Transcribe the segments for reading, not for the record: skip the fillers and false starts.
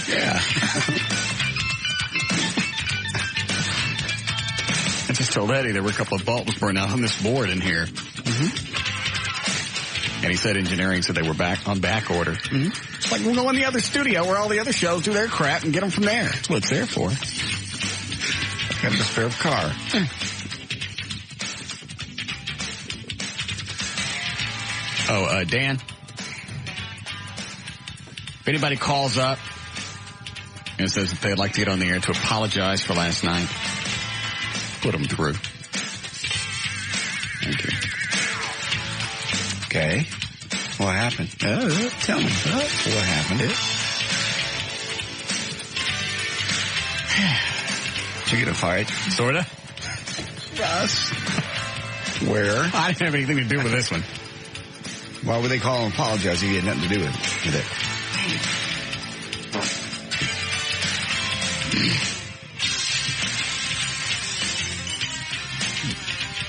Yeah. I just told Eddie there were a couple of bulbs burned out on this board in here. Mm-hmm. And he said engineering said they were on back order. Mm-hmm. It's like we'll go in the other studio where all the other shows do their crap and get them from there. That's what it's there for. Got a spare car. Oh, Dan, if anybody calls up and says that they'd like to get on the air to apologize for last night, put them through. Thank you. Okay. What happened? Tell me. What happened? Did you get a fight? Sorta. Russ. Where? I didn't have anything to do with this one. Why would they call and apologize if you had nothing to do with it?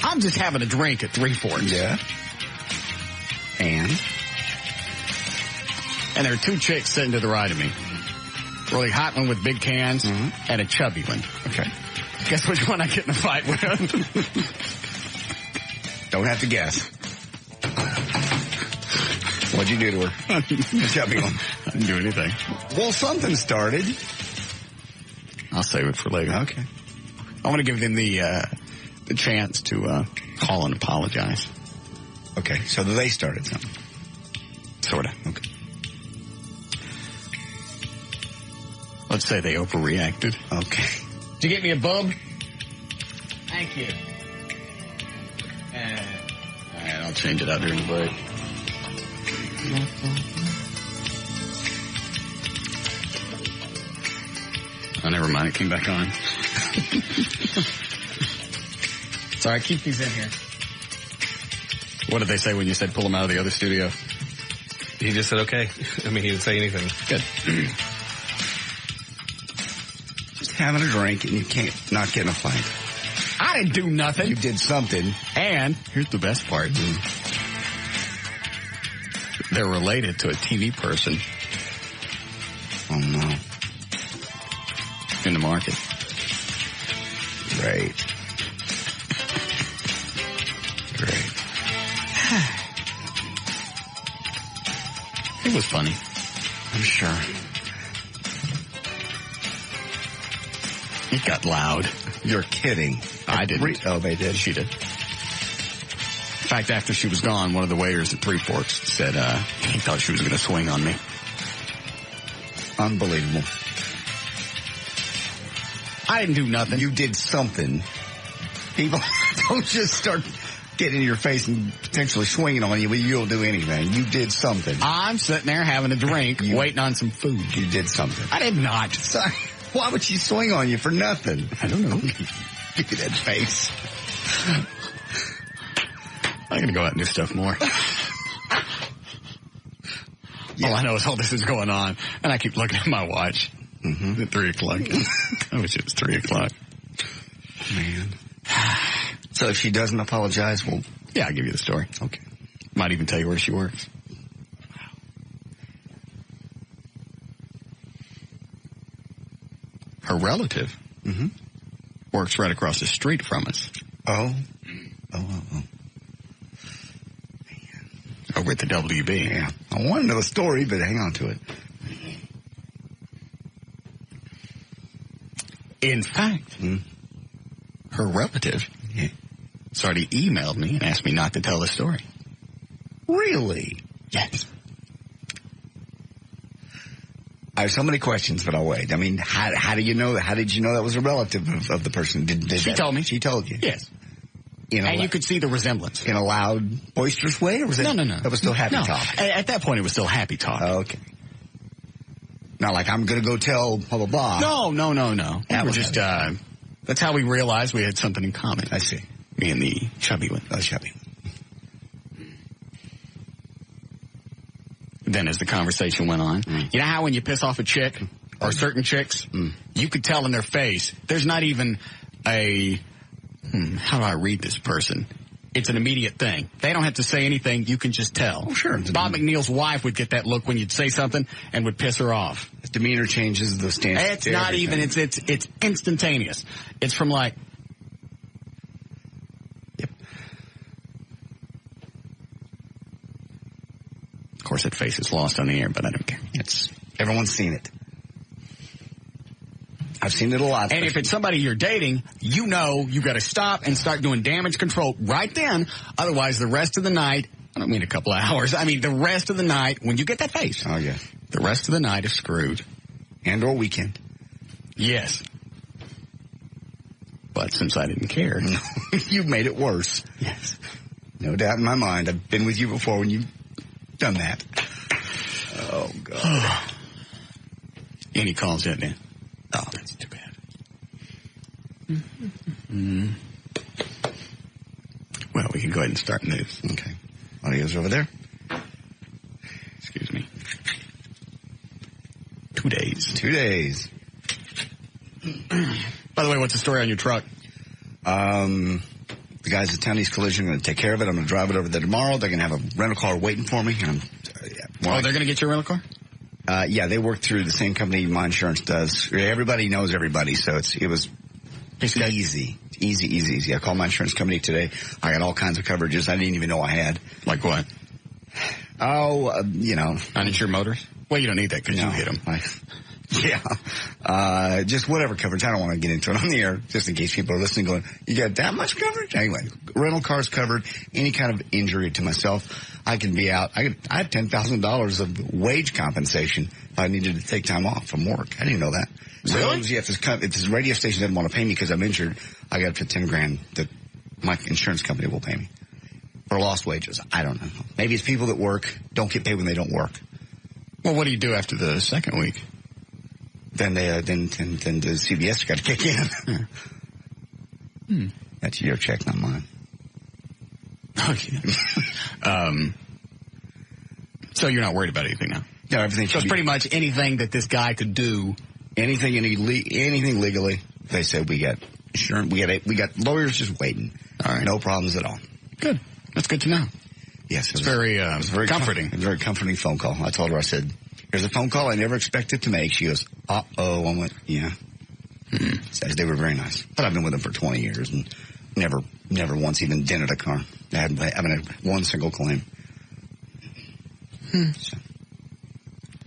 I'm just having a drink at Three Forks. Yeah. And there are two chicks sitting to the right of me. Really hot one with big cans and a chubby one. Okay. Guess which one I get in a fight with? Don't have to guess. What'd you do to her? The chubby one. I didn't do anything. Well, something started. I'll save it for later. Okay. I want to give them the chance to call and apologize. Okay, so they started something. Sort of. Okay. Let's say they overreacted. Okay. Did you get me a bub? Thank you. All right, I'll change it out during the break. Oh, never mind. It came back on. Sorry, keep these in here. What did they say when you said pull them out of the other studio? He just said, okay. I mean, he didn't say anything. Good. Just having a drink and you can't not get in a fight. I didn't do nothing. You did something. And here's the best part. They're related to a TV person. Oh, no. In the market. Great. It was funny. I'm sure. It got loud. You're kidding. I didn't. Oh, they did? She did. In fact, after she was gone, one of the waiters at Three Forks said he thought she was going to swing on me. Unbelievable. I didn't do nothing. You did something. People don't just start getting in your face and potentially swinging on you, but you don't do anything. You did something. I'm sitting there having a drink, waiting on some food. You did something. I did not. Sorry. Why would she swing on you for nothing? I don't know. Give me that face. I'm going to go out and do stuff more. All I know is all this is going on, and I keep looking at my watch. At 3 o'clock. I wish it was 3 o'clock. Man. So if she doesn't apologize, well... Yeah, I'll give you the story. Okay. Might even tell you where she works. Her relative works right across the street from us. Oh. Over at the WB. Yeah. I want to know the story, but hang on to it. In fact, her relative has already emailed me and asked me not to tell the story. Really? Yes. I have so many questions, but I'll wait. I mean, how do you know that? How did you know that was a relative of the person? She told me. She told you? Yes. And you could see the resemblance. In a loud, boisterous way? Or was it? No. That was still happy talk? At that point, it was still happy talk. Oh, okay. Not like, I'm going to go tell blah, blah, blah. No. We were just, that's how we realized we had something in common. I see. Me and the chubby one. Oh, chubby. Then as the conversation went on, you know how when you piss off a chick, or certain chicks, you could tell in their face, there's not even a, how do I read this person? it's an immediate thing. They don't have to say anything. You can just tell. Oh, sure. Bob McNeil's wife would get that look when you'd say something and would piss her off. His demeanor changes, the stance. It's not even. It's instantaneous. It's from like. Yep. Of course, that face is lost on the air, but I don't care. Everyone's seen it. I've seen it a lot. And if it's somebody you're dating, you know you got to stop and start doing damage control right then. Otherwise, the rest of the night, I don't mean a couple of hours, I mean the rest of the night, when you get that face, oh yeah, the rest of the night is screwed. And or weekend. Yes. But since I didn't care. No, you've made it worse. Yes. No doubt in my mind. I've been with you before when you've done that. Oh, God. Any calls yet, Dan? Oh, that's too bad. Mm-hmm. Well, we can go ahead and start news. Okay. Audio's over there. Excuse me. 2 days. 2 days. By the way, what's the story on your truck? The guys at Town East Collision are going to take care of it. I'm going to drive it over there tomorrow. They're going to have a rental car waiting for me. They're going to get you a rental car? Yeah, they work through the same company my insurance does. Everybody knows everybody, so it was easy. Easy. I called my insurance company today. I got all kinds of coverages I didn't even know I had. Like what? Oh, uninsured motors? Well, you don't need that because you hit them. Yeah. Just whatever coverage. I don't want to get into it on the air, just in case people are listening going, you got that much coverage? Anyway, rental cars covered. Any kind of injury to myself, I can be out. I have $10,000 of wage compensation if I needed to take time off from work. I didn't know that. Really? So, yeah, if this radio station doesn't want to pay me because I'm injured, I got up to $10,000 that my insurance company will pay me for lost wages. I don't know. Maybe it's people that work don't get paid when they don't work. Well, what do you do after the second week? Then then the CBS got to kick in. That's your check, not mine. Oh, yeah. So you're not worried about anything now? No, everything. So it's pretty much anything that this guy could do. Anything legally. They said we got insurance. We got lawyers just waiting. All right. No problems at all. Good. That's good to know. Yes, it was very comforting. It was a very comforting phone call. I told her, I said, here's a phone call I never expected to make. She goes, uh-oh. I went, yeah. Says they were very nice. But I've been with them for 20 years and never once even dented a car. I haven't had one single claim. So.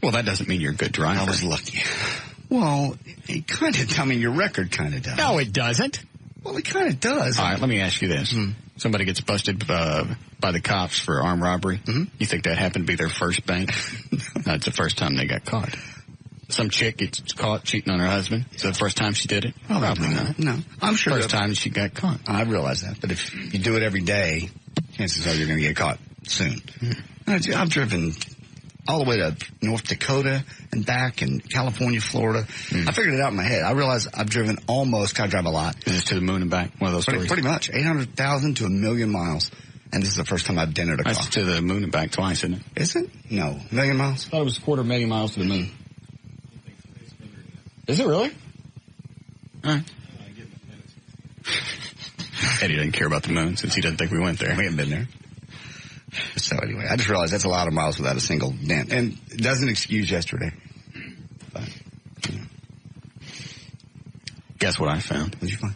Well, that doesn't mean you're a good driver. I was lucky. Well, it kind of, your record kind of does. No, it doesn't. Well, it kind of does. All right, let me ask you this. Somebody gets busted by the cops for armed robbery. You think that happened to be their first bank? No, it's the first time they got caught. Some chick gets caught cheating on her husband. Is that the first time she did it? Oh, probably not. No, I'm sure. First time she got caught. I realize that. But if you do it every day, chances are you're going to get caught soon. I've driven all the way to North Dakota and back, and California, Florida. I figured it out in my head. I realized I've driven almost, I drive a lot. Is this to the moon and back? One of those stories? Pretty much. 800,000 to 1,000,000 miles. And this is the first time I've dented a car. That's to the moon and back twice, isn't it? Is it? No. 1,000,000 miles? I thought it was 250,000 miles to the moon. Is it really? All right. Eddie doesn't care about the moon since he doesn't think we went there. We haven't been there. So anyway, I just realized that's a lot of miles without a single dent. And it doesn't excuse yesterday. But, Guess what I found? What'd you find?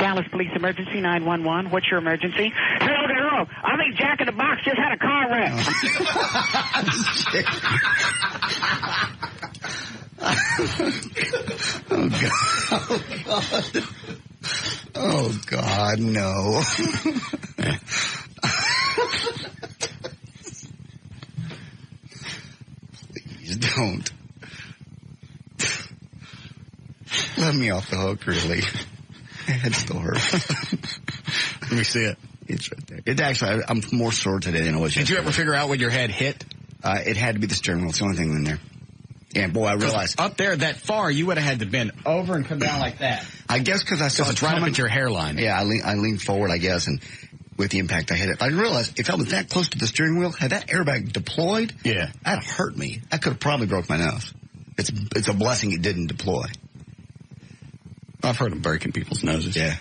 Dallas Police Emergency 911. What's your emergency? Hello. I think Jack in the Box just had a car wreck. Oh, God, no. Please don't. Let me off the hook, really. My head still hurts. Let me see it. It's right there. It actually, I'm more sore today than I was yesterday. Did you ever figure out when your head hit? It had to be the steering wheel. It's the only thing in there. And boy, I realized up there that far, you would have had to bend over and come down like that. I guess because I saw it's right up at your hairline. Yeah, I leaned forward, I guess, and with the impact I hit it. I realized if I was that close to the steering wheel, had that airbag deployed, that'd hurt me. That could have probably broke my nose. It's a blessing it didn't deploy. I've heard them breaking people's noses. Yeah.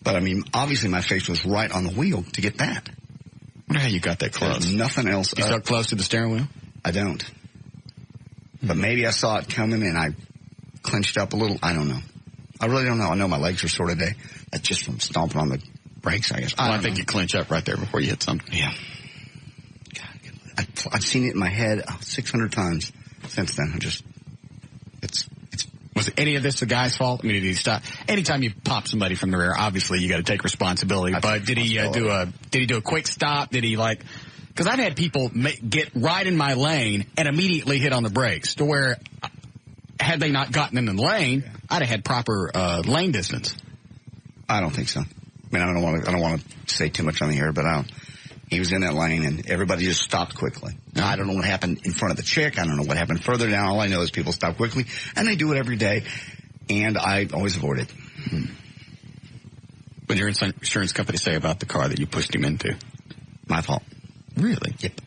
But, I mean, obviously my face was right on the wheel to get that. I wonder how you got that close. There's nothing else. You stuck close to the steering wheel? I don't. But maybe I saw it coming and I clenched up a little. I don't know. I really don't know. I know my legs are sort of dead. That's just from stomping on the brakes, I guess. I think you clench up right there before you hit something. Yeah. God, I've seen it in my head 600 times since then. Was any of this the guy's fault? I mean, did he stop? Anytime you pop somebody from the rear, obviously you got to take responsibility. But did he do a quick stop? Did he because I've had people get right in my lane and immediately hit on the brakes to where had they not gotten in the lane, I'd have had proper lane distance. I don't think so. I mean, I don't want to say too much on the air, but he was in that lane and everybody just stopped quickly. Now, I don't know what happened in front of the chick. I don't know what happened further down. All I know is people stop quickly, and they do it every day, and I always avoid it. What did your insurance company say about the car that you pushed him into? My fault. Really? Yep.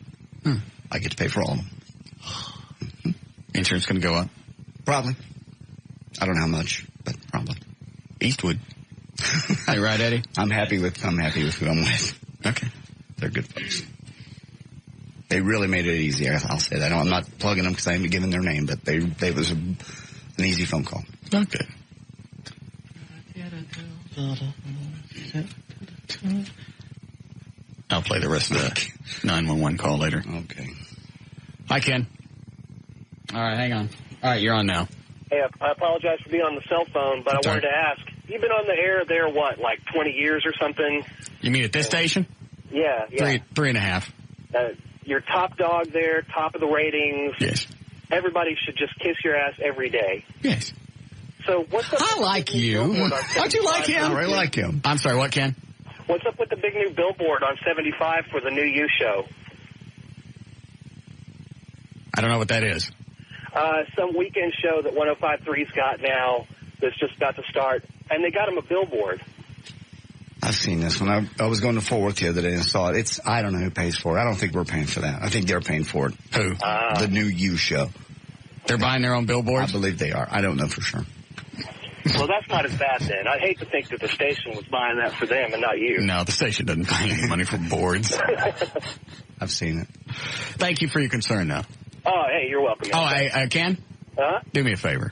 I get to pay for all of them. Insurance going to go up? Probably. I don't know how much, but probably. Eastwood. Hey, right, Eddie? I'm happy with who I'm with. Okay. They're good folks. They really made it easy. I'll say that. I'm not plugging them because I haven't given their name, but they was an easy phone call. Okay. I'll play the rest of the 911 call later. Okay. Hi, Ken. All right, hang on. All right, you're on now. Hey, I apologize for being on the cell phone, but I wanted to ask, you've been on the air there, what, like 20 years or something? You mean at this station? Yeah. 3.5. You're top dog there, top of the ratings. Yes. Everybody should just kiss your ass every day. Yes. So what's up? I like you. Don't you like him? I really like him. I'm sorry, what, Ken? What's up with the big new billboard on 75 for the new You show? I don't know what that is. Some weekend show that 105.3's got now that's just about to start, and they got him a billboard. I've seen this one. I was going to Fort Worth the other day and saw it. I don't know who pays for it. I don't think we're paying for that. I think they're paying for it. Who? The new You show. They're buying their own billboards? I believe they are. I don't know for sure. Well, that's not as bad then. I'd hate to think that the station was buying that for them and not you. No, the station doesn't pay any money for boards. I've seen it. Thank you for your concern, though. Oh, hey, you're welcome. Oh, Ken? Do me a favor.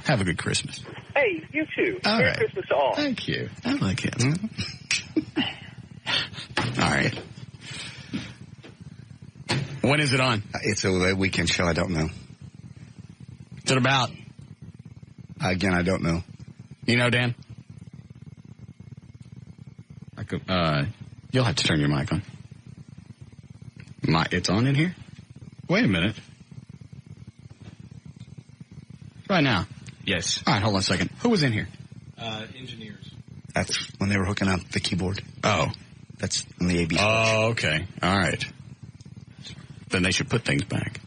Have a good Christmas. Hey, you too. All Merry right. Christmas to all. Thank you. I like it. All right. When is it on? It's a weekend show. I don't know. What's it about? Again, I don't know. You know, Dan? You'll have to turn your mic on. It's on in here? Wait a minute. Right now. Yes. All right, hold on a second. Who was in here? Engineers. That's when they were hooking up the keyboard. Oh. That's on the ABC. Oh, okay. All right. Then they should put things back.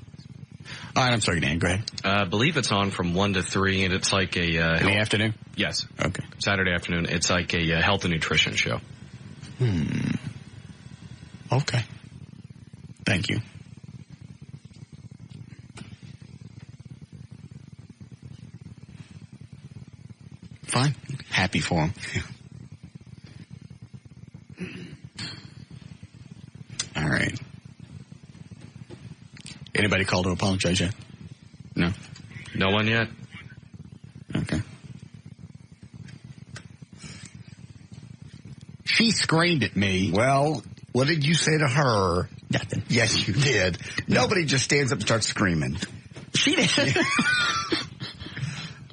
All right, I'm sorry, Dan. Go ahead. I believe it's on from 1 to 3, and it's like a... in the afternoon? Yes. Okay. Saturday afternoon. It's like a health and nutrition show. Okay. Thank you. Fine. Happy for him. All right. Anybody call to apologize yet? No? No one yet? Okay. She screamed at me. Well, what did you say to her? Nothing. Yes, you did. Nobody just stands up and starts screaming. She did.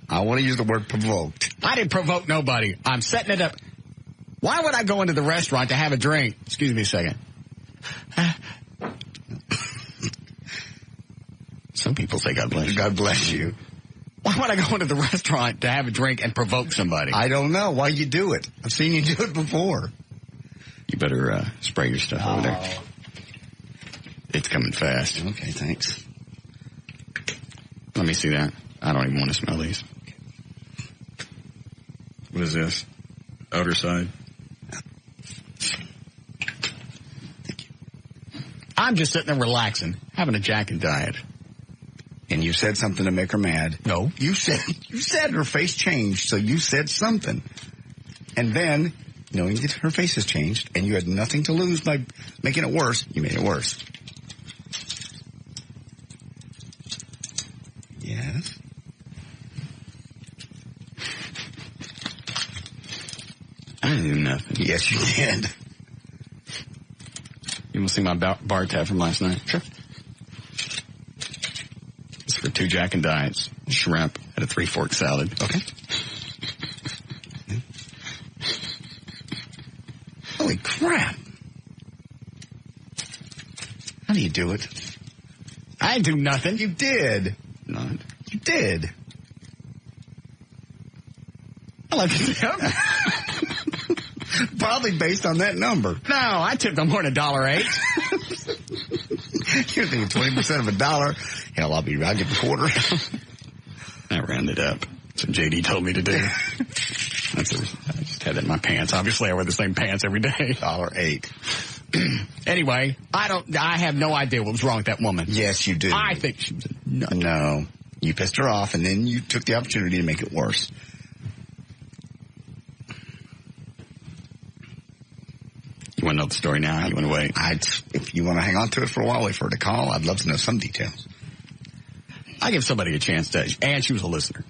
I want to use the word provoked. I didn't provoke nobody. I'm setting it up. Why would I go into the restaurant to have a drink? Excuse me a second. Some people say God bless you. God bless you. Why would I go into the restaurant to have a drink and provoke somebody? I don't know why you do it. I've seen you do it before. You better spray your stuff over there. It's coming fast. Okay, thanks. Let me see that. I don't even want to smell these. What is this? Outer side. Thank you. I'm just sitting there relaxing, having a Jack and Diet. And you said something to make her mad. No. You said her face changed, so you said something. And then, knowing that her face has changed, and you had nothing to lose by making it worse, you made it worse. Yes. I didn't do nothing. Yes, you did. You want to see my bar tab from last night? Sure. It's for 2 Jack and Diets, shrimp, and a 3-fork salad. Okay. Holy crap. How do you do it? I didn't do nothing. You did. Not. You did. I love you. Probably based on that number. No, I tipped them more than $1.08. You're thinking 20% of $1. Hell, I'll give a quarter. I rounded up. That's what JD told me to do. I just had it in my pants. Obviously, I wear the same pants every day. $1.08. Anyway, I have no idea what was wrong with that woman. Yes, you do. I think she was a nut. No. You pissed her off, and then you took the opportunity to make it worse. You want to know the story now? You want to wait? If you want to hang on to it for a while, wait for her to call. I'd love to know some details. I give somebody a chance to, and she was a listener.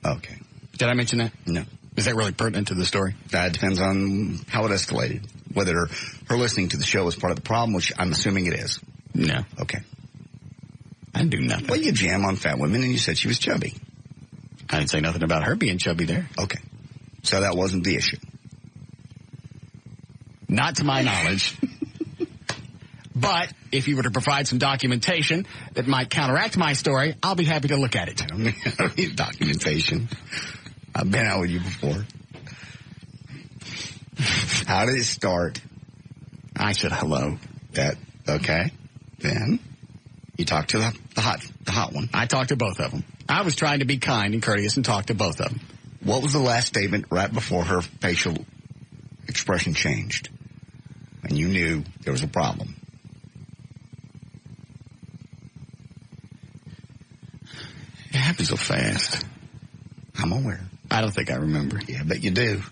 Okay. Did I mention that? No. Is that really pertinent to the story? That depends on how it escalated. Whether her listening to the show is part of the problem, which I'm assuming it is. No. Okay. I didn't do nothing. Well, you jam on fat women, and you said she was chubby. I didn't say nothing about her being chubby there. Okay. So that wasn't the issue. Not to my knowledge. But if you were to provide some documentation that might counteract my story, I'll be happy to look at it. I don't need documentation. I've been out with you before. How did it start? I said hello. Okay. Then you talked to the hot one. I talked to both of them. I was trying to be kind and courteous and talk to both of them. What was the last statement right before her facial expression changed? And you knew there was a problem. It happened so fast. I'm aware. I don't think I remember. Yeah, but you do.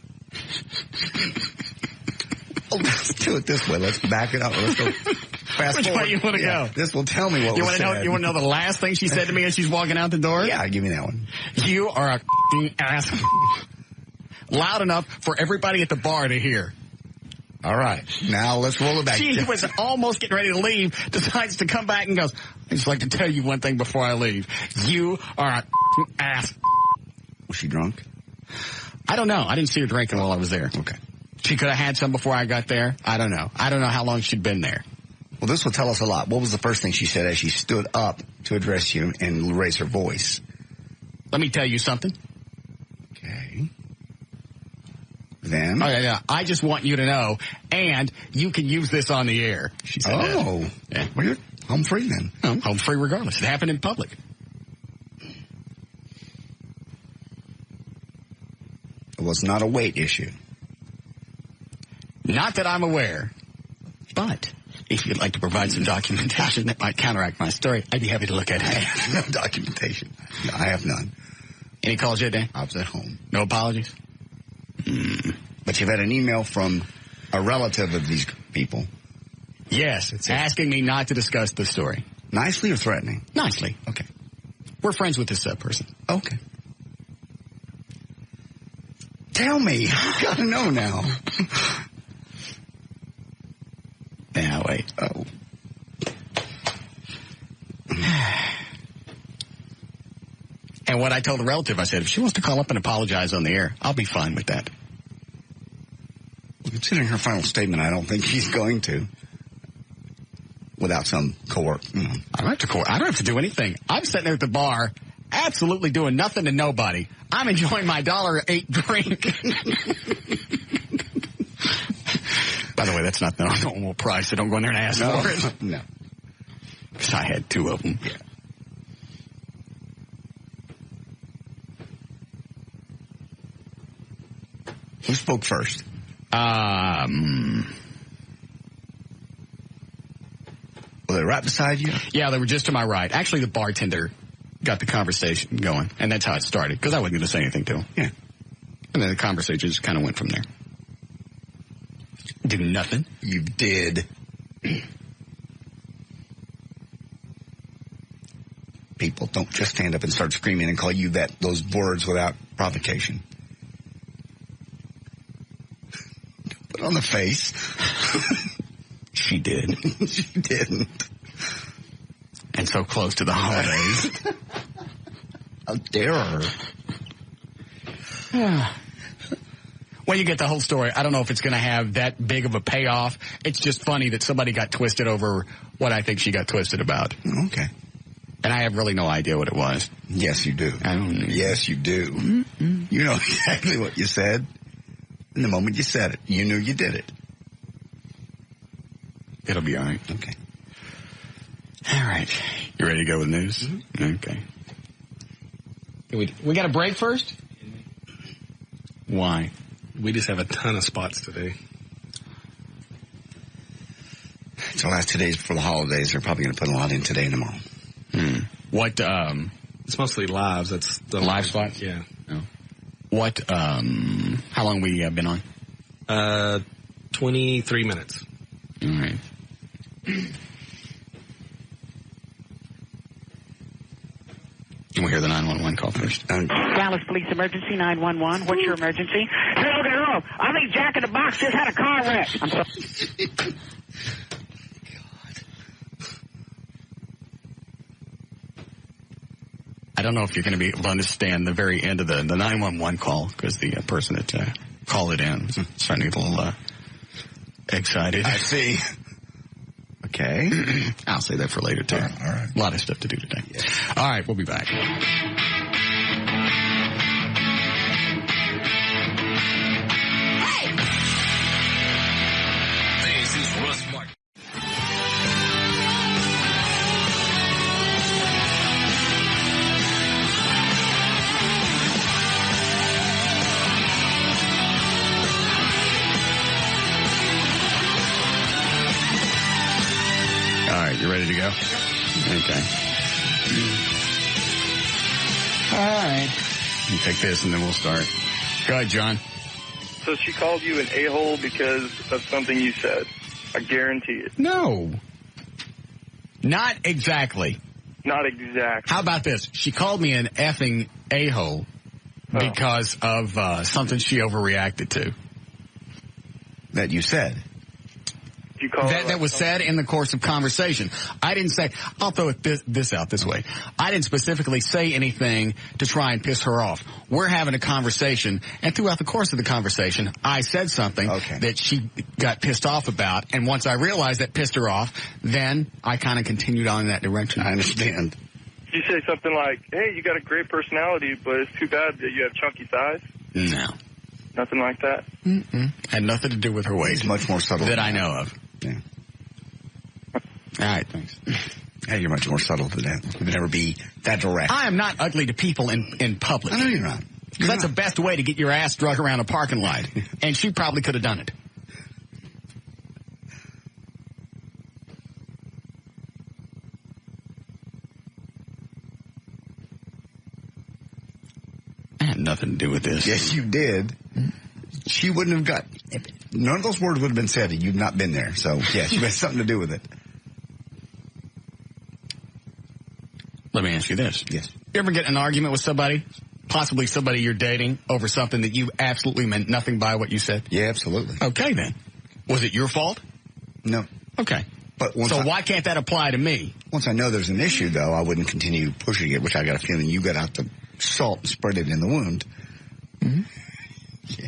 Let's do it this way. Let's back it up. Let's go fast Which forward. way you want to go? This will tell me what You was said. You want to know the last thing she said to me as she's walking out the door? Yeah, give me that one. You are a ass. Loud enough for everybody at the bar to hear. All right. Now let's roll it back. She was almost getting ready to leave, decides to come back and goes, I'd just like to tell you one thing before I leave. You are a ass. Was she drunk? I don't know. I didn't see her drinking while I was there. Okay. She could have had some before I got there. I don't know. I don't know how long she'd been there. Well, this will tell us a lot. What was the first thing she said as she stood up to address you and raise her voice? Let me tell you something. Okay. Then? Oh, yeah. I just want you to know, and you can use this on the air. She said that. Yeah. Well, you're home free then. I'm home free regardless. It happened in public. It was not a weight issue. Not that I'm aware. But if you'd like to provide some documentation that might counteract my story, I'd be happy to look at I it. have no documentation. No, I have none. Any calls yet, Dan? I was at home. No apologies? But you've had an email from a relative of these people. Yes, asking me not to discuss the story. Nicely or threatening? Nicely. Okay. We're friends with this person. Okay. Tell me. I gotta know now. Now, wait. Oh. And what I told the relative, I said, if she wants to call up and apologize on the air, I'll be fine with that. Well, considering her final statement, I don't think she's going to. Without some court. I don't have to do anything. I'm sitting there at the bar, absolutely doing nothing to nobody. I'm enjoying my $1.08 drink. By the way, that's not the normal price, so don't go in there and ask for it. No. Because I had 2 of them. Yeah. Who spoke first? Were they right beside you? Yeah, they were just to my right. Actually, the bartender got the conversation going, and that's how it started, because I wasn't going to say anything to him. Yeah. And then the conversation just kind of went from there. Do nothing. You did. People don't just stand up and start screaming and call you those words without provocation. Put on the face. She did. She didn't. And so close to the holidays. How dare her? Well, you get the whole story. I don't know if it's going to have that big of a payoff. It's just funny that somebody got twisted over what I think she got twisted about. Okay. And I have really no idea what it was. Yes, you do. I don't know. Yes, you do. Mm-hmm. You know exactly what you said. And the moment you said it, you knew you did it. It'll be all right. Okay. All right. You ready to go with news? Mm-hmm. Okay. We got a break first? Why? We just have a ton of spots today. It's the last 2 days before the holidays. They're probably going to put a lot in today and tomorrow. What, It's mostly lives. That's the live spots? Yeah. Oh. What, how long we been on? 23 minutes. All right. Can we hear the 911 call first? Dallas Police Emergency 911. What's your emergency? Hello. I think Jack in the Box just had a car wreck. I'm sorry. I don't know if you're going to be able to understand the very end of the 911 call, because the person that called it in is starting to get a little excited. I see. Okay. I'll say that for later, too. All right. A lot of stuff to do today. Yeah. All right, we'll be back. This is Russ Martin. All right, you ready to go? Okay. All right. You take this and then we'll start. Go ahead, John. So she called you an a-hole because of something you said. I guarantee it. No. Not exactly. Not exactly. How about this? She called me an effing a-hole because of something she overreacted to. That you said. You call That was said in the course of conversation. I didn't say, I'll throw this out this way. I didn't specifically say anything to try and piss her off. We're having a conversation, and throughout the course of the conversation, I said something that she got pissed off about, and once I realized that pissed her off, then I kind of continued on in that direction. I understand. You say something like, hey, you got a great personality, but it's too bad that you have chunky thighs? No. Nothing like that? Mm-mm. Had nothing to do with her weight. It's much more subtle. That I know of. Yeah. All right, thanks. Hey, you're much more subtle than that. You would never be that direct. I am not ugly to people in public. I know you're not. That's the best way to get your ass drug around a parking lot. And she probably could have done it. I had nothing to do with this. Yes, you did. She wouldn't have got... None of those words would have been said had you not been there. So, yes, you had something to do with it. Let me ask you this. Yes. You ever get in an argument with somebody, possibly somebody you're dating, over something that you absolutely meant nothing by what you said? Yeah, absolutely. Okay, then. Was it your fault? No. Okay. But why can't that apply to me? Once I know there's an issue, though, I wouldn't continue pushing it, which I got a feeling you got out the salt and spread it in the wound. Mm-hmm. Yeah.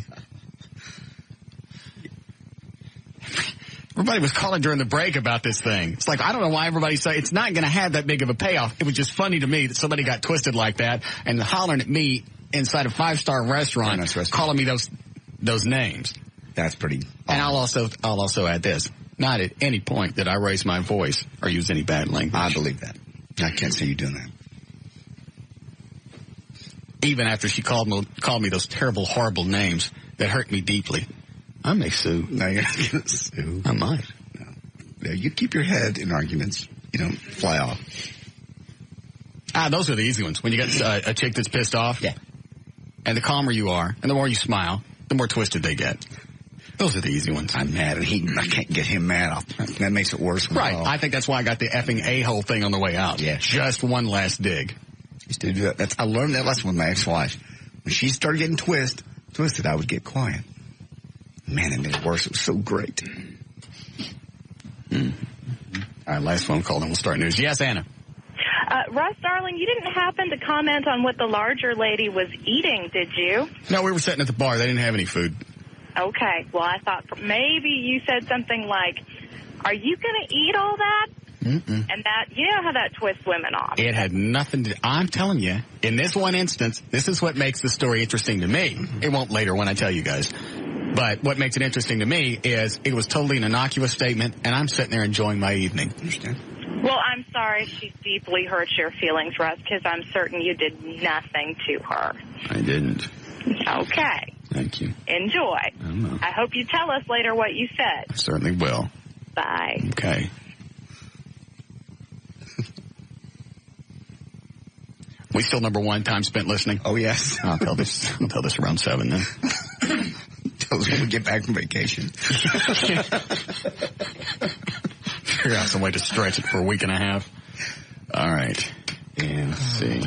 Everybody was calling during the break about this thing. It's like, I don't know why everybody's saying it's not going to have that big of a payoff. It was just funny to me that somebody got twisted like that and hollering at me inside a five-star restaurant, calling me those names. That's pretty odd. And I'll also add this. Not at any point did I raise my voice or use any bad language. I believe that. I can't see you doing that. Even after she called me those terrible, horrible names that hurt me deeply. I may sue. No, you're not going to sue. I might. No. You keep your head in arguments. You don't fly off. Those are the easy ones. When you got a chick that's pissed off. Yeah. And the calmer you are, and the more you smile, the more twisted they get. Those are the easy ones. I'm mad, and I can't get him mad. That makes it worse. Right. I think that's why I got the effing a-hole thing on the way out. Yeah. Just one last dig. Used to do that. I learned that lesson with my ex-wife. When she started getting twisted, I would get quiet. Man, it made it worse. It was so great. All right, last phone call, then we'll start news. Yes, Anna. Russ, darling, you didn't happen to comment on what the larger lady was eating, did you? No, we were sitting at the bar. They didn't have any food. Okay. Well, I thought maybe you said something like, are you going to eat all that? Mm-mm. And that, you know how that twists women off. It had nothing to... I'm telling you, in this one instance, this is what makes the story interesting to me. It won't later when I tell you guys. But what makes it interesting to me is it was totally an innocuous statement, and I'm sitting there enjoying my evening. Understand? Well, I'm sorry she deeply hurt your feelings, Russ, because I'm certain you did nothing to her. I didn't. Okay. Thank you. Enjoy. I hope you tell us later what you said. I certainly will. Bye. Okay. We still number one time spent listening? Oh, yes. I'll tell this around 7 then. Tell us when we get back from vacation. Figure out some way to stretch it for a week and a half. All right. And let's see.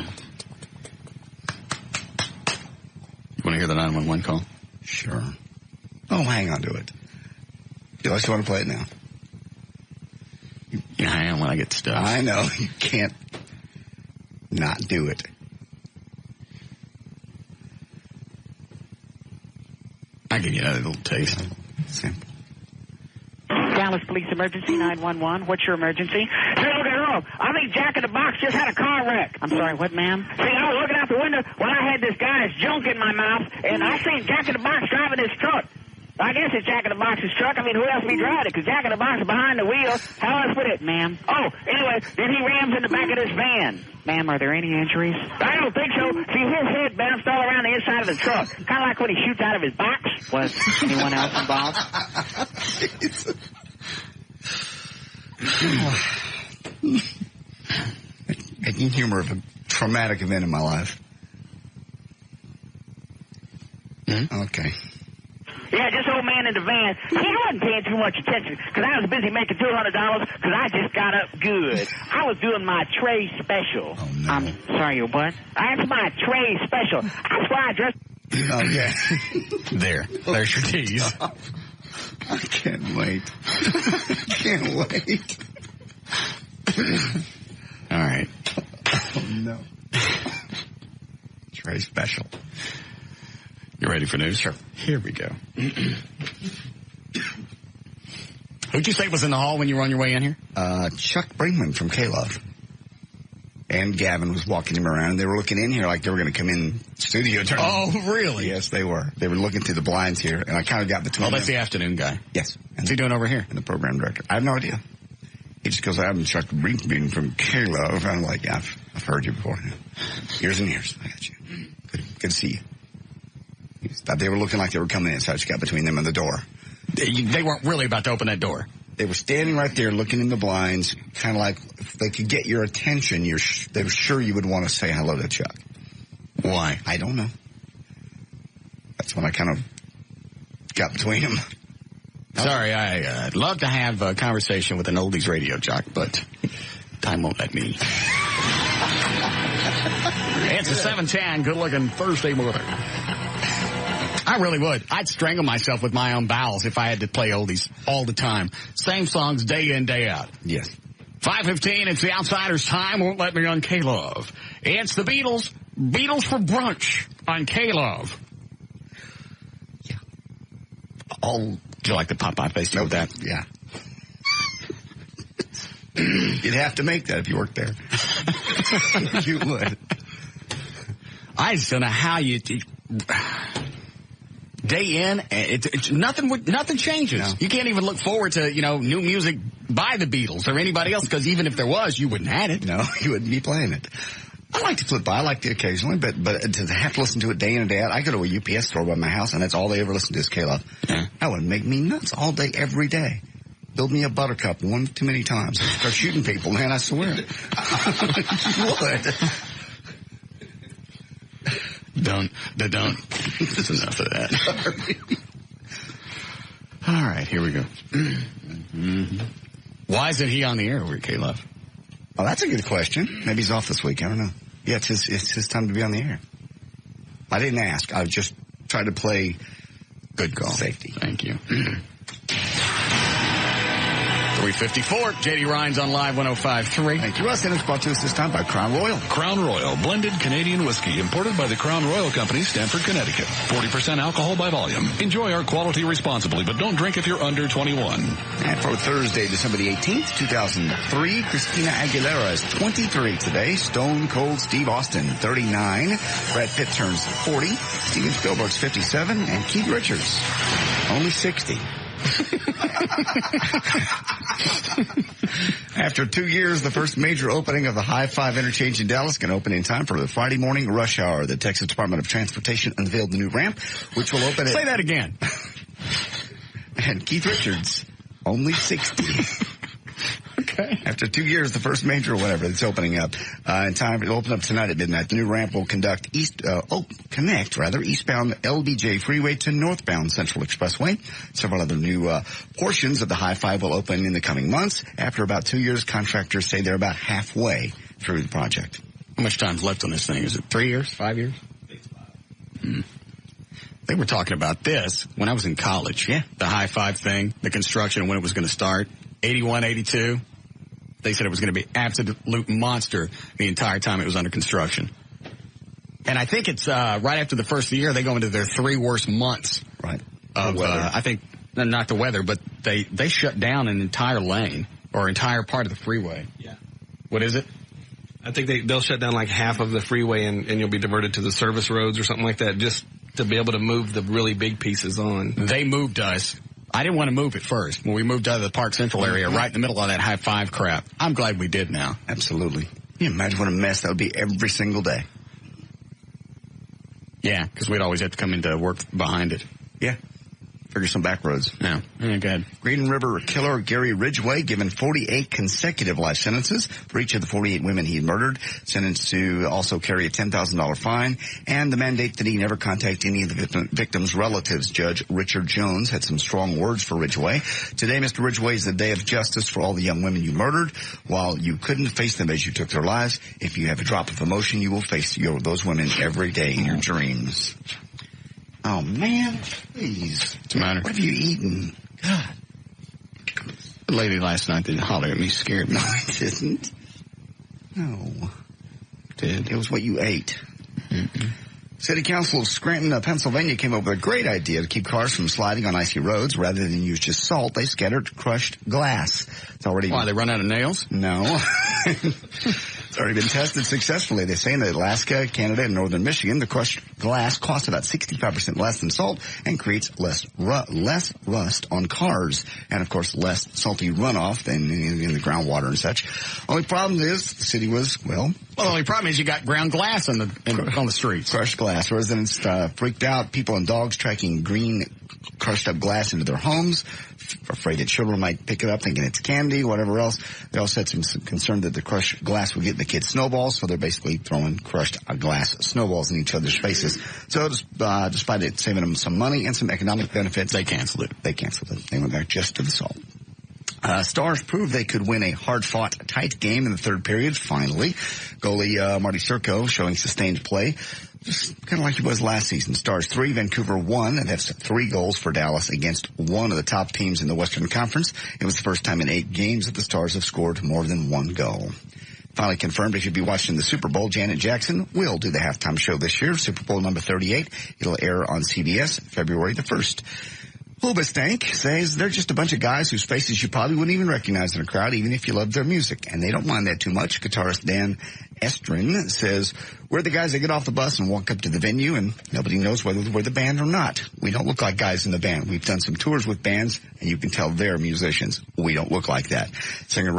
You want to hear the 911 call? Sure. Oh, hang on to it. You just want to play it now? Yeah, I am when I get stuff. I know. You can't not do it. I'll give you another little taste. Simple. Dallas Police Emergency 911. What's your emergency? Hey, look at her. I think Jack in the Box just had a car wreck. I'm sorry, what, ma'am? See, I was looking out the window when I had this guy's junk in my mouth, and I seen Jack in the Box driving his truck. I guess it's Jack in the Box's truck. I mean, who else be driving it? Because Jack in the Box is behind the wheel. How else would it, ma'am? Oh, anyway, then he rams in the back of this van. Ma'am, are there any injuries? I don't think so. See, his head bounced all around the inside of the truck. Kind of like when he shoots out of his box. Was anyone else involved? Making humor of a traumatic event in my life. Mm-hmm. Okay. Yeah, just old man in the van. See, I wasn't paying too much attention because I was busy making $200 because I just got up good. I was doing my tray special. Oh, no. I'm sorry, you what? That's my tray special. That's why I dressed. Oh, yeah. There's your tease. I can't wait. Can't wait. All right. Oh, no. Tray special. You ready for news? Sure. Here we go. Who'd you say was in the hall when you were on your way in here? Chuck Brinkman from KLLI. And Gavin was walking him around. They were looking in here like they were going to come in studio. Oh, really? Yes, they were. They were looking through the blinds here, and I kind of got between them. Oh, that's the afternoon guy. Yes. What's he doing over here? And the program director. I have no idea. He just goes, I'm Chuck Brinkman from KLLI. And I'm like, yeah, I've heard you before. Years and years. I got you. Good to see you. They were looking like they were coming in, so I just got between them and the door. They weren't really about to open that door. They were standing right there looking in the blinds, kind of like if they could get your attention, they were sure you would want to say hello to Chuck. Why? I don't know. That's when I kind of got between them. Sorry, I'd love to have a conversation with an oldies radio jock, but time won't let me. It's a 7:10, good-looking Thursday morning. I really would. I'd strangle myself with my own bowels if I had to play oldies all the time. Same songs day in, day out. Yes. 5:15, it's the Outsiders' time. Won't let me on K-Love. It's the Beatles. Beatles for brunch on K-Love. Yeah. Oh, do you like the Popeye face deal with that? Yeah. You'd have to make that if you worked there. You would. I just don't know how you... Day in, it's nothing changes. No. You can't even look forward to, new music by the Beatles or anybody else, because even if there was, you wouldn't have it. No, you wouldn't be playing it. I like to flip by. I like it occasionally, but to have to listen to it day in and day out, I go to a UPS store by my house, and that's all they ever listen to is KLLI. Yeah. That would make me nuts all day, every day. Build me a buttercup one too many times. Start shooting people, man, I swear. You would. Don't. That's enough of that. All right, here we go. Why isn't he on the air over at KLLI? Oh, that's a good question. Maybe he's off this week. I don't know. Yeah, it's his time to be on the air. I didn't ask. I just tried to play good call. Safety. Thank you. 354. J.D. Ryan's on Live 105.3. Thank you, Russ. And it's brought to us this time by Crown Royal. Crown Royal, blended Canadian whiskey, imported by the Crown Royal Company, Stamford, Connecticut. 40% alcohol by volume. Enjoy our quality responsibly, but don't drink if you're under 21. And for Thursday, December the 18th, 2003, Christina Aguilera is 23 today. Stone Cold Steve Austin, 39. Brad Pitt turns 40. Steven Spielberg's 57. And Keith Richards, only 60. After 2 years, the first major opening of the High Five interchange in Dallas can open in time for the Friday morning rush hour. The Texas Department of Transportation unveiled the new ramp, which will open Say that again. And Keith Richards, only 60. Okay. After 2 years, the first major, whatever, it's opening up. In time, it'll open up tonight at midnight. The new ramp will connect eastbound LBJ Freeway to northbound Central Expressway. Several other new portions of the High Five will open in the coming months. After about 2 years, contractors say they're about halfway through the project. How much time's left on this thing? Is it 3 years? 5 years? They were talking about this when I was in college. Yeah. The High Five thing, the construction, when it was going to start. 81, 82. They said it was going to be absolute monster the entire time it was under construction. And I think it's right after the first year, they go into their 3 worst months. Right. Of I think, not the weather, but they shut down an entire lane or entire part of the freeway. Yeah. What is it? I think they'll shut down like half of the freeway and you'll be diverted to the service roads or something like that just to be able to move the really big pieces on. They moved us. I didn't want to move at first when we moved out of the Park Central area, right in the middle of that High Five crap. I'm glad we did now. Absolutely. Can you imagine what a mess that would be every single day? Yeah, because we'd always have to come into work behind it. Yeah. Figure some back roads. Yeah. Go ahead. Green River killer Gary Ridgway given 48 consecutive life sentences for each of the 48 women he had murdered, sentenced to also carry a $10,000 fine, and the mandate that he never contact any of the victims' relatives. Judge Richard Jones had some strong words for Ridgway. Today, Mr. Ridgway, is the day of justice for all the young women you murdered. While you couldn't face them as you took their lives, if you have a drop of emotion, you will face those women every day in your dreams. Oh, man, please. What's the matter? What have you eaten? God. The lady last night that hollered at me scared me. No, it didn't. No. Did? It was what you ate. Mm-mm. City Council of Scranton, Pennsylvania came up with a great idea to keep cars from sliding on icy roads. Rather than use just salt, they scattered crushed glass. It's already... Why, they run out of nails? No. It's already been tested successfully. They say in Alaska, Canada, and northern Michigan, the crushed glass costs about 65% less than salt and creates less rust on cars. And, of course, less salty runoff than in the groundwater and such. Only problem is the city was, well, the only problem is you got ground glass on the streets. Crushed glass. Residents freaked out. People and dogs tracking green crushed up glass into their homes, afraid that children might pick it up thinking it's candy, whatever else. They also had some concern that the crushed glass would get the kids snowballs, so they're basically throwing crushed glass snowballs in each other's faces. So despite it saving them some money and some economic benefits, they canceled it. They went back just to the salt. Stars proved they could win a hard-fought, tight game in the third period, finally. Goalie Marty Serko showing sustained play, just kind of like he was last season. Stars 3, Vancouver 1, and that's 3 goals for Dallas against one of the top teams in the Western Conference. It was the first time in 8 games that the Stars have scored more than 1 goal. Finally confirmed if you'll be watching the Super Bowl, Janet Jackson will do the halftime show this year, Super Bowl number 38. It'll air on CBS February the 1st. Hoobastank says they're just a bunch of guys whose faces you probably wouldn't even recognize in a crowd, even if you loved their music. And they don't mind that too much. Guitarist Dan Estrin says, we're the guys that get off the bus and walk up to the venue, and nobody knows whether we're the band or not. We don't look like guys in the band. We've done some tours with bands, and you can tell they're musicians. We don't look like that. Singer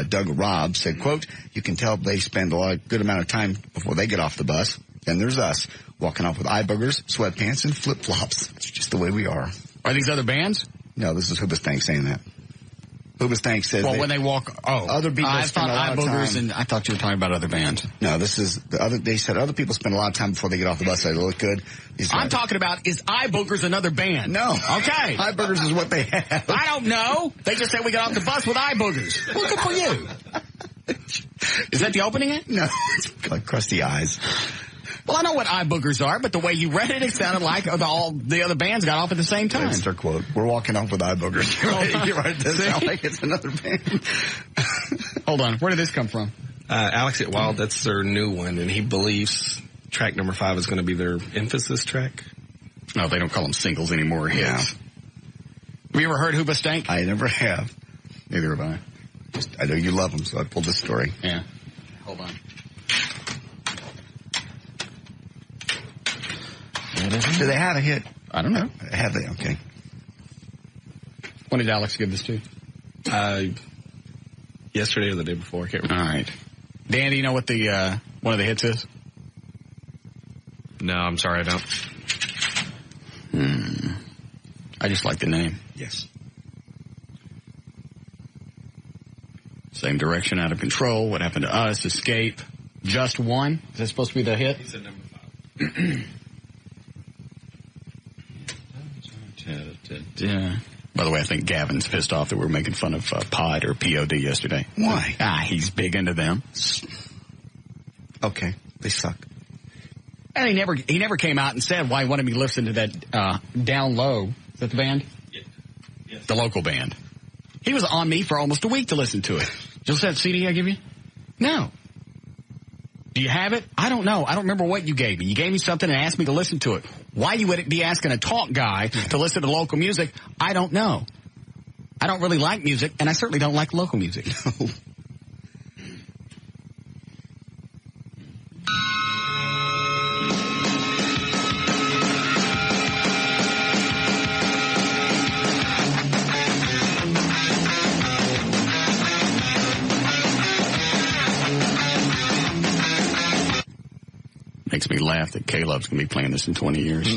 Doug Robb said, quote, you can tell they spend a good amount of time before they get off the bus. Then there's us, walking off with eye boogers, sweatpants, and flip-flops. It's just the way we are. Are these other bands? No, this is Hoobastank saying that. Hoobastank said. Well, when they walk, other people spend a lot of time. And I thought you were talking about other bands. No, this is the other. They said other people spend a lot of time before they get off the bus. They look good. I'm talking about, is Eye Boogers another band? No. Okay. Eye Boogers is what they have. I don't know. They just said we got off the bus with Eye Boogers. Well, good for you. Is that the opening it? No, it's like crusty eyes. Well, I know what Eye Boogers are, but the way you read it, it sounded like all the other bands got off at the same time. That's their quote. We're walking off with Eye Boogers. You're right. It does sound like it's another band. Hold on. Where did this come from? Alex at Wild, that's their new one, and he believes track number 5 is going to be their emphasis track. No, they don't call them singles anymore. Hits. Yeah. Have you ever heard Hoobastank? I never have. Neither have I. I know you love them, so I pulled this story. Yeah. Hold on. Do they have a hit? I don't know. Have they? Okay. When did Alex give this to? Yesterday or the day before. I can't remember. All right. Dan, do you know what the one of the hits is? No, I'm sorry, I don't. I just like the name. Yes. Same direction, out of control. What happened to us? Escape. Just one. Is that supposed to be the hit? He said number 5. By the way, I think Gavin's pissed off that we were making fun of POD or POD yesterday. Why? He's big into them. Okay. They suck. And he never came out and said why he wanted me to listen to that Down Low. Is that the band? Yeah. Yes. The local band. He was on me for almost a week to listen to it. Did you listen to that CD I give you? No. Do you have it? I don't know. I don't remember what you gave me. You gave me something and asked me to listen to it. Why you would be asking a talk guy to listen to local music, I don't know. I don't really like music, and I certainly don't like local music. Makes me laugh that Caleb's going to be playing this in 20 years.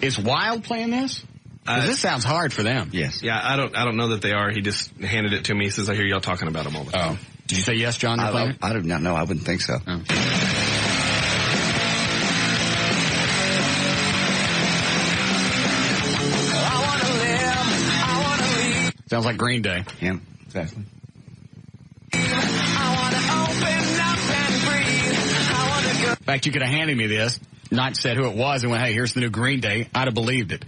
Is Wild playing this? This sounds hard for them. Yes. Yeah, I don't know that they are. He just handed it to me. He says, I hear y'all talking about them all the time. Oh. Did you say yes, John? They're playing it? I do not know. I wouldn't think so. Oh. Sounds like Green Day. Yeah, exactly. In fact, you could have handed me this, not said who it was, and went, hey, here's the new Green Day. I'd have believed it.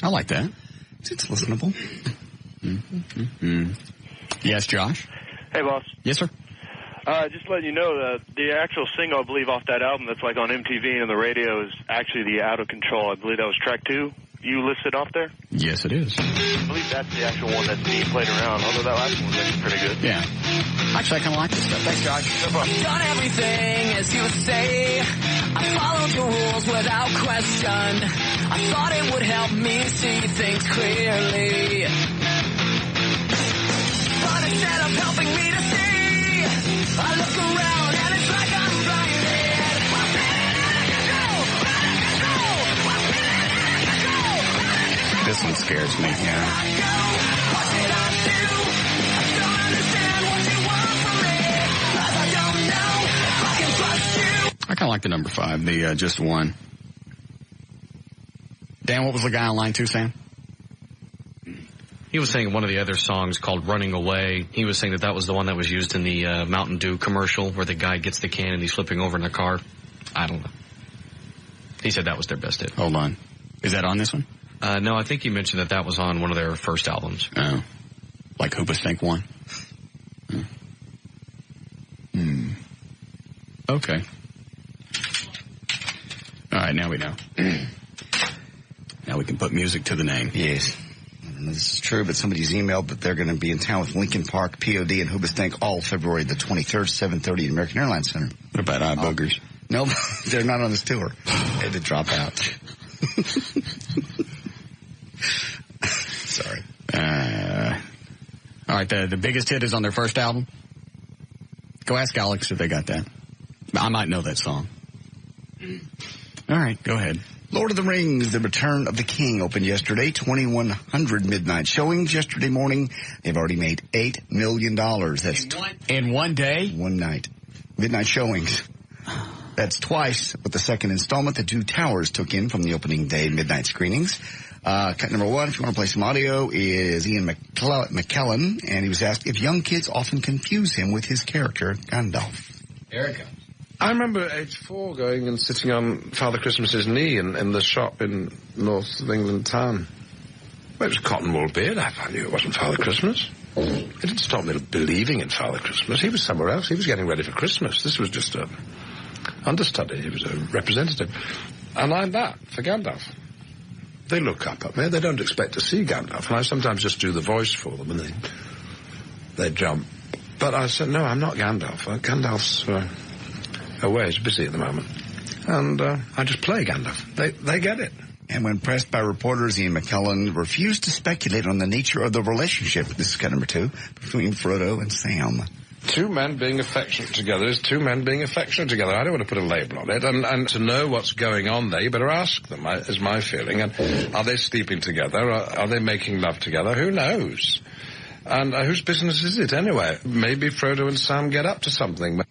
I like that. It's listenable. Yes, Josh? Hey, boss. Yes, sir? Just letting you know that the actual single, I believe, off that album that's like on MTV and the radio is actually the Out of Control. I believe that was track 2. You listed off there? Yes, it is. I believe that's the actual one that's being played around, although that last one was actually pretty good. Yeah. Actually, I kind of like this stuff. Thanks, Josh. No problem. Done everything as you say. I followed your rules without question. I thought it would help me see things clearly. But instead of helping me to see, I look around and it's like I'm blinded. I'm feeling out of control, out of control. I'm feeling out of control, out of control. This one scares me. What did I do? I don't understand what you want from me. 'Cause I don't know if I can trust you. I kind of like the number 5, the just one. Dan, what was the guy on line 2 saying? He was saying one of the other songs called Running Away. He was saying that was the one that was used in the Mountain Dew commercial where the guy gets the can and he's flipping over in the car. I don't know. He said that was their best hit. Hold on. Is that on this one? No, I think he mentioned that was on one of their first albums. Oh. Like Hoobastank 1? Okay. All right, now we know. Now we can put music to the name. Yes. know this is true, but somebody's emailed that they're going to be in town with Lincoln Park, POD, and Hoobastank all February the 23rd, 7:30 at American Airlines Center. What about eye boogers? No, they're not on this tour. They had to drop out. Sorry. All right, the biggest hit is on their first album. Go ask Alex if they got that. I might know that song. All right, go ahead. Lord of the Rings, The Return of the King opened yesterday, 2,100 midnight showings yesterday morning. They've already made $8 million. That's in one day? One night. Midnight showings. That's twice what the second installment, The Two Towers, took in from the opening day midnight screenings. Cut number one, if you want to play some audio, is Ian McKellen, and he was asked if young kids often confuse him with his character, Gandalf. Erica. I remember at age 4 going and sitting on Father Christmas's knee in the shop in north of England town. Well, it was a cotton wool beard. I knew it wasn't Father Christmas. It didn't stop me believing in Father Christmas. He was somewhere else. He was getting ready for Christmas. This was just a understudy. He was a representative. And I'm that for Gandalf. They look up at me. They don't expect to see Gandalf. And I sometimes just do the voice for them and they jump. But I said, no, I'm not Gandalf. Gandalf's away. He's busy at the moment. And I just play Gandalf. They get it. And when pressed by reporters, Ian McKellen refused to speculate on the nature of the relationship, this is cut number 2, between Frodo and Sam. Two men being affectionate together is two men being affectionate together. I don't want to put a label on it. And to know what's going on there, you better ask them, is my feeling. And are they sleeping together? Are they making love together? Who knows? And whose business is it anyway? Maybe Frodo and Sam get up to something.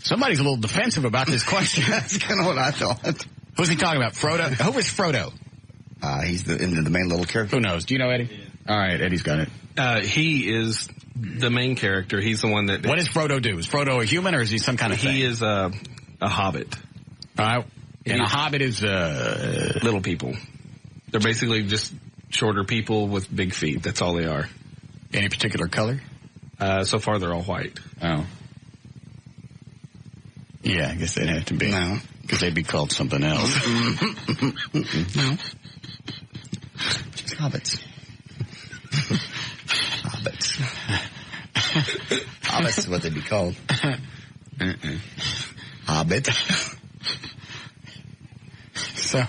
Somebody's a little defensive about this question. That's kind of what I thought. Who's he talking about? Frodo? Who is Frodo? He's the main little character. Who knows? Do you know, Eddie? Yeah. All right, Eddie's got it. He is the main character. He's the one that... What does Frodo do? Is Frodo a human or is he some kind of thing? He is a hobbit. And a hobbit is... little people. They're basically just shorter people with big feet. That's all they are. Any particular color? So far, they're all white. Oh. Yeah, I guess they'd have to be. No. Because they'd be called something else. No. Just hobbits. Hobbits is what they'd be called. Hobbit. So, all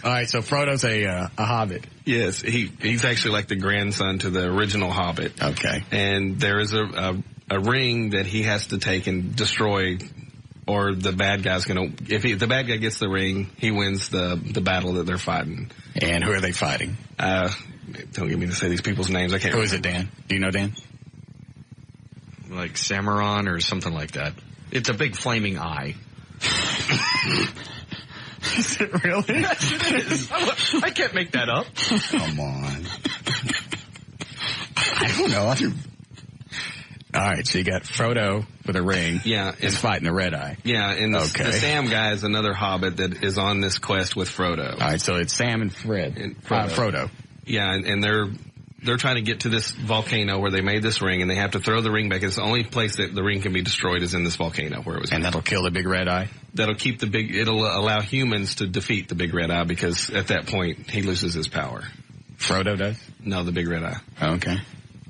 right, so Frodo's a hobbit. Yes, he's actually like the grandson to the original Hobbit. Okay. And there is a ring that he has to take and destroy, or the bad guy's going to... If the bad guy gets the ring, he wins the battle that they're fighting. And who are they fighting? Don't get me to say these people's names. I can't. Who is it, Dan? Do you know, Dan? Like Sammaron or something like that. It's a big flaming eye. Is it really? Yes, it is. I can't make that up. Come on. I don't know. All right, so you got Frodo with a ring. Yeah. He's fighting the Red Eye. Yeah, and the Sam guy is another hobbit that is on this quest with Frodo. All right, so it's Sam and Fred. And Frodo. Yeah, and they're trying to get to this volcano where they made this ring, and they have to throw the ring back. It's the only place that the ring can be destroyed is in this volcano where it was. And that'll kill the big red eye? That'll keep it'll allow humans to defeat the big red eye, because at that point he loses his power. Frodo does? No, the big red eye. Oh, okay.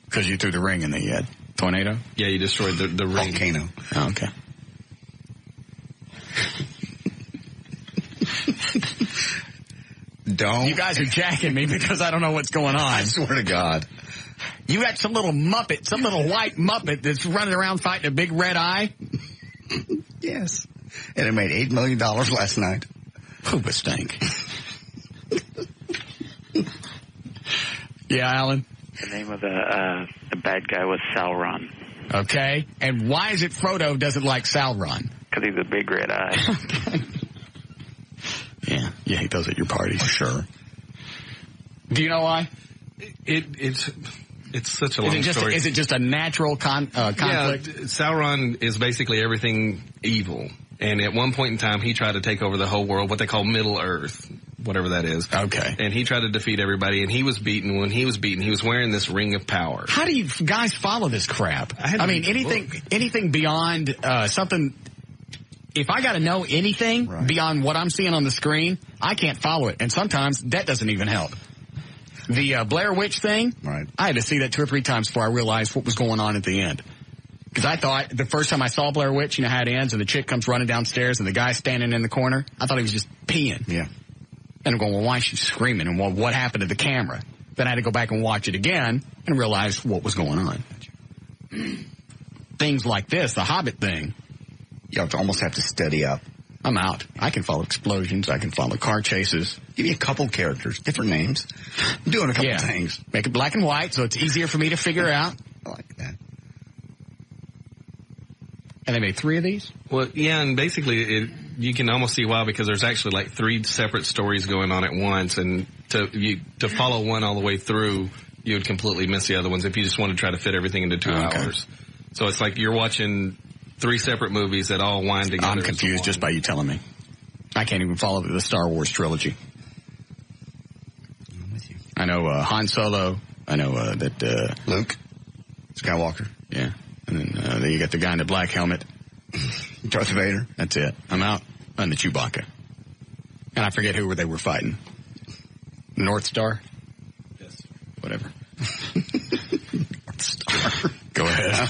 Because you threw the ring in the tornado? Yeah, you destroyed the ring. Volcano. Oh, okay. Don't. You guys are jacking me because I don't know what's going on. I swear to God. You got some little Muppet, some little white Muppet that's running around fighting a big red eye? Yes. And it made $8 million last night. Hooba stink. Yeah, Alan? The name of the bad guy was Sauron. Okay. And why is it Frodo doesn't like Sauron? Because he's a big red eye. Okay. Yeah, you hate those at your parties. Sure. Do you know why? It's such a long story. Is it just a natural conflict? Yeah, Sauron is basically everything evil. And at one point in time, he tried to take over the whole world, what they call Middle Earth, whatever that is. Okay. And he tried to defeat everybody, and he was beaten. When he was beaten, he was wearing this ring of power. How do you guys follow this crap? I mean, anything beyond something... If I got to know anything beyond what I'm seeing on the screen, I can't follow it. And sometimes that doesn't even help. The Blair Witch thing, right? I had to see that 2 or 3 times before I realized what was going on at the end. Because I thought the first time I saw Blair Witch, you know how it ends, and the chick comes running downstairs, and the guy's standing in the corner. I thought he was just peeing. Yeah. And I'm going, well, why is she screaming? And well, what happened to the camera? Then I had to go back and watch it again and realize what was going on. Things like this, the Hobbit thing. You almost have to study up. I'm out. I can follow explosions. I can follow car chases. Give me a couple characters, different names. I'm doing a couple things. Make it black and white so it's easier for me to figure out. I like that. And they made 3 of these? Well, yeah, and basically you can almost see why, because there's actually like 3 separate stories going on at once, and to follow one all the way through, you would completely miss the other ones if you just want to try to fit everything into 2 hours. So it's like you're watching 3 separate movies that all wind together. I'm confused just by you telling me. I can't even follow the Star Wars trilogy. I'm with you. I know Han Solo. I know that Luke Skywalker. Yeah. And then you got the guy in the black helmet. Darth Vader. That's it. I'm out on the Chewbacca. And I forget who they were fighting. North Star? Yes. Whatever. North Star. Go ahead.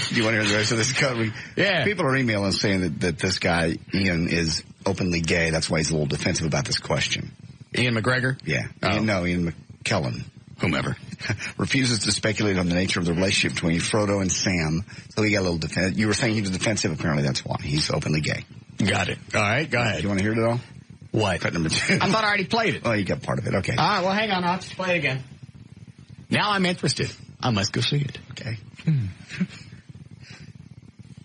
Do you want to hear the rest of this cut? Yeah. People are emailing saying that this guy, Ian, is openly gay. That's why he's a little defensive about this question. Ian McGregor? Yeah. Oh. Ian McKellen. Whomever. Refuses to speculate on the nature of the relationship between Frodo and Sam. So he got a little defensive. You were saying he was defensive. Apparently that's why. He's openly gay. Got it. All right, go ahead. You want to hear it all? What? Cut number 2. I thought I already played it. Oh, you got part of it. Okay. All right, well, hang on. I'll have to play it again. Now I'm interested. I must go see it. Okay.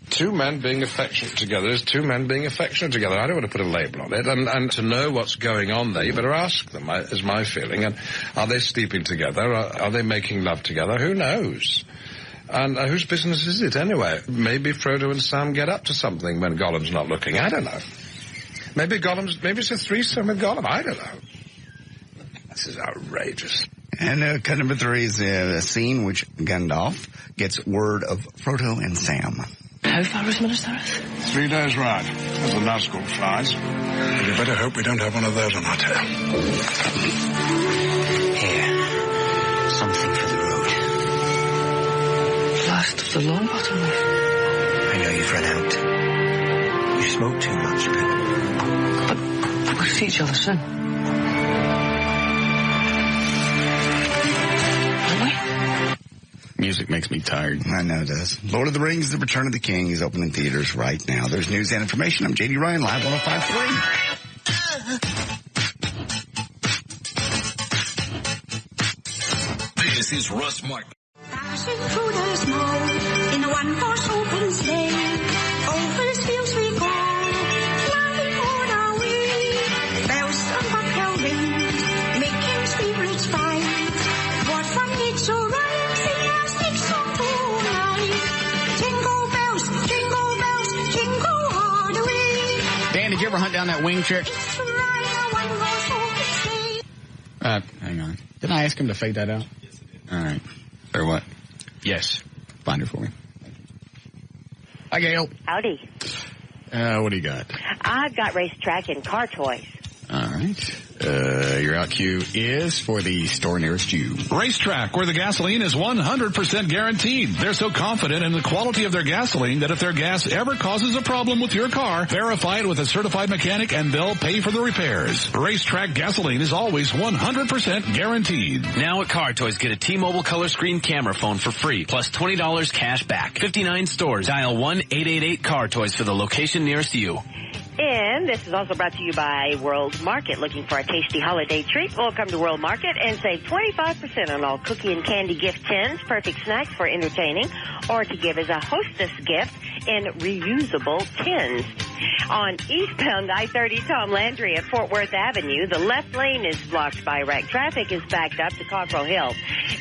2 men being affectionate together is 2 men being affectionate together. I don't want to put a label on it. And to know what's going on there, you better ask them, is my feeling. And are they sleeping together? Are they making love together? Who knows? And whose business is it anyway? Maybe Frodo and Sam get up to something when Gollum's not looking. I don't know. Maybe it's a threesome with Gollum. I don't know. This is outrageous. And cut number 3 is a scene which Gandalf gets word of Frodo and Sam. How far is Minas Tirith? 3 days' ride, as the Nazgul flies. You better hope we don't have one of those on our tail. Here, something for the road. Last of the long bottom leaf. I know you've run out. You smoke too much, but we'll see each other soon. Won't we? Music makes me tired. I know it does. Lord of the Rings, The Return of the King is open in theaters right now. There's news and information. I'm J.D. Ryan, live 105.3. This is Russ Martin. Dashing through the snow in a one-horse open sleigh. Over the fields we go, flying on our way. Bells on bobtail rings, making spirits bright. What fun it's to ride, sing our sing song tonight. Jingle bells, jingle all the way. Dan, did you ever hunt down that wing chick? Hang on. Didn't I ask him to fade that out? Yes, I did. All right. Or what? Yes. Find her for me. Hi, Gail. Howdy. What do you got? I've got racetrack and car toys. All right. Your out cue is for the store nearest you. Racetrack, where the gasoline is 100% guaranteed. They're so confident in the quality of their gasoline that if their gas ever causes a problem with your car, verify it with a certified mechanic and they'll pay for the repairs. Racetrack gasoline is always 100% guaranteed. Now at Car Toys, get a T-Mobile color screen camera phone for free, plus $20 cash back. 59 stores. Dial 1-888-CAR Toys for the location nearest you. And this is also brought to you by World Market. Looking for a tasty holiday treat? Well, come to World Market and save 25% on all cookie and candy gift tins, perfect snacks for entertaining, or to give as a hostess gift in reusable tins. On eastbound I-30 Tom Landry at Fort Worth Avenue, the left lane is blocked by wrecked traffic is backed up to Cockrell Hill.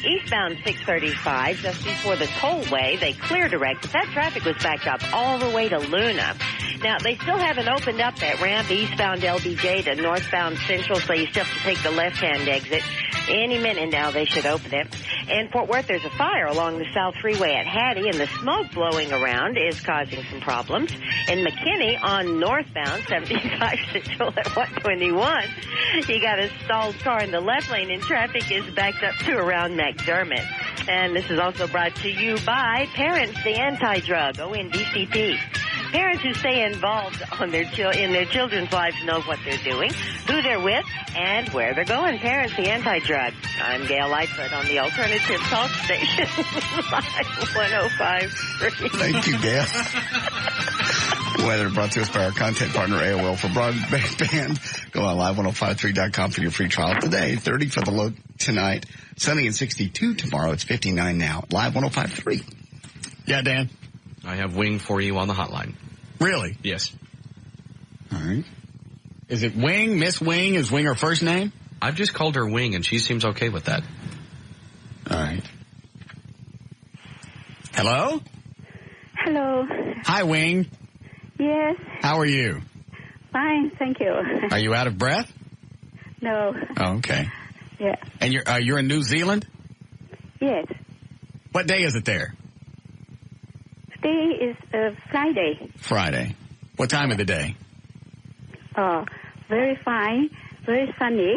Eastbound 635, just before the tollway, they cleared a wreck, but that traffic was backed up all the way to Luna. Now, they still haven't opened up that ramp eastbound LBJ to northbound Central, so you still have to take the left-hand exit. Any minute now they should open it. In Fort Worth, there's a fire along the South Freeway at Hattie, and the smoke blowing around is causing some problems. In McKinney, on northbound 75 Central at 121, you got a stalled car in the left lane, and traffic is backed up to around McDermott. And this is also brought to you by Parents, the Anti-Drug, ONDCP. Parents who stay involved in their children's lives know what they're doing, who they're with, and where they're going. Parents, the Anti-Drug. I'm Gail Lightfoot on the Alternative Talk Station, Live 105.3. Thank you, Gail. Weather brought to us by our content partner, AOL for broadband. Go on live1053.com for your free trial today. 30 for the low tonight. Sunny and 62 tomorrow. It's 59 now. Live 105.3. Yeah, Dan? I have Wing for you on the hotline. Really? Yes. All right. Is it Wing? Miss Wing? Is Wing her first name? I've just called her Wing, and she seems okay with that. All right. Hello? Hello. Hi, Wing. Yes. How are you? Fine, thank you. Are you out of breath? No. Oh, okay. Yeah. And you're in New Zealand? Yes. What day is it there? Today is Friday. Friday. What time of the day? Oh, very fine, very sunny.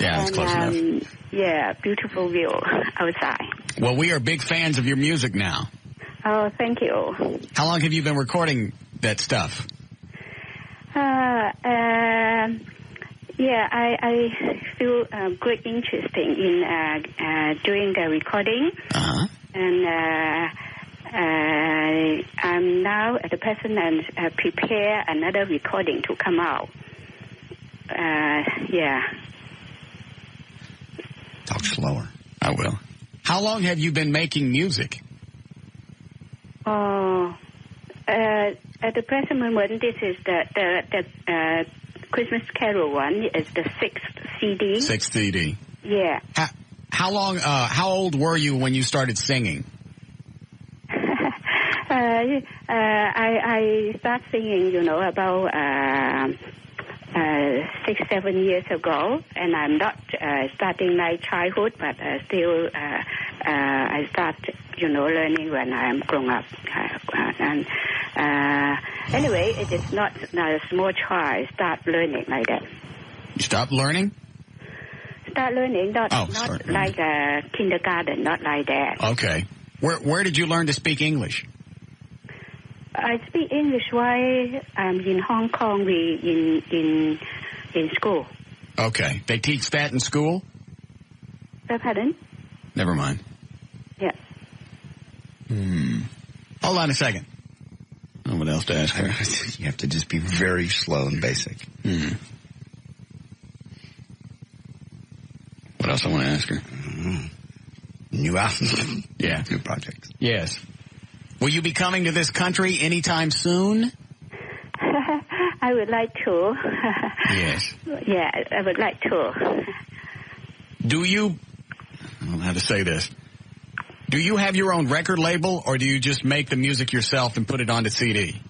Yeah, that's close enough. Yeah, beautiful view outside. Well, we are big fans of your music now. Oh, thank you. How long have you been recording that stuff? Yeah, I feel great interest in doing the recording. Uh-huh. And I'm now at the present and prepare another recording to come out. Yeah. Talk slower. I will. How long have you been making music? Oh, at the present moment, this is the Christmas Carol one. Is the 6th CD. 6th CD. Yeah. How long? How old were you when you started singing? I started singing, about 6-7 years ago, and I'm not starting like childhood, but still I start, learning when I'm grown up. Anyway, it is not a small child start learning like that. You stopped learning? Start learning, not start like kindergarten, not like that. Okay. Where did you learn to speak English? I speak English while I'm in Hong Kong. We in school. Okay. They teach that in school? Pardon? Never mind. Yeah. Hold on a second. I don't know what else to ask her. You have to just be very slow and basic. What else I want to ask her? New album. Yeah. New projects. Yes. Will you be coming to this country anytime soon? I would like to. Yes. Yeah, I would like to. Do you, I don't know how to say this. Do you have your own record label, or do you just make the music yourself and put it onto CD?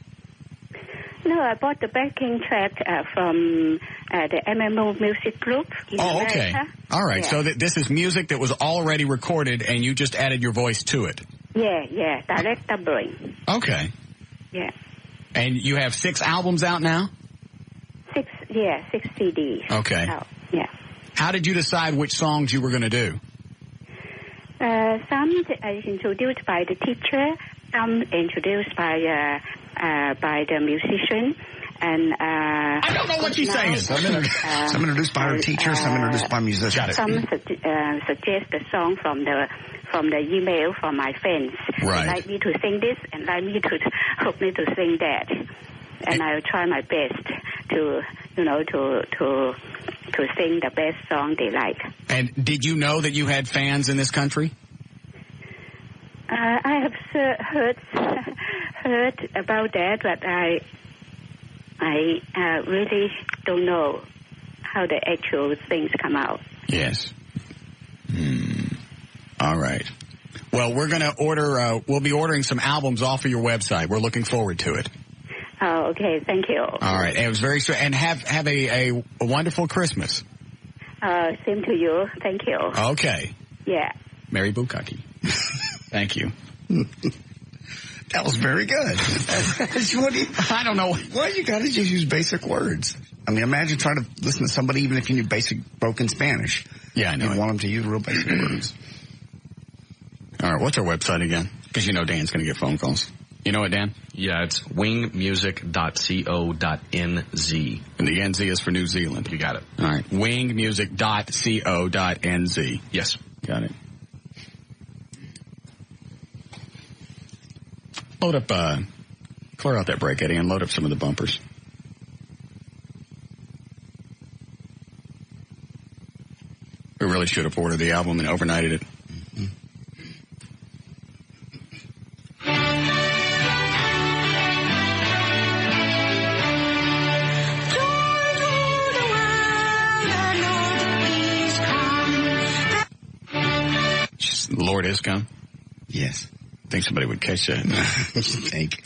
No, I bought the backing track from the MMO Music Group in America. Okay. All right. Yeah. So this is music that was already recorded, and you just added your voice to it. Yeah, direct doubling. Okay. Yeah. And you have 6 albums out now? 6 CDs. Okay. Oh, yeah. How did you decide which songs you were going to do? Some is introduced by the teacher, some introduced by the musician, and I don't know what she's saying. Some introduced by her teacher, some introduced by musicians. Some suggest the song from the email from my friends. Right. They like me to sing this and like me to hope me to sing that, and I'll try my best to sing the best song they like. And did you know that you had fans in this country? I have heard about that, but I really don't know how the actual things come out. Yes. All right. Well, we're going to order, we'll be ordering some albums off of your website. We're looking forward to it. Oh, okay. Thank you. All right. And it was very, and have a wonderful Christmas. Same to you. Thank you. Okay. Yeah. Mary Bukaki. Thank you. That was very good. I don't know. Well, you got to just use basic words. I mean, imagine trying to listen to somebody even if you knew basic broken Spanish. Yeah, I know. You want them to use real basic words. All right, what's our website again? Because you know Dan's going to get phone calls. You know it, Dan? Yeah, it's wingmusic.co.nz. And the NZ is for New Zealand. You got it. All right. Wingmusic.co.nz. Yes. Got it. Load up, clear out that break, Eddie, and load up some of the bumpers. We really should have ordered the album and overnighted it. Mm-hmm. The Lord is come? Yes. I think somebody would catch that. You think?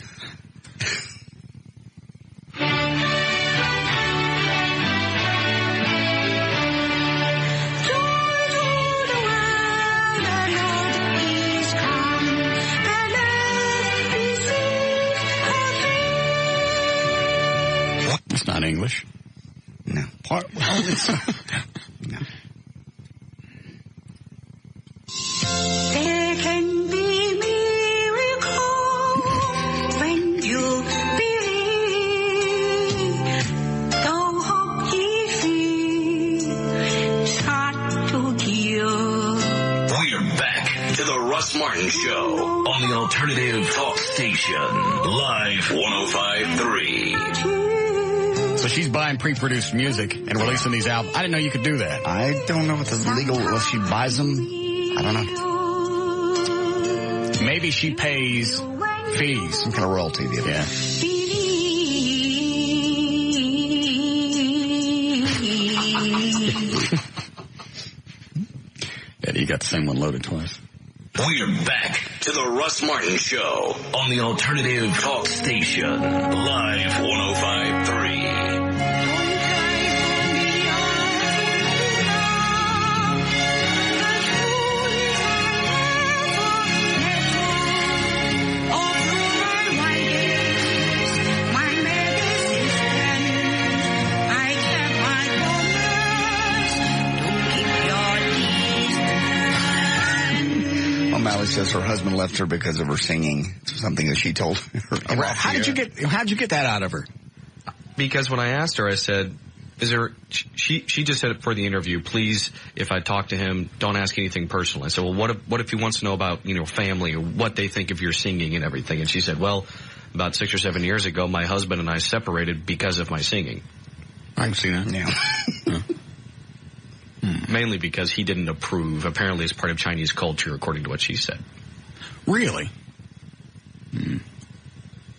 It's not English. No. No. There can be miracles when you believe. Though hope ye feel start to give. We're back to the Russ Martin Show on the Alternative Talk Station, Live 105.3. So she's buying pre-produced music and releasing these albums. I didn't know you could do that. I don't know what the legal, if she buys them. I don't know. Maybe she pays fees. Some kind of royalty deal. Yeah. Eddie, you got the same one loaded twice. We're back to the Russ Martin Show on the Alternative Talk Station, Live 105.3. Mally says her husband left her because of her singing. Something that she told her. How'd you get that out of her? Because when I asked her, I said, "Is there?" She just said it for the interview. Please, if I talk to him, don't ask anything personal. I said, "Well, what if he wants to know about family or what they think of your singing and everything?" And she said, "Well, about 6 or 7 years ago, my husband and I separated because of my singing." I can see that. Yeah. Mainly because he didn't approve. Apparently, it's part of Chinese culture, according to what she said. Really?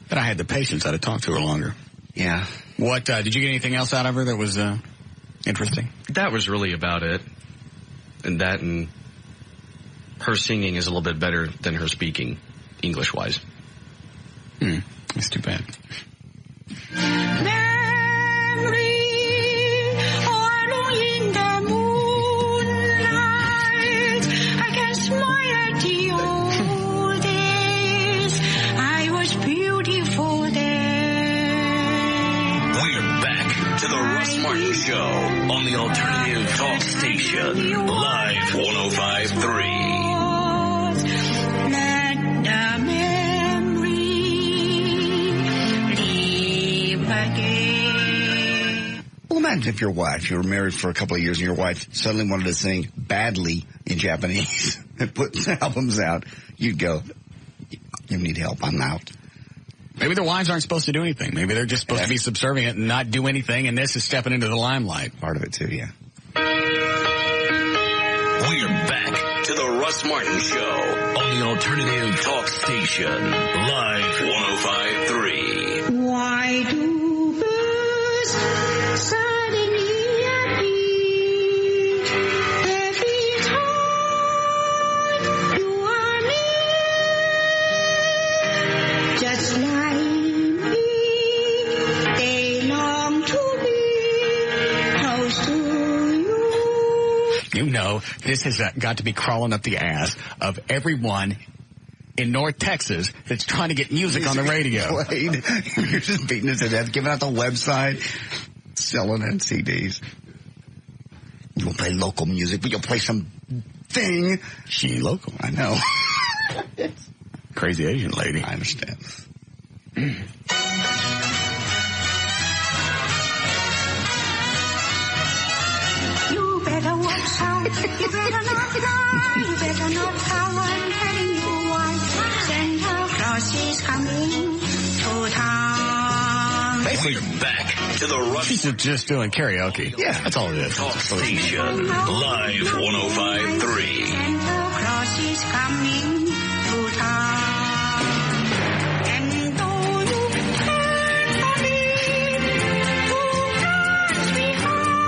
But I had the patience. I'd have talked to her longer. Yeah. What, did you get anything else out of her that was interesting? That was really about it. And her singing is a little bit better than her speaking, English-wise. That's too bad. Martin Show on the Alternative Talk Station, Live 105.3. Let the memory live again. Well, imagine if your wife, you were married for a couple of years and your wife suddenly wanted to sing badly in Japanese and put albums out. You'd go, "You need help, I'm out." Maybe their wives aren't supposed to do anything. Maybe they're just supposed to be subservient and not do anything, and this is stepping into the limelight. Part of it, too, yeah. We're back to the Russ Martin Show on the Alternative Talk Station, Live 105.3. Why do birds suddenly appear every time you are near? Just like they long to be close to you. You know, this has got to be crawling up the ass of everyone in North Texas that's trying to get music on the radio. Played. You're just beating it to death, giving out the website, selling it CDs. You won't play local music, but you'll play some thing. She ain't local. I know. Crazy Asian lady. I understand. You better watch out. You better not lie. You better not tell. I'm telling you why. Santa Claus is coming to town. We're back to the Russ. She's just doing karaoke. Yeah. That's all it is. Talk Station. Live 105.3. Santa Claus is coming to town. And though you can't believe who comes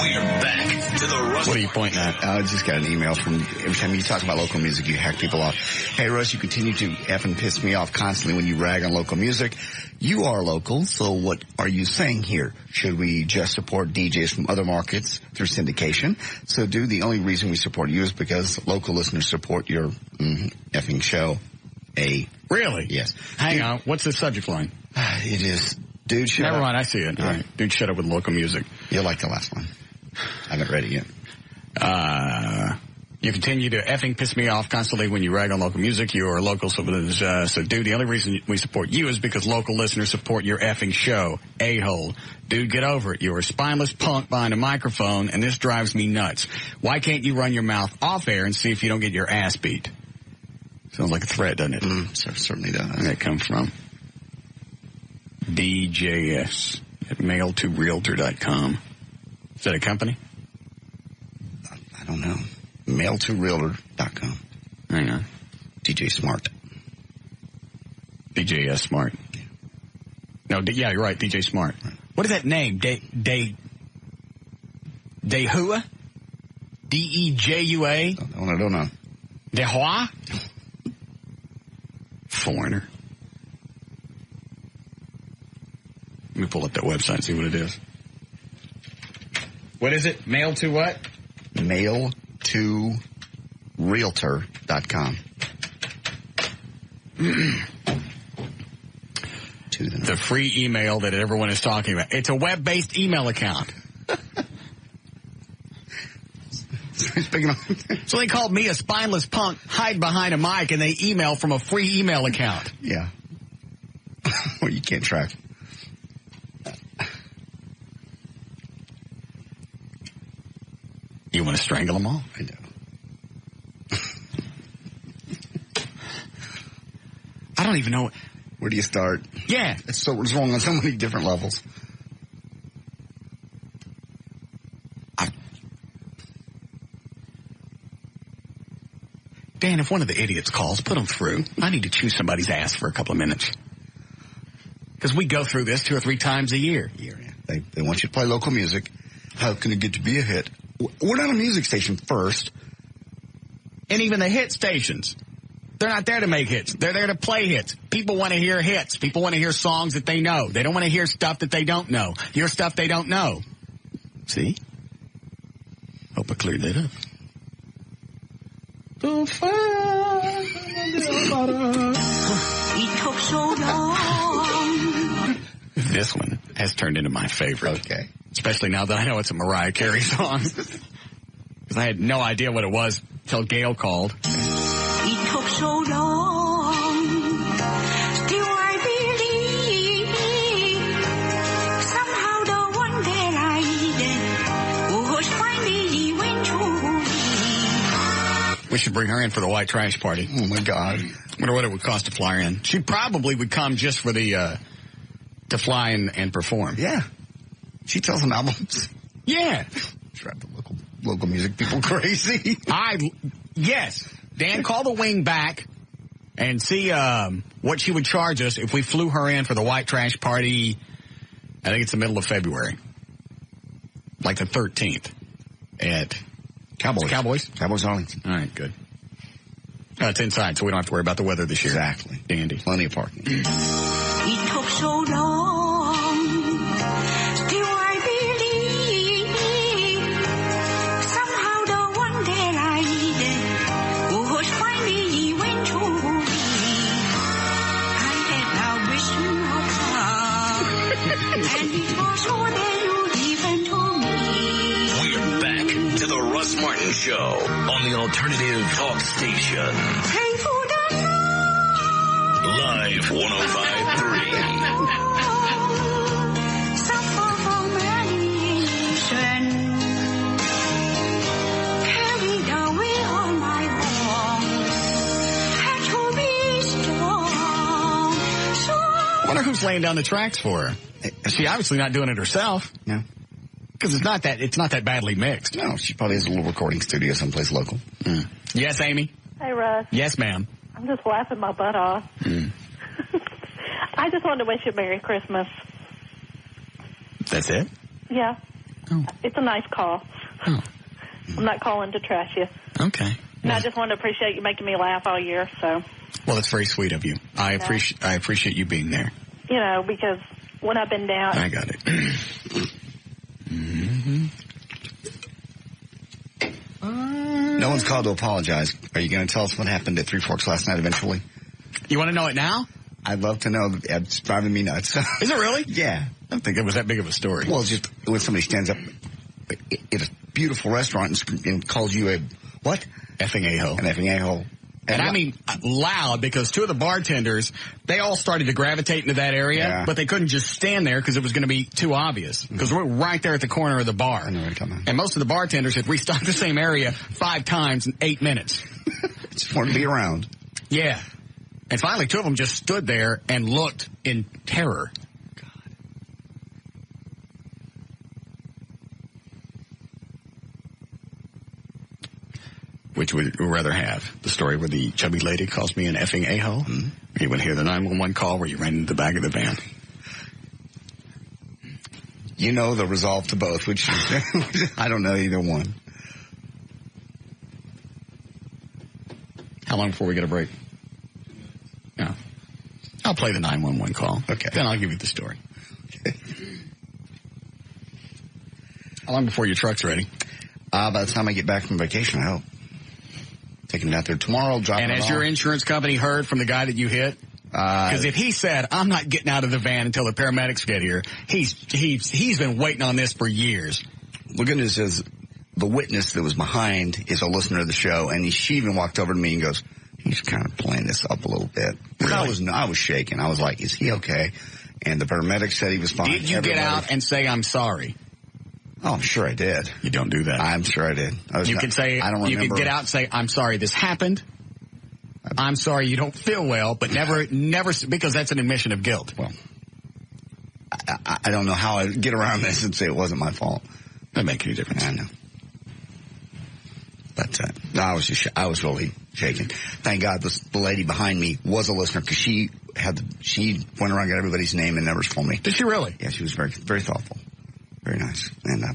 We're back to the Russ. What are you pointing at? I just got an email from, every time you talk about local music, you hack people off. Hey, Russ, you continue to effing piss me off constantly when you rag on local music. You are local, so what are you saying here? Should we just support DJs from other markets through syndication? So, dude, the only reason we support you is because local listeners support your effing show. Really? Yes. Hang on. What's the subject line? It is, dude, shut Never up. mind. I see it. Yeah. All right. Dude, shut up with local music. You'll like the last one. I haven't read it yet. You continue to effing piss me off constantly when you rag on local music. You are local, so dude, the only reason we support you is because local listeners support your effing show. A-hole. Dude, get over it. You're a spineless punk behind a microphone, and this drives me nuts. Why can't you run your mouth off air and see if you don't get your ass beat? Sounds like a threat, doesn't it? Certainly does. Where'd that come from? DJS at mail2realtor.com. Is that a company? I don't know. Mail2realtor.com. Hang on. DJ Smart. DJS Smart. No, yeah, you're right. DJ Smart. What is that name? Dehua? D-E-J-U-A? I don't know. Dehua? Foreigner. Let me pull up that website and see what it is. What is it? Mail to what? Mail2realtor.com. The free email that everyone is talking about. It's a web-based email account. So they called me a spineless punk, hide behind a mic, and they email from a free email account. Yeah. Well, you can't track. You want to strangle them all? I know. I don't even know. Where do you start? Yeah. It's wrong on so many different levels. Dan, if one of the idiots calls, put them through. I need to chew somebody's ass for a couple of minutes. Because we go through this 2 or 3 times a year. They want you to play local music. How can it get to be a hit? We're not a music station first. And even the hit stations, they're not there to make hits. They're there to play hits. People want to hear hits. People want to hear songs that they know. They don't want to hear stuff that they don't know. Hear stuff they don't know. See? Hope I cleared that up. It took so long. This one has turned into my favorite. Okay. Especially now that I know it's a Mariah Carey song. Because I had no idea what it was until Gail called. It took so long. Still I believe somehow the one that I needed was finally went to. We should bring her in for the white trash party. Oh my God. I wonder what it would cost to fly her in. She probably would come just for the, to fly and perform. Yeah. She tells them albums. Yeah. Drive the local music people crazy. Yes. Dan, call the wing back and see what she would charge us if we flew her in for the white trash party. I think it's the middle of February. Like the 13th at Cowboys. Cowboys Arlington. All right, good. It's inside, so we don't have to worry about the weather this year. Exactly. Dandy. Plenty of parking. It took so long, still I believe somehow the one that I needed was finally eventually. I had now written apart, and it was more than you'd even to me. We're back to the Russ Martin Show on the Alternative Talk Station. Pray for the Live 105.3. suffer from alienation, carried away all my wrongs, had to be strong. So I wonder who's laying down the tracks for her. She obviously not doing it herself. Yeah. Because it's not that badly mixed. No, she probably has a little recording studio someplace local. Yes, Amy? Hey, Russ. Yes, ma'am. I'm just laughing my butt off. I just wanted to wish you a Merry Christmas. That's it? Yeah. Oh. It's a nice call. Oh. I'm not calling to trash you. Okay. And I just wanted to appreciate you making me laugh all year, so, Well, that's very sweet of you. I appreciate you being there. you know, because when I've been down... I got it. No one's called to apologize. Are you going to tell us what happened at Three Forks last night eventually? You want to know it now? I'd love to know. It's driving me nuts. Is it really? Yeah. I don't think it was that big of a story. Well, it's just when somebody stands up at a beautiful restaurant and calls you a, what? Effing a-hole. An effing a-hole. And I mean loud, because two of the bartenders, they all started to gravitate into that area, but they couldn't just stand there because it was going to be too obvious. Because we're right there at the corner of the bar. I know what you're talking about. And most of the bartenders had restocked the same area 5 times in 8 minutes. Just want to be around. Yeah. And finally, two of them just stood there and looked in terror. Which would you rather have? The story where the chubby lady calls me an effing a-hole? Mm-hmm. Or you would hear the 911 call where you ran into the back of the van? You know the resolve to both, which I don't know either one. How long before we get a break? No. I'll play the 911 call. Okay. Then I'll give you the story. How long before your truck's ready? By the time I get back from vacation, I hope. Taking it out there tomorrow, dropping it off. And has your insurance company heard from the guy that you hit? Because if he said, I'm not getting out of the van until the paramedics get here, he's been waiting on this for years. The good news is the witness that was behind is a listener of the show, and she even walked over to me and goes, he's kind of playing this up a little bit. Really? I was shaking. I was like, is he okay? And the paramedics said he was fine. Did you get out and say, I'm sorry? Oh, I'm sure I did. You don't do that. I'm sure I did. You could get out and say, I'm sorry this happened. I'm sorry you don't feel well, but never, because that's an admission of guilt. Well, I don't know how I get around this and say it wasn't my fault. Doesn't make any difference. I know. But I was really shaking. Thank God the lady behind me was a listener, because she went around and got everybody's name and numbers for me. Did she really? Yeah, she was very, very thoughtful. Very nice. And I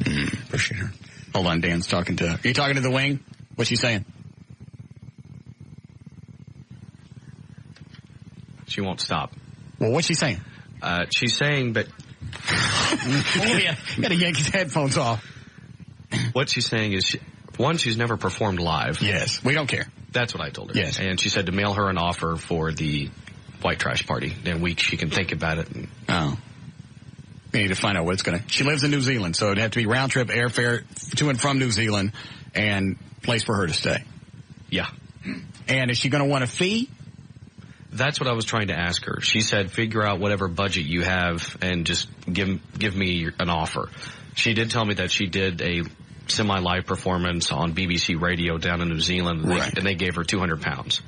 appreciate her. Hold on, Dan's talking to... Are you talking to the wing? What's she saying? She won't stop. Well, what's she saying? She's saying that... You gotta yank his headphones off. What she's saying is, one, she's never performed live. Yes, we don't care. That's what I told her. Yes. And she said to mail her an offer for the white trash party. In a week, she can think about it. We need to find out what it's going to... She lives in New Zealand, so it'd have to be round-trip airfare to and from New Zealand and place for her to stay. Yeah. And is she going to want a fee? That's what I was trying to ask her. She said, figure out whatever budget you have and just give me an offer. She did tell me that she did a semi-live performance on BBC Radio down in New Zealand, and they gave her £200.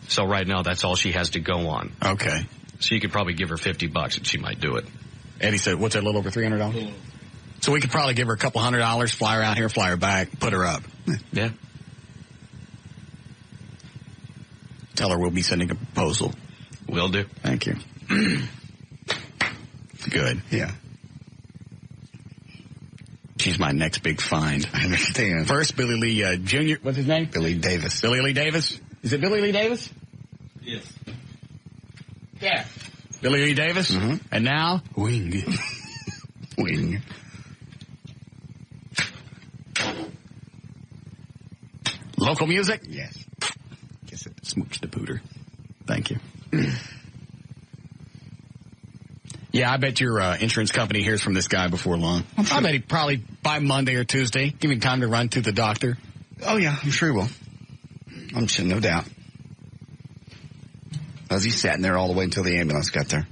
So right now, that's all she has to go on. Okay. So you could probably give her $50 and she might do it. Eddie said, what's that, a little over $300? So we could probably give her a couple $100, fly her out here, fly her back, put her up. Yeah. Tell her we'll be sending a proposal. Will do. Thank you. Good. Yeah. She's my next big find. I understand. First, Billy Lee Jr. What's his name? Billy Davis. Billy Lee Davis? Is it Billy Lee Davis? Yes. Yeah. Billy Lee Davis? Mm-hmm. And now, Wing. Wing. Local music? Yes. Guess it. Smooch the Pooter. Thank you. Yeah, I bet your insurance company hears from this guy before long. I bet he probably by Monday or Tuesday. Give him time to run to the doctor. Oh, yeah, I'm sure he will. I'm sure, no doubt. As he sat in there all the way until the ambulance got there.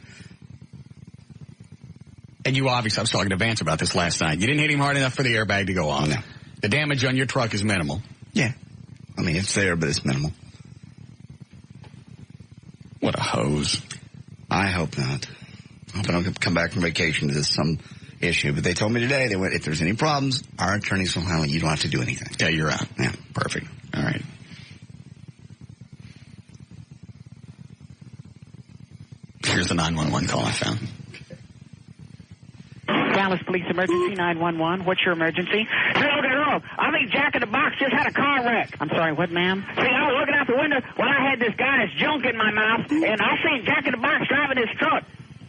And you obviously, I was talking to Vance about this last night. You didn't hit him hard enough for the airbag to go off. No. The damage on your truck is minimal. Yeah. I mean, it's there, but it's minimal. What a hose. I hope not. I hope I don't come back from vacation to this some issue. But they told me today, they went, if there's any problems, our attorneys will handle it. You don't have to do anything. Yeah, you're out. Yeah. Perfect. All right. Here's the 911 call I found. Dallas Police Emergency 911. What's your emergency? Say, look at her. I think Jack in the Box just had a car wreck. I'm sorry, what, ma'am? See, I was looking out the window when I had this guy's junk in my mouth, and I seen Jack in the Box driving his truck.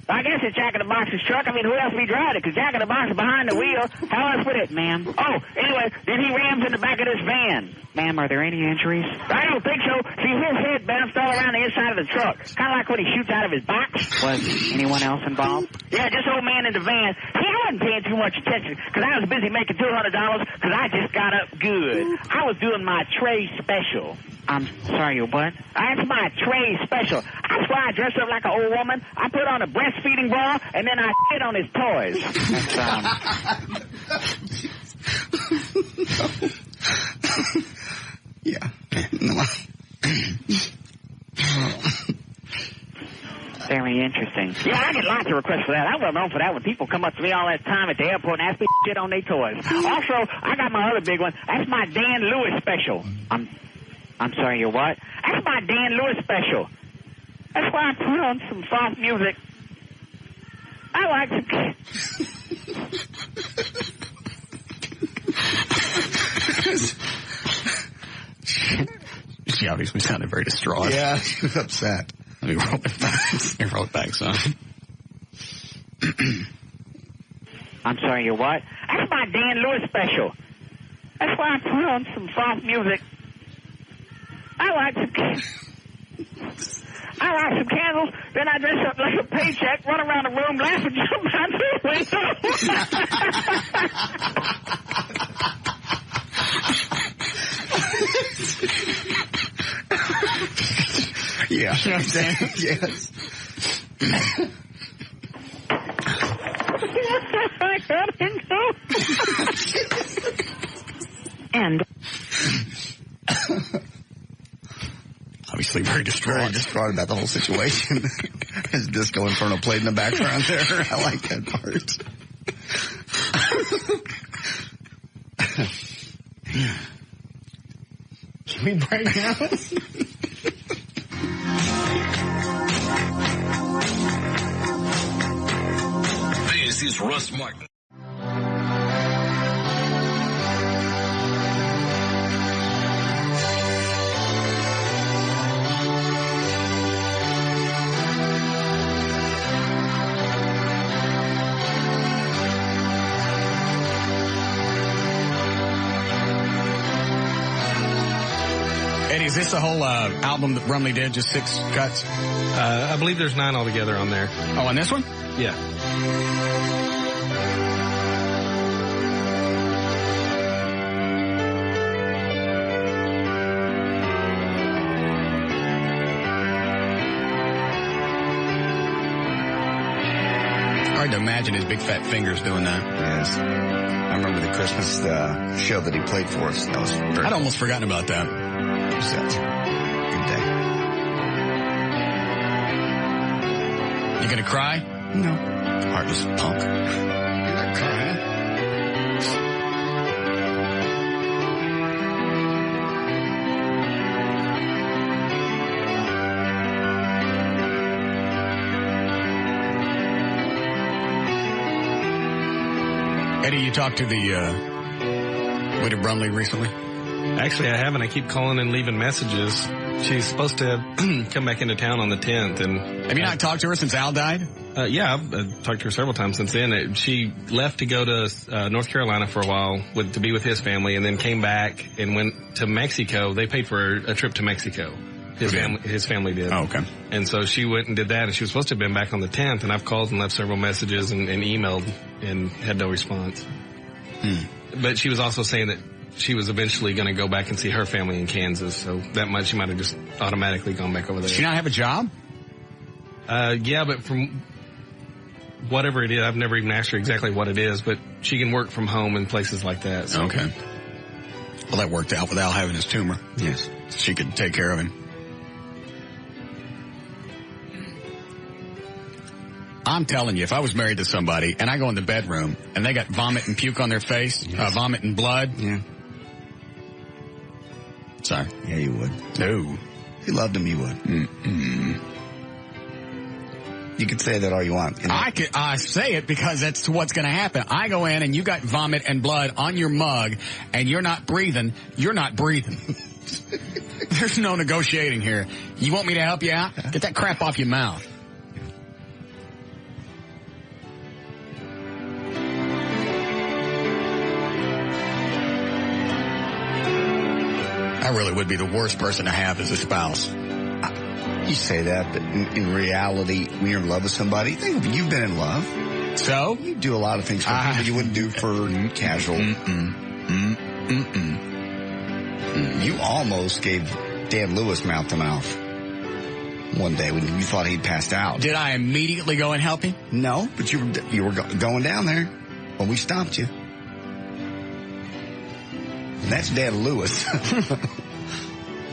I guess it's Jack in the Box's truck. I mean, who else would be driving it? Because Jack in the Box is behind the wheel. How else would it, ma'am? Oh, anyway, then he rams in the back of this van. Ma'am, are there any injuries? I don't think so. See, his head bounced all around the inside of the truck. Kind of like when he shoots out of his box. Was anyone else involved? Yeah, just old man in the van. See, I wasn't paying too much attention because I was busy making $200 because I just got up good. I was doing my tray special. I'm sorry, you what? That's my tray special. That's why I dress up like an old woman. I put on a breastfeeding bra, and then I shit on his toys. Yeah. No. Very interesting. Yeah, I get lots of requests for that. I wasn't known for that when people come up to me all that time at the airport and ask me shit on their toys. Also, I got my other big one. That's my Dan Lewis special. I'm sorry, you're what? That's my Dan Lewis special. That's why I put on some soft music. I like some... She obviously sounded very distraught. Yeah, she was upset. Let me roll it back. Let me roll it back, son. I'm sorry, you're what? That's my Dan Lewis special. That's why I put on some soft music. I like some candles, then I dress up like a paycheck, run around the room, laugh and jump out the window. Yeah. You know what I'm saying? Yes. I gotta go. And... Obviously very distraught. Very distraught about the whole situation. His Disco Inferno played in the background there. I like that part. Can we break out? This is Russ Martin. Eddie, is this the whole album that Rumley did, just 6 cuts? I believe there's 9 altogether on there. Oh, on this one? Yeah. Hard to imagine his big fat fingers doing that. Yes. I remember the Christmas show that he played for us. That was very I'd almost forgotten about that. Good day. You gonna cry? No. Heartless punk. You're not crying. Eddie, you talked to the Widow Brumley recently? Actually, I haven't. I keep calling and leaving messages. She's supposed to come back into town on the 10th. And have you not talked to her since Al died? Yeah, I've talked to her several times since then. She left to go to North Carolina for a while to be with his family, and then came back and went to Mexico. They paid for a trip to Mexico. His family did. Oh, okay. And so she went and did that, and she was supposed to have been back on the 10th, and I've called and left several messages and emailed and had no response. But she was also saying that she was eventually going to go back and see her family in Kansas, so that much she might have just automatically gone back over there. Does she not have a job? Yeah, but from whatever it is, I've never even asked her exactly what it is, but she can work from home in places like that. So. Okay. Well, that worked out without having his tumor. Yes. She could take care of him. I'm telling you, if I was married to somebody and I go in the bedroom and they got vomit and puke on their face, vomit and blood. Yeah. Sorry. Yeah, you would. No. If you loved him, you would. Mm-mm. You could say that all you want. You know? I say it because that's what's going to happen. I go in and you got vomit and blood on your mug and you're not breathing. You're not breathing. There's no negotiating here. You want me to help you out? Get that crap off your mouth. I really would be the worst person to have as a spouse. You say that, but in reality, when you're in love with somebody, you've been in love. So? You do a lot of things for people you wouldn't do for casual. You almost gave Dan Lewis mouth to mouth one day when you thought he'd passed out. Did I immediately go and help him? No, but you were going down there when we stopped you. And that's Dan Lewis.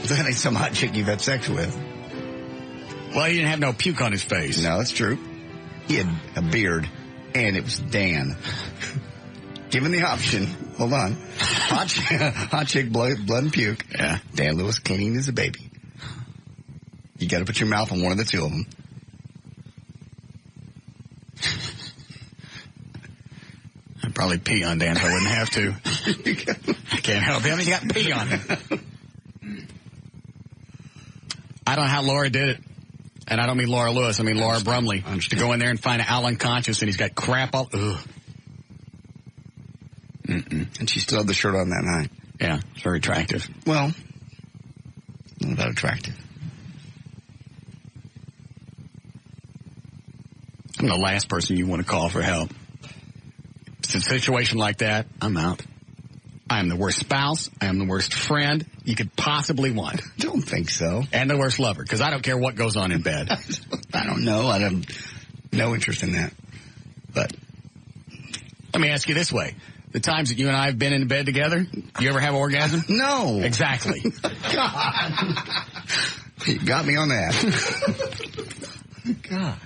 That ain't some hot chick you've had sex with. Well, he didn't have no puke on his face. No, that's true. He had a beard, and it was Dan. Given the option, hold on. Hot chick, blood and puke. Yeah. Dan Lewis clean as a baby. You got to put your mouth on one of the two of them. I'd probably pee on Dan if I wouldn't have to. I can't help him. He's got pee on him. I don't know how Laura did it. And I don't mean Laura Lewis. I mean Laura Brumley. To go in there and find Al unconscious and he's got crap all... Ugh. And she still had the shirt on that night. Yeah, it's very attractive. Well, not that attractive. I'm the last person you want to call for help. It's a situation like that, I'm out. I am the worst spouse. I am the worst friend you could possibly want. Don't think so. And the worst lover, because I don't care what goes on in bed. I don't know. I have no interest in that. But let me ask you this way. The times that you and I have been in bed together, you ever have an orgasm? No. Exactly. God. You got me on that. God.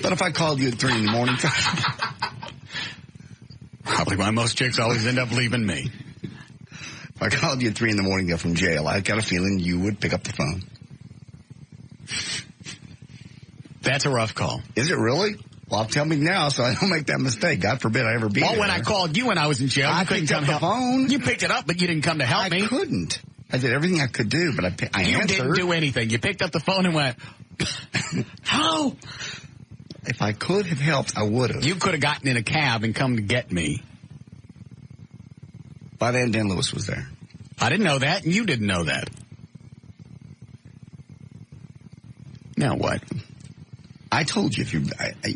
But if I called you at 3 in the morning... Probably why most chicks always end up leaving me. If I called you at 3 in the morning from jail, I got a feeling you would pick up the phone. That's a rough call. Is it really? Well, tell me now so I don't make that mistake. God forbid I ever be there. Well, when I called you when I was in jail, I you couldn't picked come up the help. phone. You picked it up, but you didn't come to help me. I couldn't. I did everything I could do, but I you answered. Didn't do anything. You picked up the phone and went, how? If I could have helped, I would have. You could have gotten in a cab and come to get me. By then, Dan Lewis was there. I didn't know that, and you didn't know that. Now what? I told you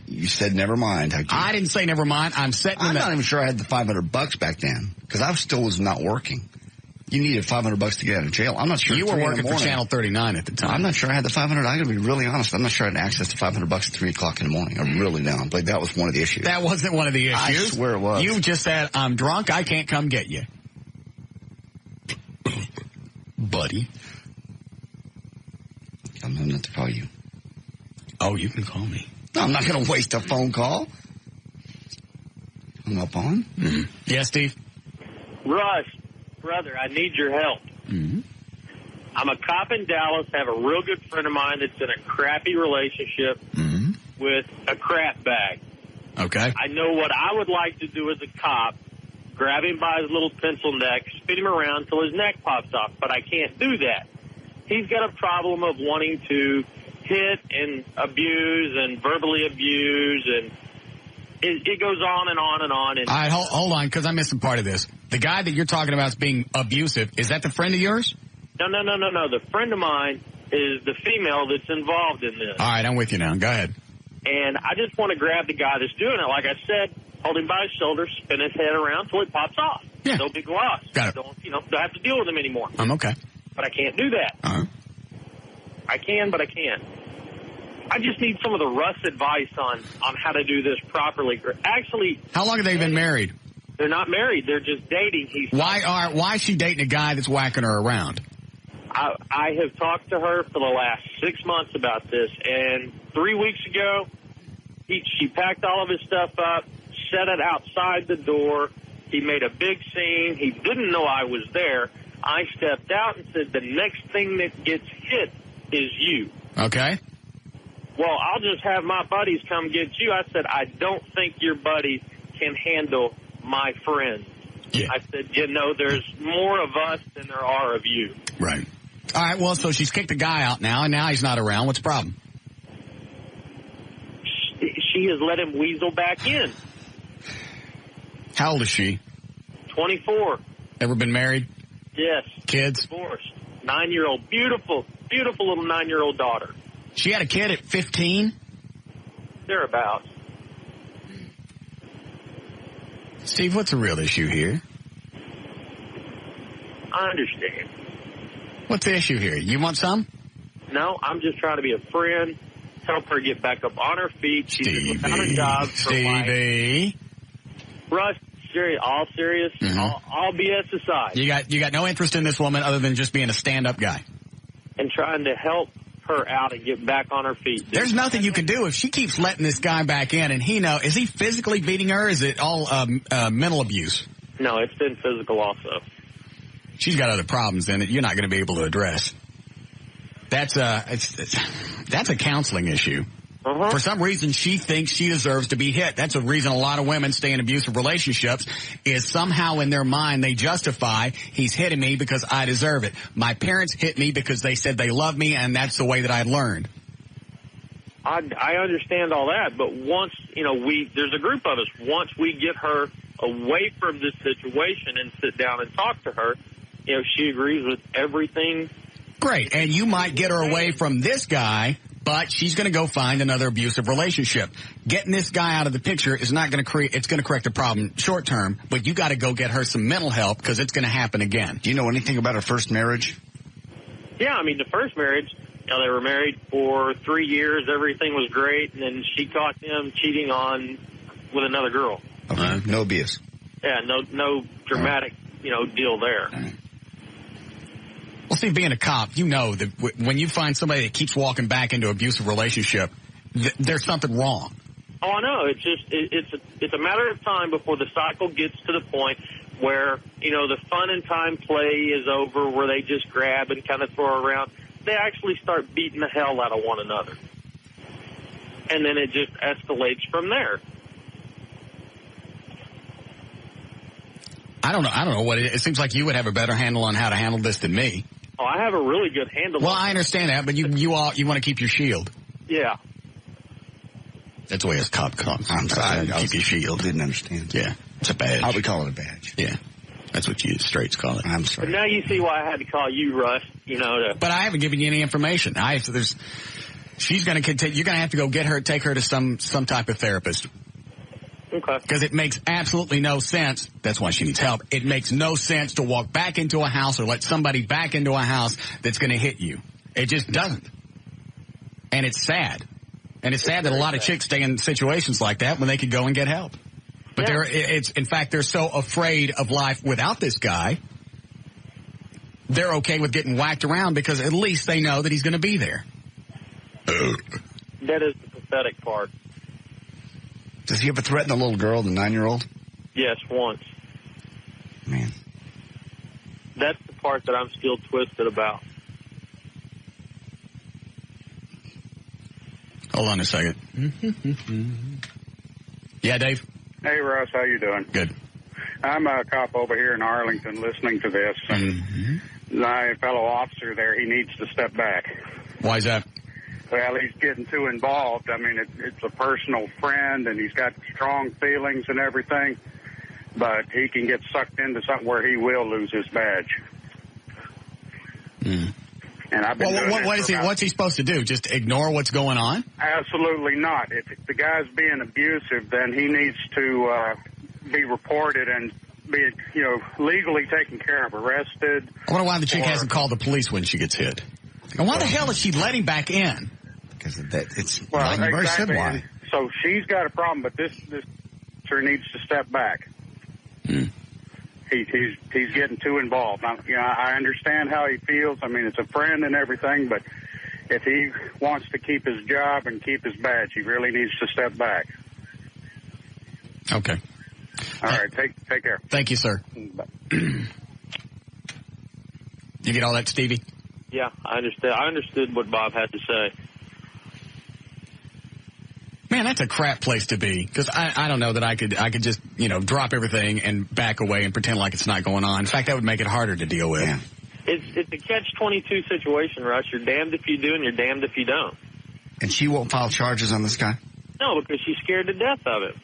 you said never mind. I didn't say never mind. I'm not even sure I had the $500 back then because I still was not working. You needed $500 to get out of jail. I'm not sure. You were working for Channel 39 at the time. I'm not sure I had the $500. I got to be really honest. I'm not sure I had access to $500 at 3 o'clock in the morning. I really don't. But that was one of the issues. That wasn't one of the issues. I swear it was. You just said, I'm drunk. I can't come get you. Buddy. I'm not to call you. Oh, you can call me. No, I'm not going to waste a phone call. Hung up on. Mm-hmm. Yeah, Steve? Russ, brother, I need your help. Mm-hmm. I'm a cop in Dallas, have a real good friend of mine that's in a crappy relationship with a crap bag. Okay. I know what I would like to do as a cop, grab him by his little pencil neck, spin him around till his neck pops off, but I can't do that. He's got a problem of wanting to hit and abuse and verbally abuse, and it goes on and on and on. And all right, hold on, because I missed some part of this. The guy that you're talking about is being abusive. Is that the friend of yours? No. The friend of mine is the female that's involved in this. All right, I'm with you now. Go ahead. And I just want to grab the guy that's doing it. Like I said, hold him by his shoulder, spin his head around till it pops off. Yeah. No big loss. Got it. Don't have to deal with him anymore. I'm okay. But I can't do that. Uh-huh. I can, but I can't. I just need some of the Russ advice on how to do this properly. Actually, how long have they been married? They're not married. They're just dating. Why is she dating a guy that's whacking her around? I have talked to her for the last 6 months about this, and 3 weeks ago, she packed all of his stuff up, set it outside the door. He made a big scene. He didn't know I was there. I stepped out and said, the next thing that gets hit is you. Okay. Well, I'll just have my buddies come get you. I said, I don't think your buddies can handle my friends. Yeah. I said, there's more of us than there are of you. Right. All right, well, so she's kicked the guy out now, and now he's not around. What's the problem? She has let him weasel back in. How old is she? 24. Ever been married? Yes. Kids? Divorced. 9-year-old. Beautiful little 9-year-old daughter. She had a kid at 15? Thereabouts. Steve, what's the real issue here? I understand. What's the issue here? You want some? No, I'm just trying to be a friend, help her get back up on her feet. She's without a job for life. Russ, all serious, all BS aside. You got no interest in this woman other than just being a stand-up guy. And trying to help her out and get back on her feet. There's nothing you can do if she keeps letting this guy back in, and is he physically beating her? Is it all mental abuse? No, it's been physical also. She's got other problems then that you're not going to be able to address. That's a counseling issue. For some reason, she thinks she deserves to be hit. That's a reason a lot of women stay in abusive relationships, is somehow in their mind they justify, he's hitting me because I deserve it. My parents hit me because they said they love me, and that's the way that I learned. I understand all that, but once, there's a group of us, once we get her away from this situation and sit down and talk to her, she agrees with everything. Great, and you might get her away from this guy, but she's going to go find another abusive relationship. Getting this guy out of the picture is not going to it's going to correct the problem short term, but you got to go get her some mental help because it's going to happen again. Do you know anything about her first marriage? Yeah, the first marriage, they were married for 3 years. Everything was great, and then she caught him cheating with another girl. Okay. No abuse. Yeah, no dramatic, deal there. Well, see, being a cop, you know that when you find somebody that keeps walking back into an abusive relationship, there's something wrong. Oh, I know. It's just it's a matter of time before the cycle gets to the point where the fun and time play is over, where they just grab and kind of throw around. They actually start beating the hell out of one another, and then it just escalates from there. I don't know what it seems like you would have a better handle on how to handle this than me. Oh, I have a really good handle. Well, I understand that, but you want to keep your shield. Yeah. That's the way it's cop comes. I'm sorry. Keep your shield. Didn't understand. Yeah. It's a badge. I would call it a badge. Yeah. That's what you straights call it. I'm sorry. But now you see why I had to call you, Russ, But I haven't given you any information. She's going to continue. You're going to have to go take her to some type of therapist. Okay. Because it makes absolutely no sense. That's why she needs help. It makes no sense to walk back into a house or let somebody back into a house that's going to hit you. It just doesn't. And it's sad. And it's sad that a lot of chicks stay in situations like that when they could go and get help. But in fact, they're so afraid of life without this guy, they're okay with getting whacked around because at least they know that he's going to be there. That is the pathetic part. Does he ever threaten the little girl, the 9-year-old? Yes, once. Man. That's the part that I'm still twisted about. Hold on a second. Yeah, Dave? Hey, Russ, how you doing? Good. I'm a cop over here in Arlington listening to this. And my fellow officer there, he needs to step back. Why is that? Well, he's getting too involved. I mean, it's a personal friend, and he's got strong feelings and everything, but he can get sucked into something where he will lose his badge. And I've been doing what's he supposed to do? Just ignore what's going on? Absolutely not. If the guy's being abusive, then he needs to be reported and be, legally taken care of, arrested. I wonder why the chick hasn't called the police when she gets hit. And why the hell is she letting back in? Because of that, it's well, you very said exactly. why. So she's got a problem, but this officer needs to step back. He's getting too involved. I understand how he feels. I mean, it's a friend and everything, but if he wants to keep his job and keep his badge, he really needs to step back. Okay. All right. Take care. Thank you, sir. You get all that, Stevie? Yeah, I understand. I understood what Bob had to say. Man, that's a crap place to be. Because I don't know that I could just, drop everything and back away and pretend like it's not going on. In fact, that would make it harder to deal with. Yeah. It's a catch-22 situation, Russ. You're damned if you do and you're damned if you don't. And she won't file charges on this guy? No, because she's scared to death of it.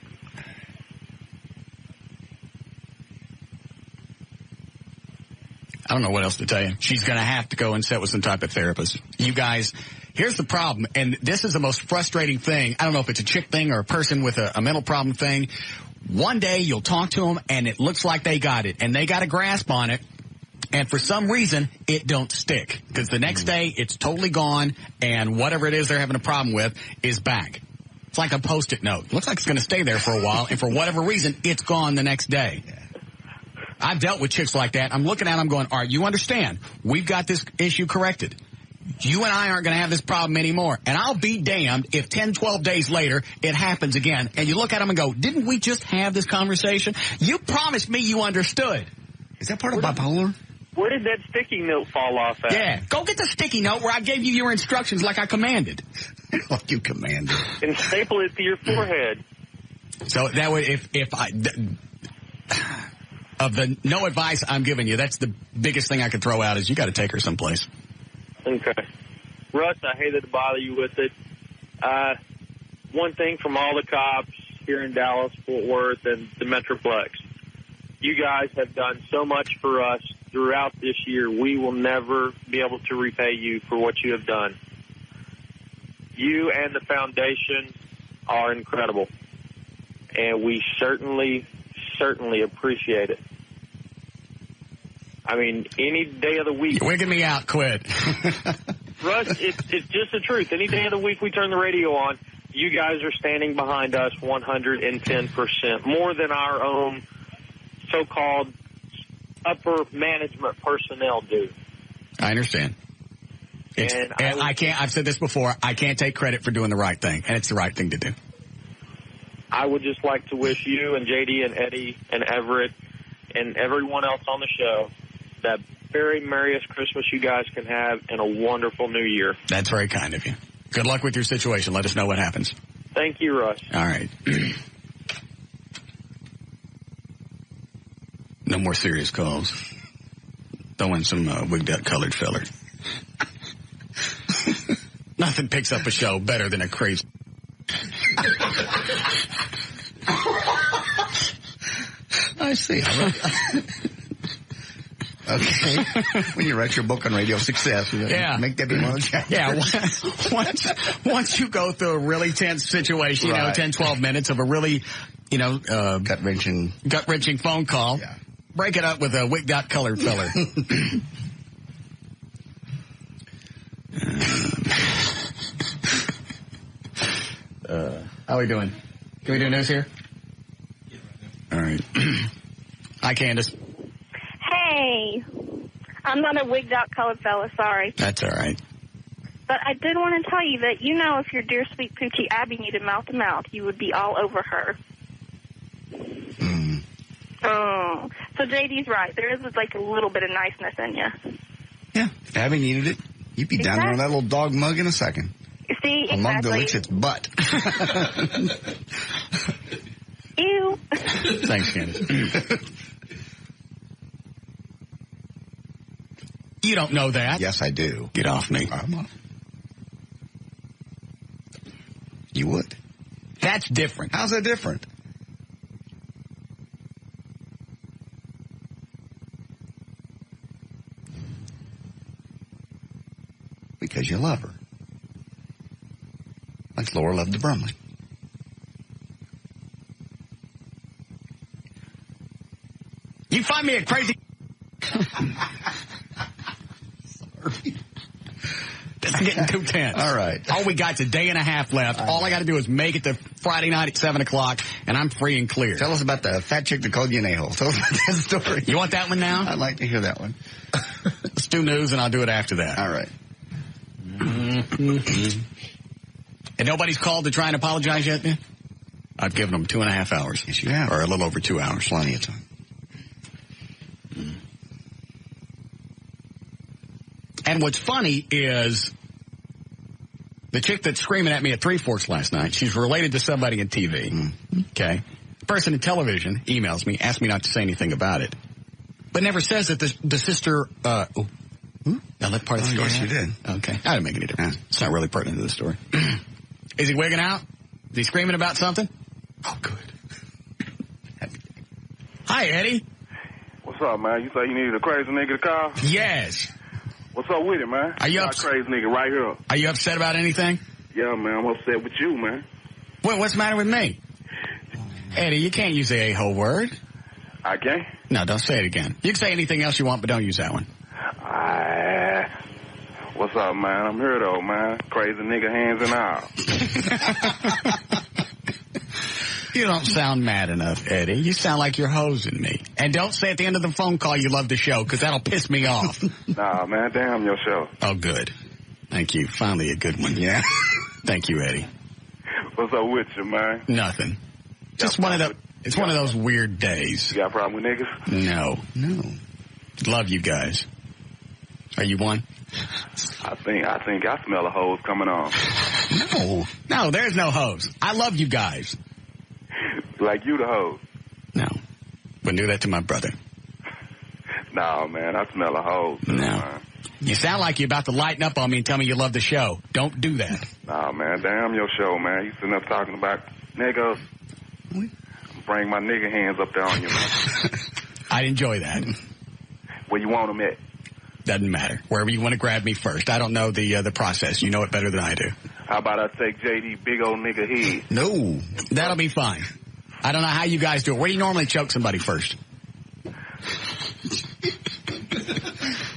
I don't know what else to tell you. She's going to have to go and sit with some type of therapist. You guys, here's the problem, and this is the most frustrating thing. I don't know if it's a chick thing or a person with a mental problem thing. One day you'll talk to them, and it looks like they got it, and they got a grasp on it, and for some reason, it don't stick. Because the next day, it's totally gone, and whatever it is they're having a problem with is back. It's like a Post-it note. Looks like it's going to stay there for a while, and for whatever reason, it's gone the next day. I've dealt with chicks like that. I'm looking at them going, all right, you understand. We've got this issue corrected. You and I aren't going to have this problem anymore. And I'll be damned if 10, 12 days later it happens again. And you look at them and go, didn't we just have this conversation? You promised me you understood. Is that part of bipolar? Where did that sticky note fall off at? Yeah, go get the sticky note where I gave you your instructions like I commanded. Like you commanded. And staple it to your forehead. So that way, if I... Of the no advice I'm giving you, that's the biggest thing I could throw out is you got to take her someplace. Okay. Russ, I hated to bother you with it. One thing from all the cops here in Dallas, Fort Worth, and the Metroplex. You guys have done so much for us throughout this year. We will never be able to repay you for what you have done. You and the foundation are incredible. And we certainly appreciate it. I mean, any day of the week. You're wigging me out. Quit. Russ, it's just the truth. Any day of the week we turn the radio on, you guys are standing behind us 110%, more than our own so-called upper management personnel do. I understand. And I can't. I've said this before. I can't take credit for doing the right thing, and it's the right thing to do. I would just like to wish you and JD and Eddie and Everett and everyone else on the show that very merriest Christmas you guys can have and a wonderful New Year. That's very kind of you. Good luck with your situation. Let us know what happens. Thank you, Russ. All right. No more serious calls. Don't want some wigged out colored feller. Nothing picks up a show better than a crazy... I see. Okay. When you write your book on radio success, make that be one of the chapters. Yeah. Once you go through a really tense situation, 10, 12 minutes of a really, gut-wrenching phone call, break it up with a wigged out colored feller. How are we doing? Can we do news here? All right. Hi, Candace. Hey. I'm not a wigged out colored fella, sorry. That's all right. But I did want to tell you that, if your dear sweet Poochie Abby needed mouth to mouth, you would be all over her. Oh. So JD's right. There is like a little bit of niceness in you. Yeah. If Abby needed it, you'd be down there with that little dog mug in a second. See, a mug that licks its butt. Thanks, Candace. You don't know that. Yes, I do. Get off me. I'm off. You would. That's different. How's that different? Because you love her. Like Laura loved the Brumley. You find me a crazy... Sorry. This is getting too tense. All right. All we got's a day and a half left. All I got to do is make it to Friday night at 7 o'clock, and I'm free and clear. Tell us about the fat chick that called you an a-hole. Tell us about that story. You want that one now? I'd like to hear that one. Let's do news, and I'll do it after that. All right. Mm-hmm. And nobody's called to try and apologize yet, man? I've given them 2.5 hours. Yes, you have. Or a little over 2 hours. Plenty of time. And what's funny is the chick that's screaming at me at Three Forks last night, she's related to somebody in TV. Okay. The person in television emails me, asks me not to say anything about it, but never says that the sister, now that part of the story. Yes, you did. Okay. I didn't make any difference. It's not really pertinent to the story. Is he wigging out? Is he screaming about something? Oh, good. Hi, Eddie. What's up, man? You say you needed a crazy nigga to call? Yes. What's up with it, man? Are you upset? Crazy nigga right here. Are you upset about anything? Yeah, man. I'm upset with you, man. What's the matter with me? Eddie, you can't use the a-hole word. I can't? No, don't say it again. You can say anything else you want, but don't use that one. What's up, man? I'm here, though, man. Crazy nigga hands and all. You don't sound mad enough, Eddie. You sound like you're hosing me. And don't say at the end of the phone call you love the show, because that'll piss me off. Nah, man. Damn your show. Oh, good. Thank you. Finally a good one. Yeah. Thank you, Eddie. What's up with you, man? Nothing. Just one of the... It's one of those weird days. You got a problem with niggas? No. Love you guys. Are you one? I think I smell a hose coming on. No, there's no hose. I love you guys. Like you the hose. No. Wouldn't do that to my brother. No, man, I smell a hose. No. Man. You sound like you're about to lighten up on me and tell me you love the show. Don't do that. Nah, man, damn your show, man. You sitting up talking about niggas. Bring my nigga hands up there on you, man. I'd enjoy that. Where you want them at? Doesn't matter. Wherever you want to grab me first. I don't know the process. You know it better than I do. How about I take JD big old nigga head? No. That'll be fine. I don't know how you guys do it. Where do you normally choke somebody first?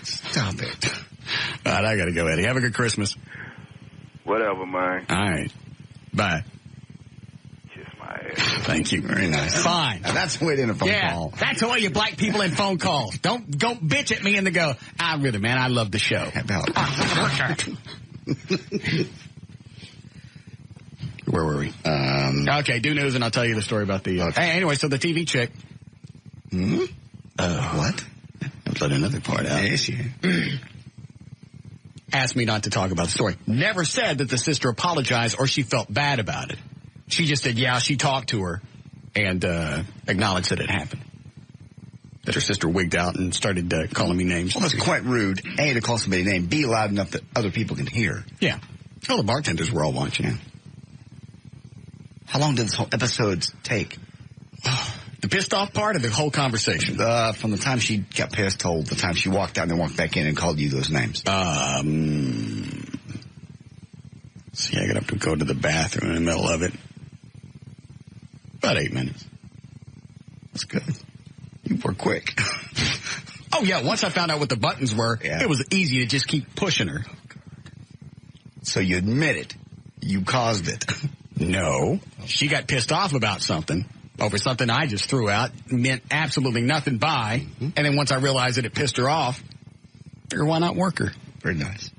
Stop it. All right, I got to go, Eddie. Have a good Christmas. Whatever, man. All right. Bye. Kiss my ass. Thank you. Very nice. Fine. Now that's the way to end a phone call. That's the way you black people in phone calls. Don't go bitch at me and then go, really, man, I love the show. Where were we? Okay, do news and I'll tell you the story about the... Hey, anyway, so the TV chick... What? I've let another part out. Yes, yeah. Asked me not to talk about the story. Never said that the sister apologized or she felt bad about it. She just said, yeah, she talked to her and acknowledged that it happened. That her sister wigged out and started calling me names. Well, that's quite rude. A, to call somebody a name. B, loud enough that other people can hear. Yeah. Well, the bartenders were all watching. How long did this whole episode take? The pissed off part of the whole conversation? From the time she got pissed till the time she walked out and then walked back in and called you those names. See, I got to go to the bathroom in the middle of it. About 8 minutes. That's good. You were quick. Oh, yeah. Once I found out what the buttons were, it was easy to just keep pushing her. So you admit it. You caused it. No. She got pissed off about something. Over something I just threw out. Meant absolutely nothing by. And then once I realized that it pissed her off, I figured, why not work her? Very nice.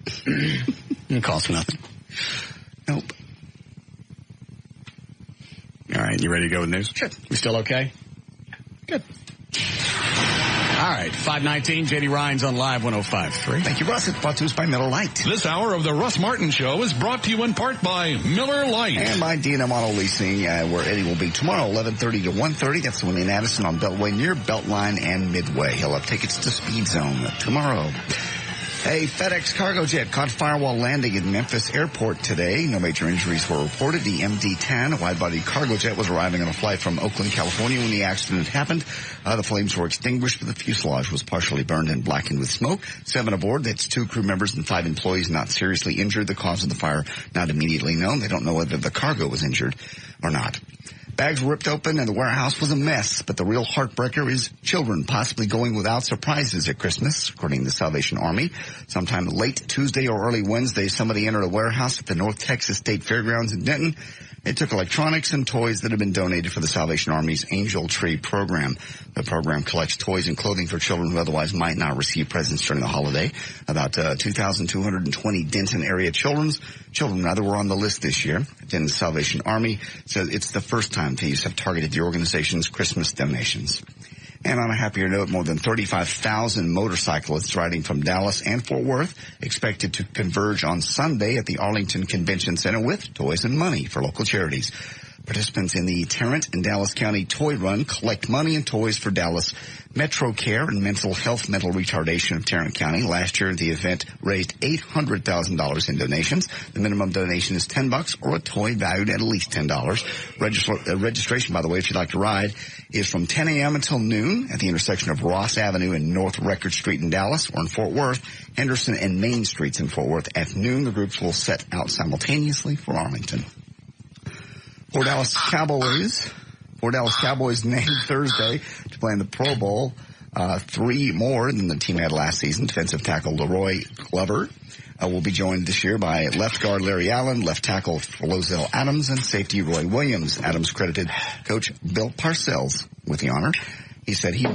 It costs nothing. Nope. All right, you ready to go with news? Sure. We still okay? Good. All All right, 519, J.D. Ryan's on Live 105.3. Thank you, Russ. It's brought to us by Miller Lite. This hour of the Russ Martin Show is brought to you in part by Miller Lite. And by D&M Auto Leasing, where Eddie will be tomorrow, 11:30 to 1:30. That's when in Addison on Beltway near Beltline and Midway. He'll have tickets to Speed Zone tomorrow. A FedEx cargo jet caught fire while landing at Memphis Airport today. No major injuries were reported. The MD-10, a wide-body cargo jet, was arriving on a flight from Oakland, California when the accident happened. The flames were extinguished, but the fuselage was partially burned and blackened with smoke. 7 aboard. That's 2 crew members and 5 employees not seriously injured. The cause of the fire not immediately known. They don't know whether the cargo was injured or not. Bags were ripped open and the warehouse was a mess, but the real heartbreaker is children possibly going without surprises at Christmas, according to the Salvation Army. Sometime late Tuesday or early Wednesday, somebody entered a warehouse at the North Texas State Fairgrounds in Denton. They took electronics and toys that had been donated for the Salvation Army's Angel Tree program. The program collects toys and clothing for children who otherwise might not receive presents during the holiday. About 2,220 Denton area children were on the list this year. Denton Salvation Army says it's the first time thieves have targeted the organization's Christmas donations. And on a happier note, more than 35,000 motorcyclists riding from Dallas and Fort Worth expected to converge on Sunday at the Arlington Convention Center with toys and money for local charities. Participants in the Tarrant and Dallas County Toy Run collect money and toys for Dallas Metro Care and Mental Retardation of Tarrant County. Last year, the event raised $800,000 in donations. The minimum donation is $10 or a toy valued at least $10. Registration, by the way, if you'd like to ride, is from 10 a.m. until noon at the intersection of Ross Avenue and North Record Street in Dallas, or in Fort Worth, Henderson and Main Streets in Fort Worth. At noon, the groups will set out simultaneously for Arlington. For Dallas Cowboys named Thursday to play in the Pro Bowl, 3 more than the team had last season. Defensive tackle Leroy Glover will be joined this year by left guard Larry Allen, left tackle Lozelle Adams, and safety Roy Williams. Adams credited Coach Bill Parcells with the honor. He said he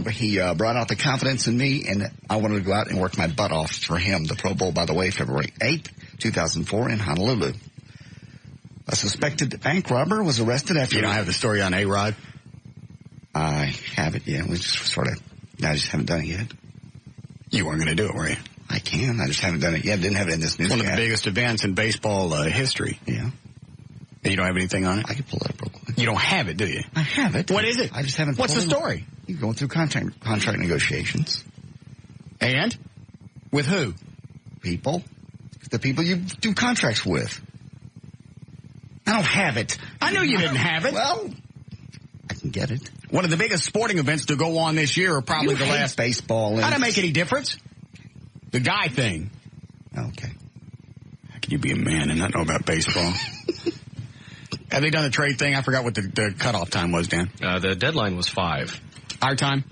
brought out the confidence in me, and I wanted to go out and work my butt off for him. The Pro Bowl, by the way, February 8th, 2004 in Honolulu. A suspected bank robber was arrested after... You don't have the story on A-Rod? I have it, yeah. I just haven't done it yet. You weren't going to do it, were you? I can. I just haven't done it yet. Didn't have it in this news. One of the biggest events in baseball history. Yeah. And you don't have anything on it? I can pull it up real quick. You don't have it, do you? I have it. What is it? I just haven't... What's the story? You're going through contract negotiations. And? With who? People. The people you do contracts with. I don't have it. I knew you didn't have it. Well, I can get it. One of the biggest sporting events to go on this year are probably the last baseball. That don't make any difference. The guy thing. Okay. How can you be a man and not know about baseball? Have they done the trade thing? I forgot what the cutoff time was, Dan. The deadline was 5. Our time?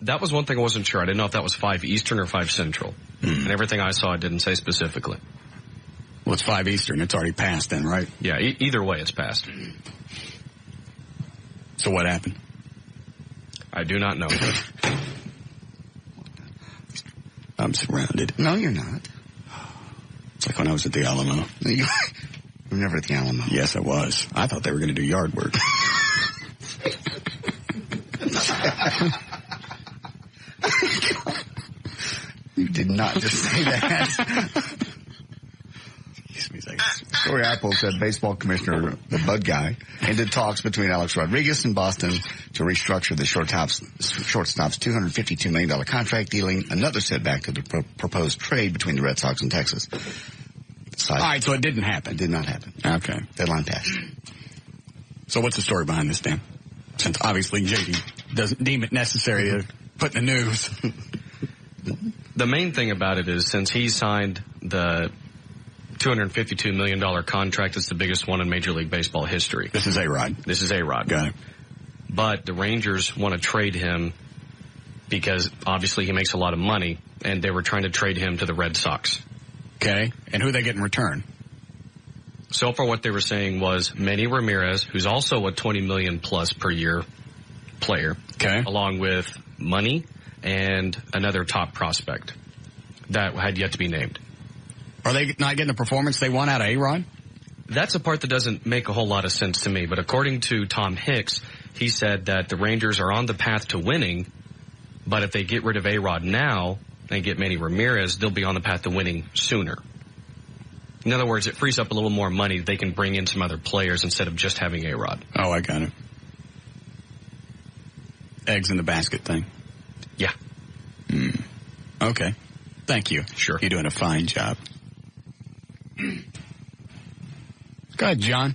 That was one thing I wasn't sure. I didn't know if that was 5 Eastern or 5 Central. And everything I saw, it didn't say specifically. Well, it's 5 Eastern. It's already passed then, right? Yeah, either way, it's passed. So what happened? I do not know. I'm surrounded. No, you're not. It's like when I was at the Alamo. You were never at the Alamo. Yes, I was. I thought they were going to do yard work. You did not just say that. Story I pulled said baseball commissioner, the Bud guy, ended talks between Alex Rodriguez and Boston to restructure the shortstop's $252 million contract, dealing another setback to the proposed trade between the Red Sox and Texas. All right, so it didn't happen. It did not happen. Okay. Deadline passed. So what's the story behind this, Dan? Since obviously JD doesn't deem it necessary to put in the news. The main thing about it is since he signed the $252 million contract, it's the biggest one in Major League Baseball history. This is A-Rod. This is A-Rod. Got it. But the Rangers want to trade him because obviously he makes a lot of money, and they were trying to trade him to the Red Sox. Okay. And who they get in return? So far what they were saying was Manny Ramirez, who's also a $20 million plus per year player. Okay. Along with money and another top prospect that had yet to be named. Are they not getting the performance they want out of A-Rod? That's a part that doesn't make a whole lot of sense to me. But according to Tom Hicks, he said that the Rangers are on the path to winning, But if they get rid of A-Rod now and get Manny Ramirez, they'll be on the path to winning sooner. In other words, it frees up a little more money. They can bring in some other players instead of just having A-Rod. Oh, I got it. Eggs in the basket thing. Yeah. Okay. Thank you. Sure. You're doing a fine job. Go ahead, John.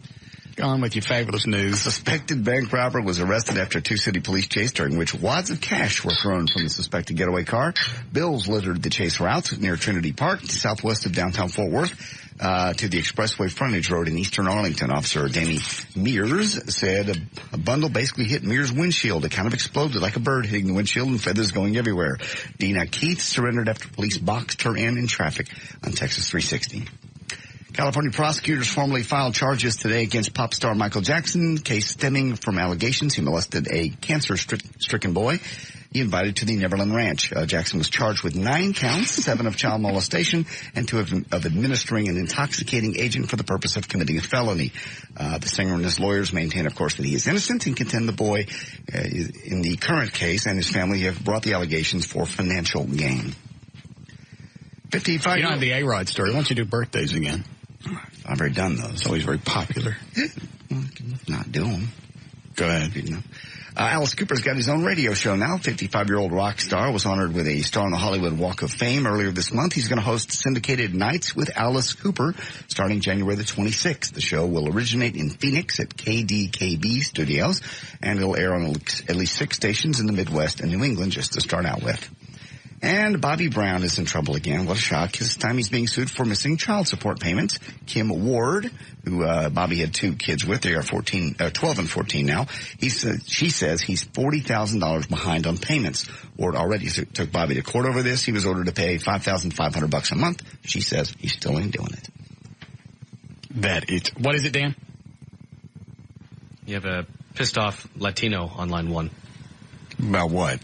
Go on with your fabulous news. Suspected bank robber was arrested after a two-city police chase during which wads of cash were thrown from the suspected getaway car. Bills littered the chase routes near Trinity Park, southwest of downtown Fort Worth, to the expressway frontage road in eastern Arlington. Officer Danny Mears said a bundle basically hit Mears' windshield. It kind of exploded like a bird hitting the windshield and feathers going everywhere. Dina Keith surrendered after police boxed her in traffic on Texas 360. California prosecutors formally filed charges today against pop star Michael Jackson, case stemming from allegations he molested a cancer-stricken boy he invited to the Neverland Ranch. Jackson was charged with 9 counts, 7 of child molestation, and 2 of administering an intoxicating agent for the purpose of committing a felony. The singer and his lawyers maintain, of course, that he is innocent and contend the boy in the current case and his family have brought the allegations for financial gain. 55. You don't have the A-Rod story. Why don't you do birthdays again? I've already done those. It's always very popular. Not do them. Go ahead. Alice Cooper's got his own radio show now. 55-year-old rock star was honored with a star on the Hollywood Walk of Fame earlier this month. He's going to host syndicated Nights with Alice Cooper starting January the 26th. The show will originate in Phoenix at KDKB Studios, and it'll air on at least 6 stations in the Midwest and New England just to start out with. And Bobby Brown is in trouble again. What a shock. This time he's being sued for missing child support payments. Kim Ward, who Bobby had 2 kids with, they are 12 and 14 now. She says he's $40,000 behind on payments. Ward already took Bobby to court over this. He was ordered to pay $5,500 a month. She says he still ain't doing it. What is it, Dan? You have a pissed off Latino on line 1. About what?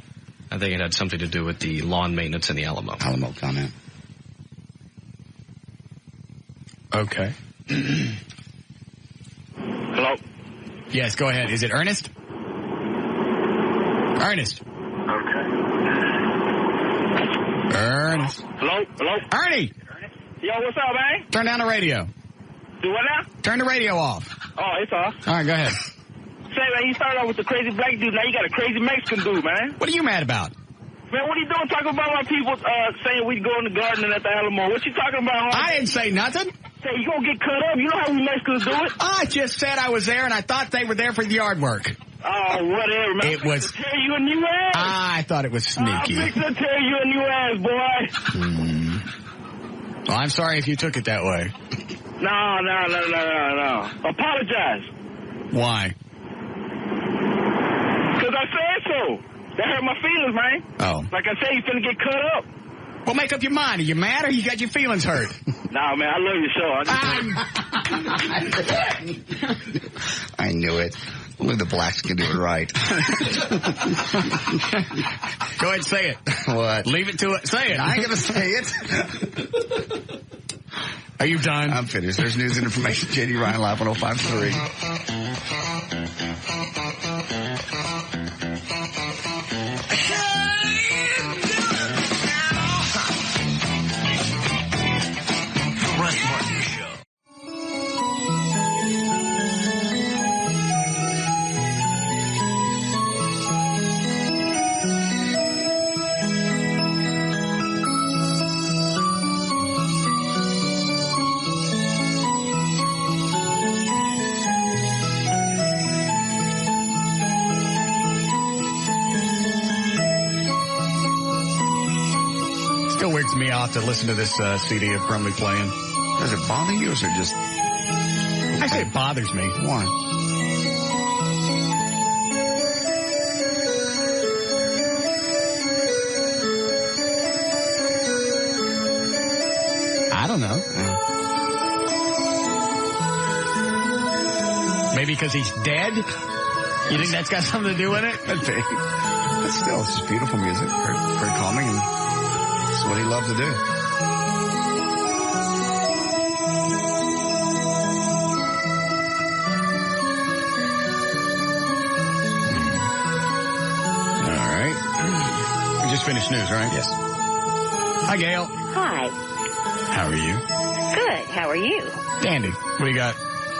I think it had something to do with the lawn maintenance in the Alamo. Alamo comment. Okay. Hello? Yes, go ahead. Is it Ernest? Ernest. Okay. Ernest. Hello? Ernie! Yo, what's up, man? Turn down the radio. Do what now? Turn the radio off. Oh, it's off. All right, go ahead. Say, man, you started off with the crazy black dude. Now you got a crazy Mexican dude, man. What are you mad about? Man, what are you doing talking about my people saying we go in the garden and at the Alamo? What you talking about, homie? I didn't say nothing. Say, you gonna get cut up. You know how we Mexicans do it. I just said I was there and I thought they were there for the yard work. Oh, whatever, man. It was... Tear you a new ass. I thought it was sneaky. I'm fixing to tear you a new ass, boy. Well, I'm sorry if you took it that way. No. Apologize. Why? Because I said so. That hurt my feelings, man. Oh. Like I said, you finna get cut up. Well, make up your mind. Are you mad or you got your feelings hurt? Nah, man, I love your show. I knew it. Only the blacks can do it right. Go ahead and say it. What? Leave it to it. Say it. I ain't going to say it. Are you done? I'm finished. There's news and information. JD Ryan Live 105.3. Russ Martin Show. Still weirds me out to listen to this CD of Crumley playing. Does it bother you or is it just... I say it bothers me. Why? I don't know. Maybe because he's dead? You think that's got something to do with it? But still, it's just beautiful music. Very, very calming, and it's what he loved to do. Finish news, right? Yes. Hi, Gail. Hi. How are you? Good. How are you? Dandy. What do you got?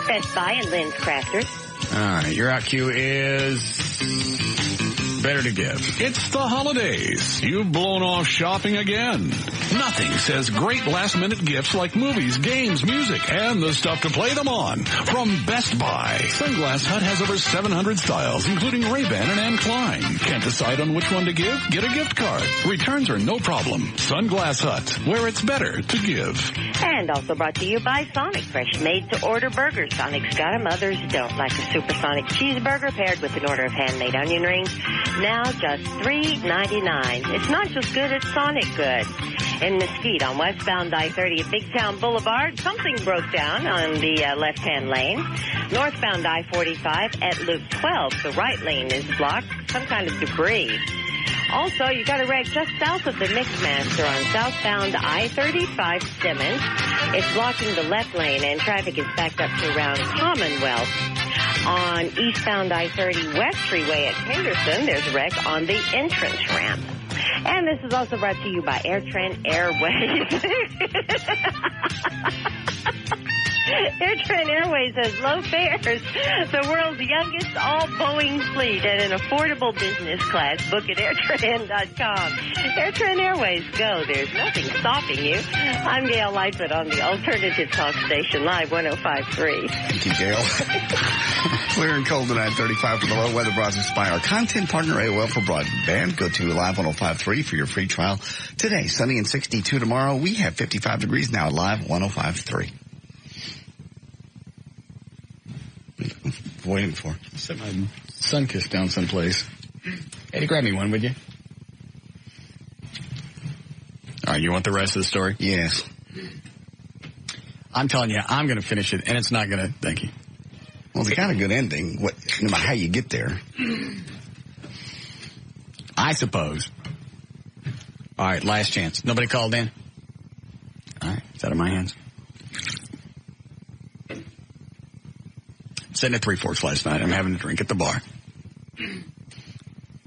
Best Buy and Lynn's Crafters. All right, your out cue is better to give. It's the holidays. You've blown off shopping again. Nothing says great last-minute gifts like movies, games, music, and the stuff to play them on. From Best Buy, Sunglass Hut has over 700 styles, including Ray-Ban and Anne Klein. Can't decide on which one to give? Get a gift card. Returns are no problem. Sunglass Hut, where it's better to give. And also brought to you by Sonic, fresh made-to-order burgers. Sonic's got 'em, others don't, like a supersonic cheeseburger paired with an order of handmade onion rings. Now just $3.99. It's not just good, it's Sonic good. In Mesquite on westbound I-30 at Big Town Boulevard, something broke down on the left-hand lane. Northbound I-45 at Loop 12, the right lane is blocked, some kind of debris. Also, you got a wreck just south of the Mixmaster on southbound I-35 Simmons. It's blocking the left lane and traffic is backed up to around Commonwealth. On eastbound I-30 West Freeway at Henderson, there's a wreck on the entrance ramp. And this is also brought to you by AirTran Airways. AirTran Airways has low fares, the world's youngest all-Boeing fleet at an affordable business class. Book at airtran.com. AirTran Airways, go. There's nothing stopping you. I'm Gail Lightfoot on the Alternative Talk Station, Live 105.3. Thank you, Gail. Clear and cold tonight, 35 for the low weather brought to us by our content partner, AOL for Broadband. Go to Live 105.3 for your free trial today. Sunny and 62 tomorrow. We have 55 degrees now at Live 105.3. Waiting for. Set my sun-kissed down someplace. Eddie, grab me one, would you? All right, you want the rest of the story? Yes. I'm telling you, I'm going to finish it, and it's not going to... Thank you. Well, it's got a good ending, no matter how you get there. I suppose. All right, last chance. Nobody called in? All right, it's out of my hands. Sitting at Three Forks last night. I'm having a drink at the bar.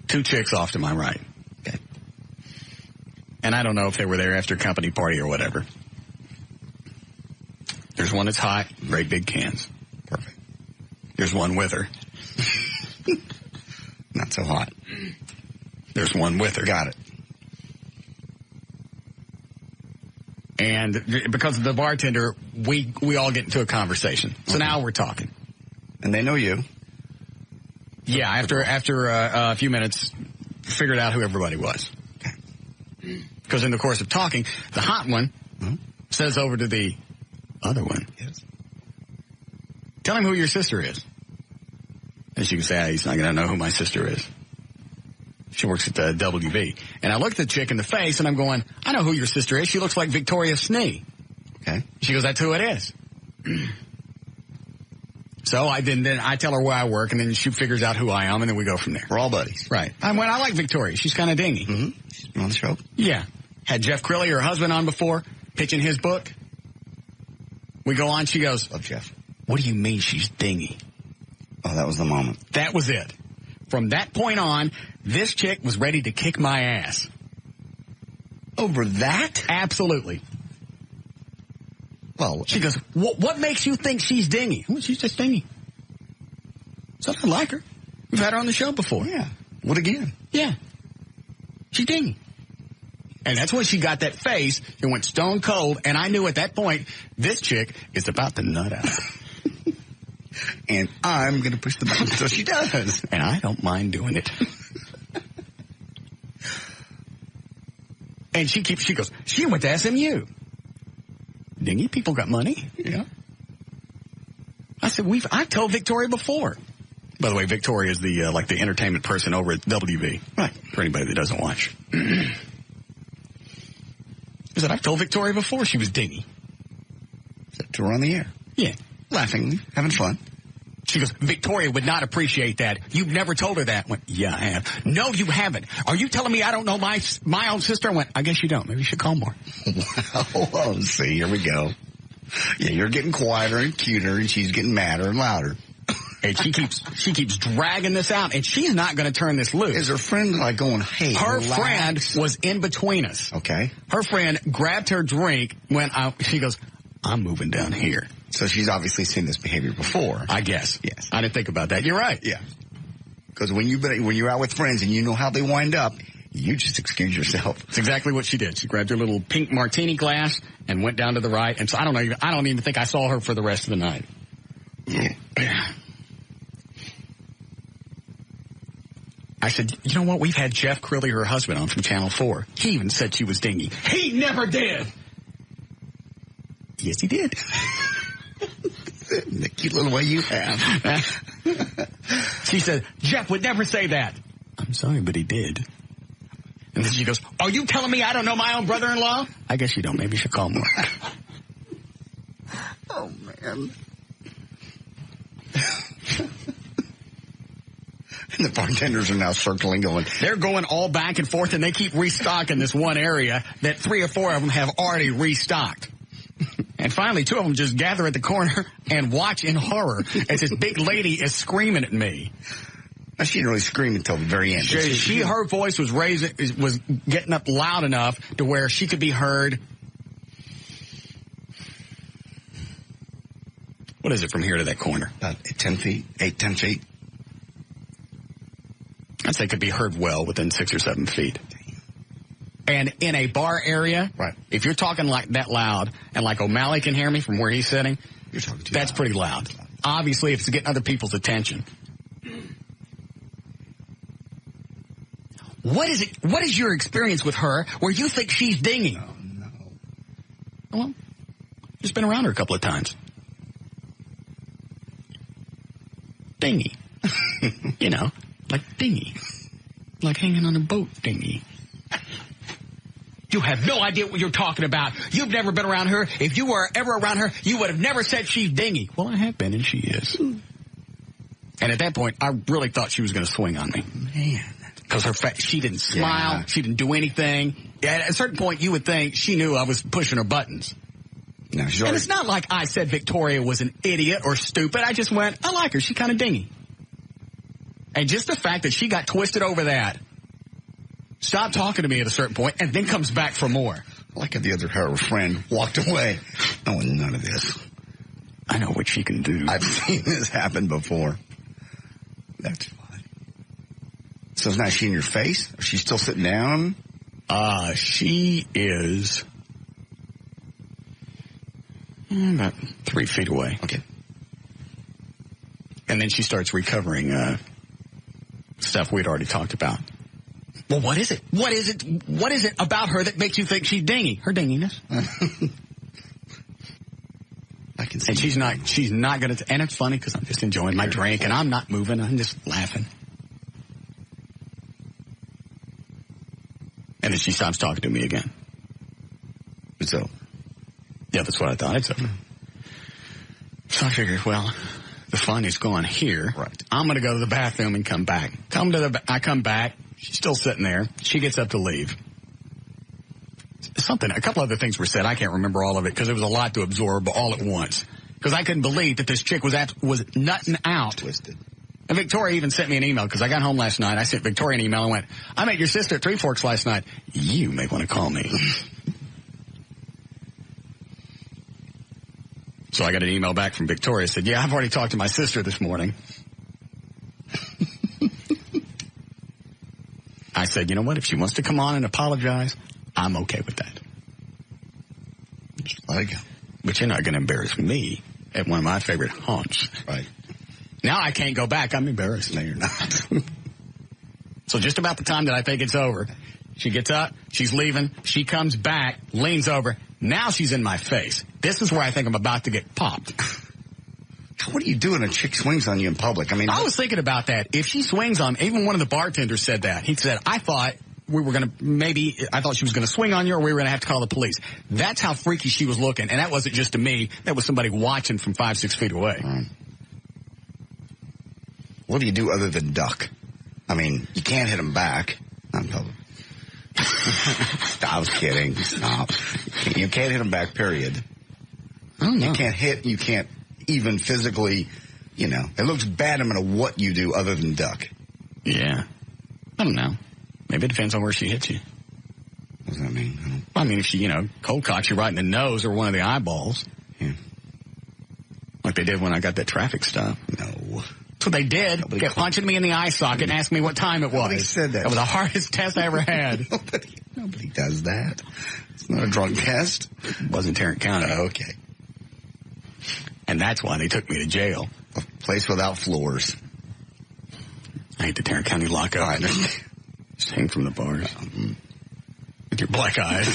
Two chicks off to my right. Okay. And I don't know if they were there after a company party or whatever. There's one that's hot, great big cans. Perfect. There's one with her. Not so hot. There's one with her. Got it. And because of the bartender, we all get into a conversation. So now we're talking. And they know you. Yeah, after a few minutes, figured out who everybody was. Because in the course of talking, the hot one says over to the other one, yes, tell him who your sister is. And she can say, he's not going to know who my sister is. She works at the WV. And I look at the chick in the face, and I'm going, I know who your sister is. She looks like Victoria Snee. Okay. She goes, that's who it is. So then I tell her where I work, and then she figures out who I am, and then we go from there. We're all buddies. Right. I like Victoria. She's kind of dingy. Mm-hmm. She's been on the show. Yeah. Had Jeff Crilly, her husband, on before, pitching his book. We go on, she goes, love Jeff. What do you mean she's dingy? Oh, that was the moment. That was it. From that point on, this chick was ready to kick my ass. Over that? Absolutely. Well, she goes, what makes you think she's dingy? Well, she's just dingy. So I like her. We've had her on the show before. Yeah. What again? Yeah. She's dingy. And that's when she got that face and went stone cold, and I knew at that point, this chick is about to nut out. And I'm going to push the button until she does. And I don't mind doing it. And she goes, she went to SMU. Dingy people got money. Yeah. I said, I've told Victoria before. By the way, Victoria is the the entertainment person over at WV. Right. For anybody that doesn't watch. I said, I've told Victoria before she was dingy. To her on the air. Yeah. Laughing, having fun. She goes, Victoria would not appreciate that. You've never told her that. I went, yeah, I have. No, you haven't. Are you telling me I don't know my own sister? I went, I guess you don't. Maybe you should call more. Well, see, here we go. Yeah, you're getting quieter and cuter, and she's getting madder and louder. And she keeps dragging this out, and she's not going to turn this loose. Is her friend like going, hey, her relax? friend was in between us. Okay. Her friend grabbed her drink when she goes, I'm moving down here. So she's obviously seen this behavior before. I guess. Yes. I didn't think about that. You're right. Yeah. Because when you're out with friends and you know how they wind up, you just excuse yourself. That's exactly what she did. She grabbed her little pink martini glass and went down to the right. And so I don't even think I saw her for the rest of the night. I said, you know what? We've had Jeff Crilly, her husband, on from Channel 4. He even said she was dingy. He never did. Yes, he did. The cute little way you have. She said, Jeff would never say that. I'm sorry, but he did. And then she goes, are you telling me I don't know my own brother-in-law? I guess you don't. Maybe you should call more. Oh, man. And the bartenders are now circling, going. They're going all back and forth, and they keep restocking this one area that 3 or 4 of them have already restocked. And finally, 2 of them just gather at the corner and watch in horror as this big lady is screaming at me. She didn't really scream until the very end. Her voice was was getting up loud enough to where she could be heard. What is it from here to that corner? About 10 feet, 10 feet. I'd say could be heard well within 6 or 7 feet. And in a bar area, right? If you're talking like that loud, and like O'Malley can hear me from where he's sitting, you're talking too that's loud. pretty loud. Obviously, if it's getting other people's attention. What is your experience with her where you think she's dingy? Oh, no. Well, just been around her a couple of times. Dingy. You know, like dingy. Like hanging on a boat dingy. You have no idea what you're talking about. You've never been around her. If you were ever around her, you would have never said she's dingy. Well, I have been, and she is. And at that point, I really thought she was going to swing on me. Man. Because she didn't smile. Yeah. She didn't do anything. At a certain point, you would think she knew I was pushing her buttons. No, and it's not like I said Victoria was an idiot or stupid. I just went, I like her. She's kind of dingy. And just the fact that she got twisted over that, stopped talking to me at a certain point, and then comes back for more. Like her friend walked away. Oh, none of this. I know what she can do. I've seen this happen before. That's fine. So now she in your face? Or she's still sitting down? She is about 3 feet away. Okay. And then she starts recovering stuff we'd already talked about. Well, what is it? What is it about her that makes you think she's dingy? Her dinginess. I can see. And she's not going to, and it's funny because I'm just enjoying my drink and I'm not moving. I'm just laughing. And then she stops talking to me again. So, yeah, that's what I thought. It's over. So I figured, well, the fun is gone here. Right. I'm going to go to the bathroom and come back. I come back. She's still sitting there. She gets up to leave. A couple other things were said. I can't remember all of it because it was a lot to absorb all at once. Because I couldn't believe that this chick was nutting out. Twisted. And Victoria even sent me an email because I got home last night. I sent Victoria an email and went, I met your sister at Three Forks last night. You may want to call me. So I got an email back from Victoria. Said, yeah, I've already talked to my sister this morning. I said, you know what? If she wants to come on and apologize, I'm okay with that. Just let it go. But you're not going to embarrass me at one of my favorite haunts. Right. Now I can't go back. I'm embarrassed. No, you're not. So just about the time that I think it's over, she gets up, she's leaving, she comes back, leans over. Now she's in my face. This is where I think I'm about to get popped. What do you do when a chick swings on you in public? I was thinking about that. If she swings on me, even one of the bartenders said that. He said, I thought she was going to swing on you or we were going to have to call the police. That's how freaky she was looking. And that wasn't just to me. That was somebody watching from 5-6 feet away. What do you do other than duck? I mean, you can't hit them back. I'm public. I was kidding. Stop. You can't hit them back, period. I don't know. You can't even physically you know, it looks bad no matter what you do other than duck. Yeah. I don't know. Maybe it depends on where she hits you. What does that mean? I mean, if she, you know, cold cocks you right in the nose or one of the eyeballs. Yeah. Like they did when I got that traffic stop. No. That's what they did. They kept punching me in the eye socket and asked me what time it was. Nobody said that. That was the hardest test I ever had. Nobody does that. It's not a drug test. It wasn't Tarrant County. Okay. And that's why they took me to jail. A place without floors. I hate the Tarrant County lockup. I understand. Just hang from the bars. With your black eyes.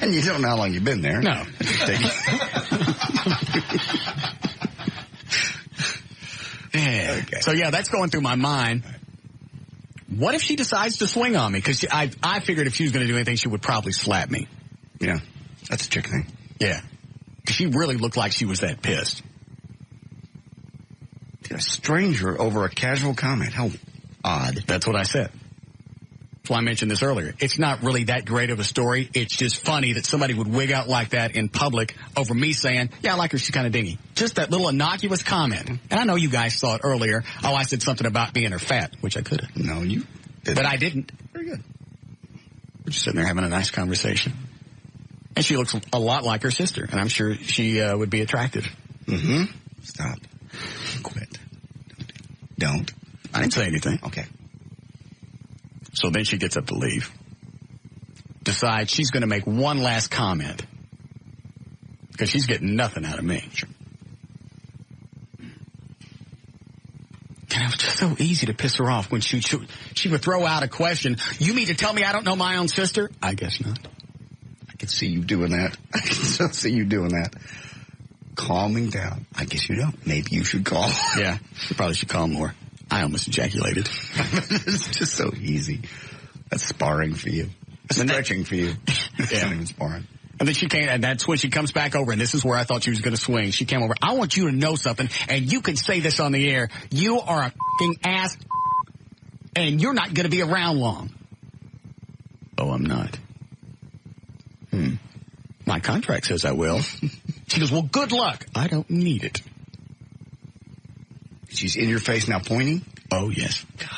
And you don't know how long you've been there. No. Yeah. Okay. So, yeah, that's going through my mind. What if she decides to swing on me? Because I figured if she was going to do anything, she would probably slap me. Yeah. That's a chick thing. Yeah. Because she really looked like she was that pissed. A stranger over a casual comment. How odd. That's what I said. That's why I mentioned this earlier. It's not really that great of a story. It's just funny that somebody would wig out like that in public over me saying, yeah, I like her, she's kind of dingy. Just that little innocuous comment. And I know you guys saw it earlier. Oh, I said something about being her fat, which I could have. No, you didn't. But I didn't. Very good. We're just sitting there having a nice conversation. And she looks a lot like her sister, and I'm sure she would be attractive. Mm-hmm. Stop. Quit. Don't. I didn't say anything. Okay. So then she gets up to leave. Decides she's going to make one last comment. Because she's getting nothing out of me. Sure. And it was just so easy to piss her off when she would throw out a question. You mean to tell me I don't know my own sister? I guess not. I can see you doing that. I can still see you doing that. Calming down. I guess you don't. Maybe you should call. Yeah, you probably should call more. I almost ejaculated. It's just so easy. That's sparring for you. Stretching for you. It's not even sparring. And then she came, and that's when she comes back over, and this is where I thought she was going to swing. She came over. I want you to know something, and you can say this on the air. You are a f***ing ass, and you're not going to be around long. Oh, I'm not. My contract says I will. She goes, well, good luck. I don't need it. She's in your face now pointing? Oh, yes. God.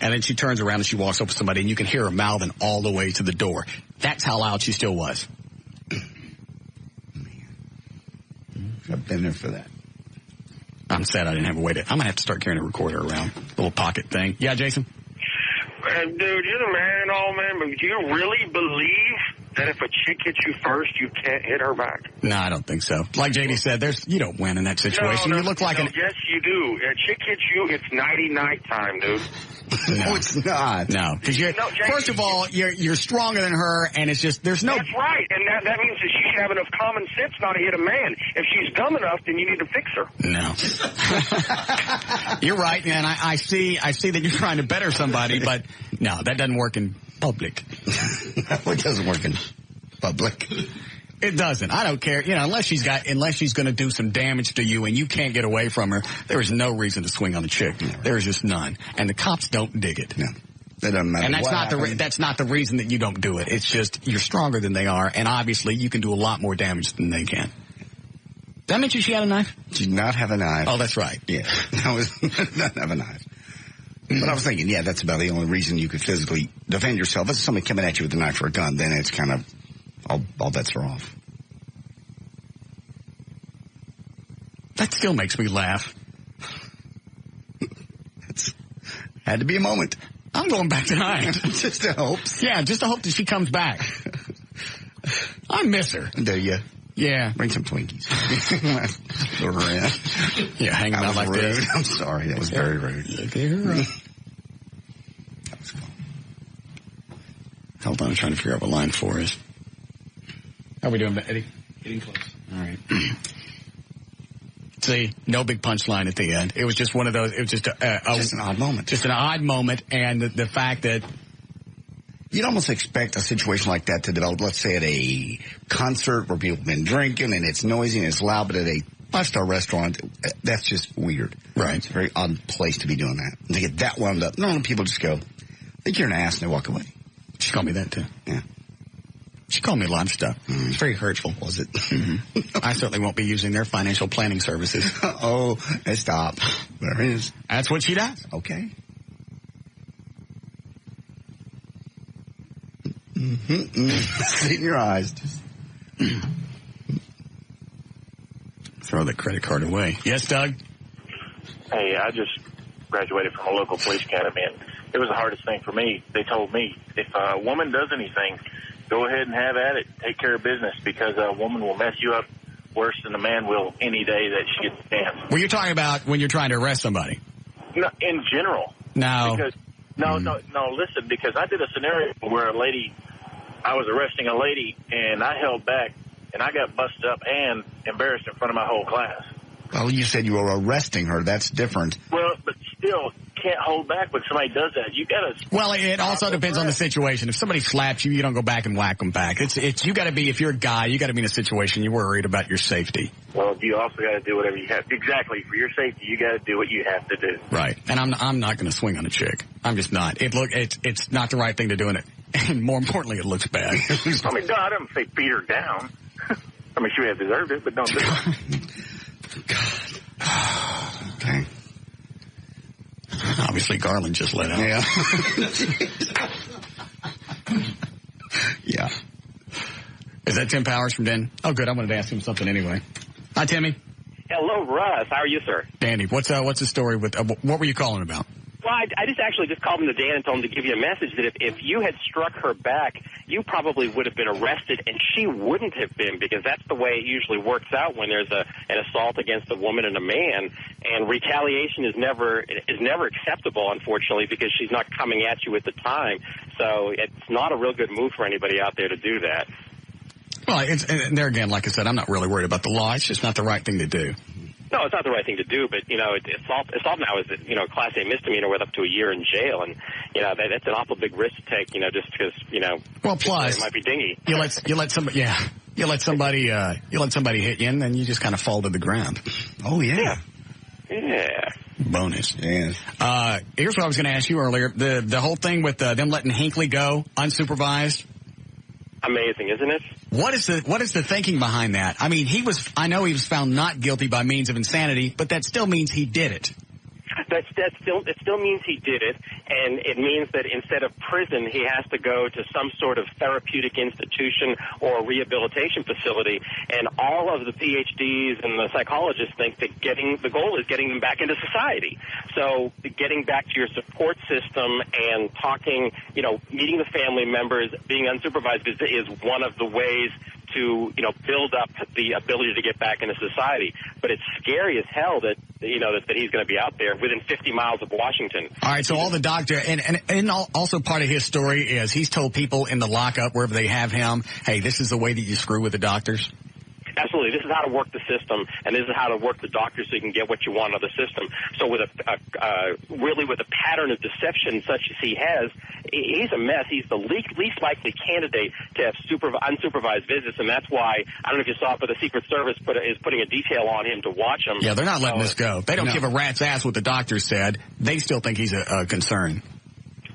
And then she turns around and she walks up to somebody, and you can hear her mouthing all the way to the door. That's how loud she still was. Man. I've been there for that. I'm sad I didn't have a way to... I'm going to have to start carrying a recorder around. Little pocket thing. Yeah, Jason? Dude, you're the man and all, man, but do you really believe that if a chick hits you first, you can't hit her back? No, I don't think so. Like JD said, you don't win in that situation. No, you look like Yes, you do. A chick hits you, it's nighty-night time, dude. No, it's not. No, because first of all, you're stronger than her, and it's just there's no. That's right, and that means that she should have enough common sense not to hit a man. If she's dumb enough, then you need to fix her. No, you're right, man. I see that you're trying to better somebody, but no, that doesn't work in public. It doesn't work in public. It doesn't. I don't care. Unless she's going to do some damage to you and you can't get away from her, there is no reason to swing on the chick. There is just none. And the cops don't dig it. No. That doesn't matter. And that's not the reason that you don't do it. It's just you're stronger than they are, and obviously you can do a lot more damage than they can. Did I mention she had a knife? She did not have a knife. Oh, that's right. Yeah. Not have a knife. But I was thinking, that's about the only reason you could physically defend yourself. If somebody coming at you with a knife or a gun, then it's kind of all bets are off. That still makes me laugh. Had to be a moment. I'm going back tonight. Just to hope. Yeah, just to hope that she comes back. I miss her. Do you? Yeah. Bring some Twinkies. Yeah, hanging out like rude. this. I'm sorry. That was very rude. Look at her. That was cool. Hold on, I'm trying to figure out what line 4 is. How are we doing, Eddie? Getting close. All right. See, no big punchline at the end. It was just one of those. It was just just an odd moment. Just an odd moment, and the fact that you'd almost expect a situation like that to develop. Let's say at a concert where people have been drinking and it's noisy and it's loud, but at a 5-star restaurant, that's just weird. Right. It's a very odd place to be doing that. And to get that wound up, normally people just go, "I think you're an ass," and they walk away. She called me that too. Yeah. She called me a lot of stuff. It's very hurtful. Was it? I certainly won't be using their financial planning services. Oh, stop. There it is. That's what she does. Okay. See in your eyes. Just throw that credit card away. Yes, Doug? Hey, I just graduated from a local police academy, and it was the hardest thing for me. They told me, if a woman does anything, go ahead and have at it. Take care of business, because a woman will mess you up worse than a man will any day that she gets a chance. Well, you're talking about when you're trying to arrest somebody. No, in general. No. Because, no, listen, because I did a scenario where I was arresting a lady, and I held back, and I got busted up and embarrassed in front of my whole class. Well, you said you were arresting her. That's different. Well, but still, can't hold back when somebody does that. You gotta. Well, it also depends on the situation. If somebody slaps you, you don't go back and whack them back. You got to be, if you're a guy, you got to be in a situation you're worried about your safety. Well, you also got to do whatever you have. Exactly, for your safety, you got to do what you have to do. Right, and I'm not going to swing on a chick. I'm just not. It's not the right thing to do, and more importantly, it looks bad. I mean, no, I don't say beat her down. I mean, she may have deserved it, but don't do it. Okay. Obviously, Garland just let out. Yeah. Yeah. Is that Tim Powers from Den? Oh, good. I wanted to ask him something anyway. Hi, Timmy. Hello, Russ. How are you, sir? Danny, what's the story with? What were you calling about? Well, I just actually called him to Dan and told him to give you a message that if you had struck her back, you probably would have been arrested, and she wouldn't have been, because that's the way it usually works out when there's an assault against a woman and a man. And retaliation is never acceptable, unfortunately, because she's not coming at you at the time. So it's not a real good move for anybody out there to do that. Well, and there again, like I said, I'm not really worried about the law. It's just not the right thing to do. No, it's not the right thing to do, but, assault now is, Class A misdemeanor with up to a year in jail, and, that's an awful big risk to take, just because, Well, plus, it might be dingy. You let somebody hit you, and then you just kind of fall to the ground. Oh, yeah. Yeah. Bonus. Yeah. Here's what I was going to ask you earlier. The whole thing with them letting Hinckley go unsupervised. Amazing, isn't it? What is the thinking behind that? I mean, I know he was found not guilty by means of insanity, but that still means he did it. It still means he did it, and it means that instead of prison, he has to go to some sort of therapeutic institution or rehabilitation facility. And all of the PhDs and the psychologists think that the goal is getting them back into society. So getting back to your support system and talking, meeting the family members, being unsupervised is one of the ways to, build up the ability to get back into society. But it's scary as hell that he's going to be out there within 50 miles of Washington. All right, so all the doctor, and also part of his story is he's told people in the lockup, wherever they have him, hey, this is the way that you screw with the doctors. Absolutely. This is how to work the system, and this is how to work the doctors so you can get what you want out of the system. So with with a pattern of deception such as he has, he's a mess. He's the least likely candidate to have unsupervised visits, and that's why, I don't know if you saw it, but the Secret Service is putting a detail on him to watch him. Yeah, they're not letting this go. They don't give a rat's ass what the doctor said. They still think he's a concern.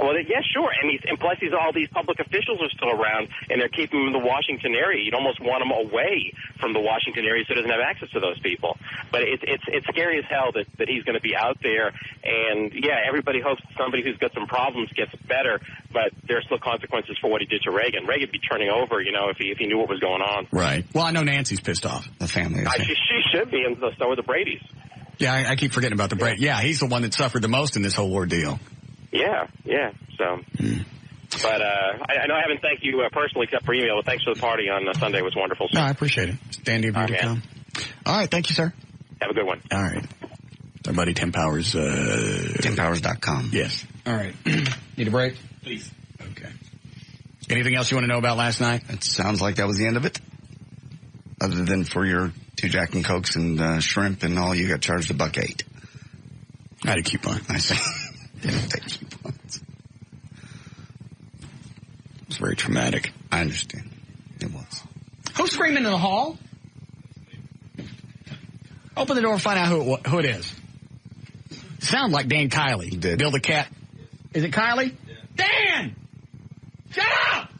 Well, yeah, sure. And plus, all these public officials are still around, and they're keeping him in the Washington area. You'd almost want him away from the Washington area so he doesn't have access to those people. But it's scary as hell that he's going to be out there. And, yeah, everybody hopes somebody who's got some problems gets better, but there are still consequences for what he did to Reagan. Reagan would be turning over, if he knew what was going on. Right. Well, I know Nancy's pissed off. The family. She should be, and so are the Bradys. Yeah, I keep forgetting about the Brady. Yeah, he's the one that suffered the most in this whole ordeal. Yeah. So, but I know I haven't thanked you personally except for email, but thanks for the party on Sunday. It was wonderful. No, I appreciate it. It's dandy of you to come. All right, thank you, sir. Have a good one. All right. Our buddy Tim Powers. TimPowers.com. Yes. All right. Need a break? Please. Okay. Anything else you want to know about last night? It sounds like that was the end of it. Other than for your 2 Jack and Cokes and shrimp and all, you got charged $1.08. I had a coupon. I see. Didn't take coupons. It's very traumatic. I understand. It was. Who's screaming in the hall? Open the door and find out who it is. Sound like Dan Kiley. Did. Bill the Cat. Is it Kiley? Yeah. Dan! Shut up!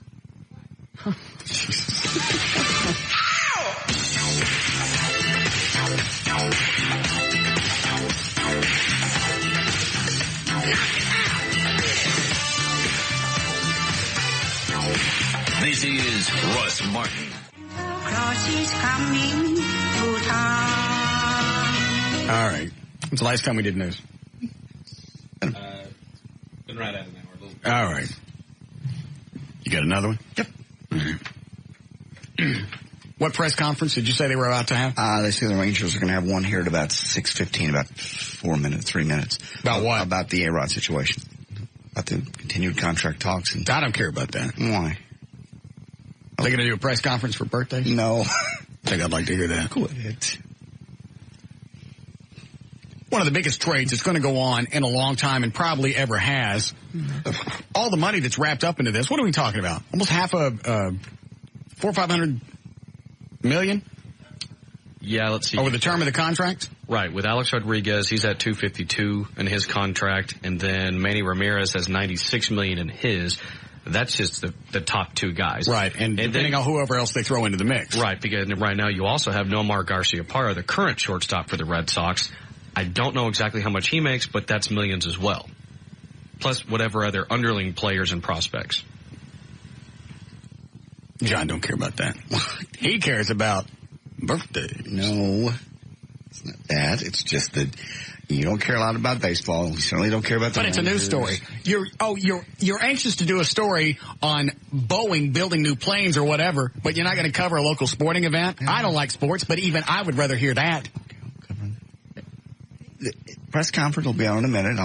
Russ Martin. Crosses coming to town. All right. When's the last time we did news? Been right at an hour. All right. You got another one? Yep. What press conference did you say they were about to have? They say the Rangers are going to have one here at about 6:15, about 3 minutes. About what? About the A-Rod situation. About the continued contract talks. And I don't care about that. Why? Are they going to do a press conference for birthdays? No. I think I'd like to hear that. Quit. One of the biggest trades that's going to go on in a long time and probably ever has. All the money that's wrapped up into this. What are we talking about? Almost half a $400 or $500 million? Yeah, let's see. Over the term of the contract? Right. With Alex Rodriguez, he's at $252 in his contract, and then Manny Ramirez has $96 million in his. That's just the top two guys. Right, and depending on whoever else they throw into the mix. Right, because right now you also have Nomar Garciaparra, the current shortstop for the Red Sox. I don't know exactly how much he makes, but that's millions as well. Plus whatever other underling players and prospects. John don't care about that. He cares about birthdays. No, it's not that. It's just that you don't care a lot about baseball. You certainly don't care about the But it's a news story. You're anxious to do a story on Boeing building new planes or whatever, but you're not going to cover a local sporting event? Yeah. I don't like sports, but even I would rather hear that. The press conference will be on in a minute.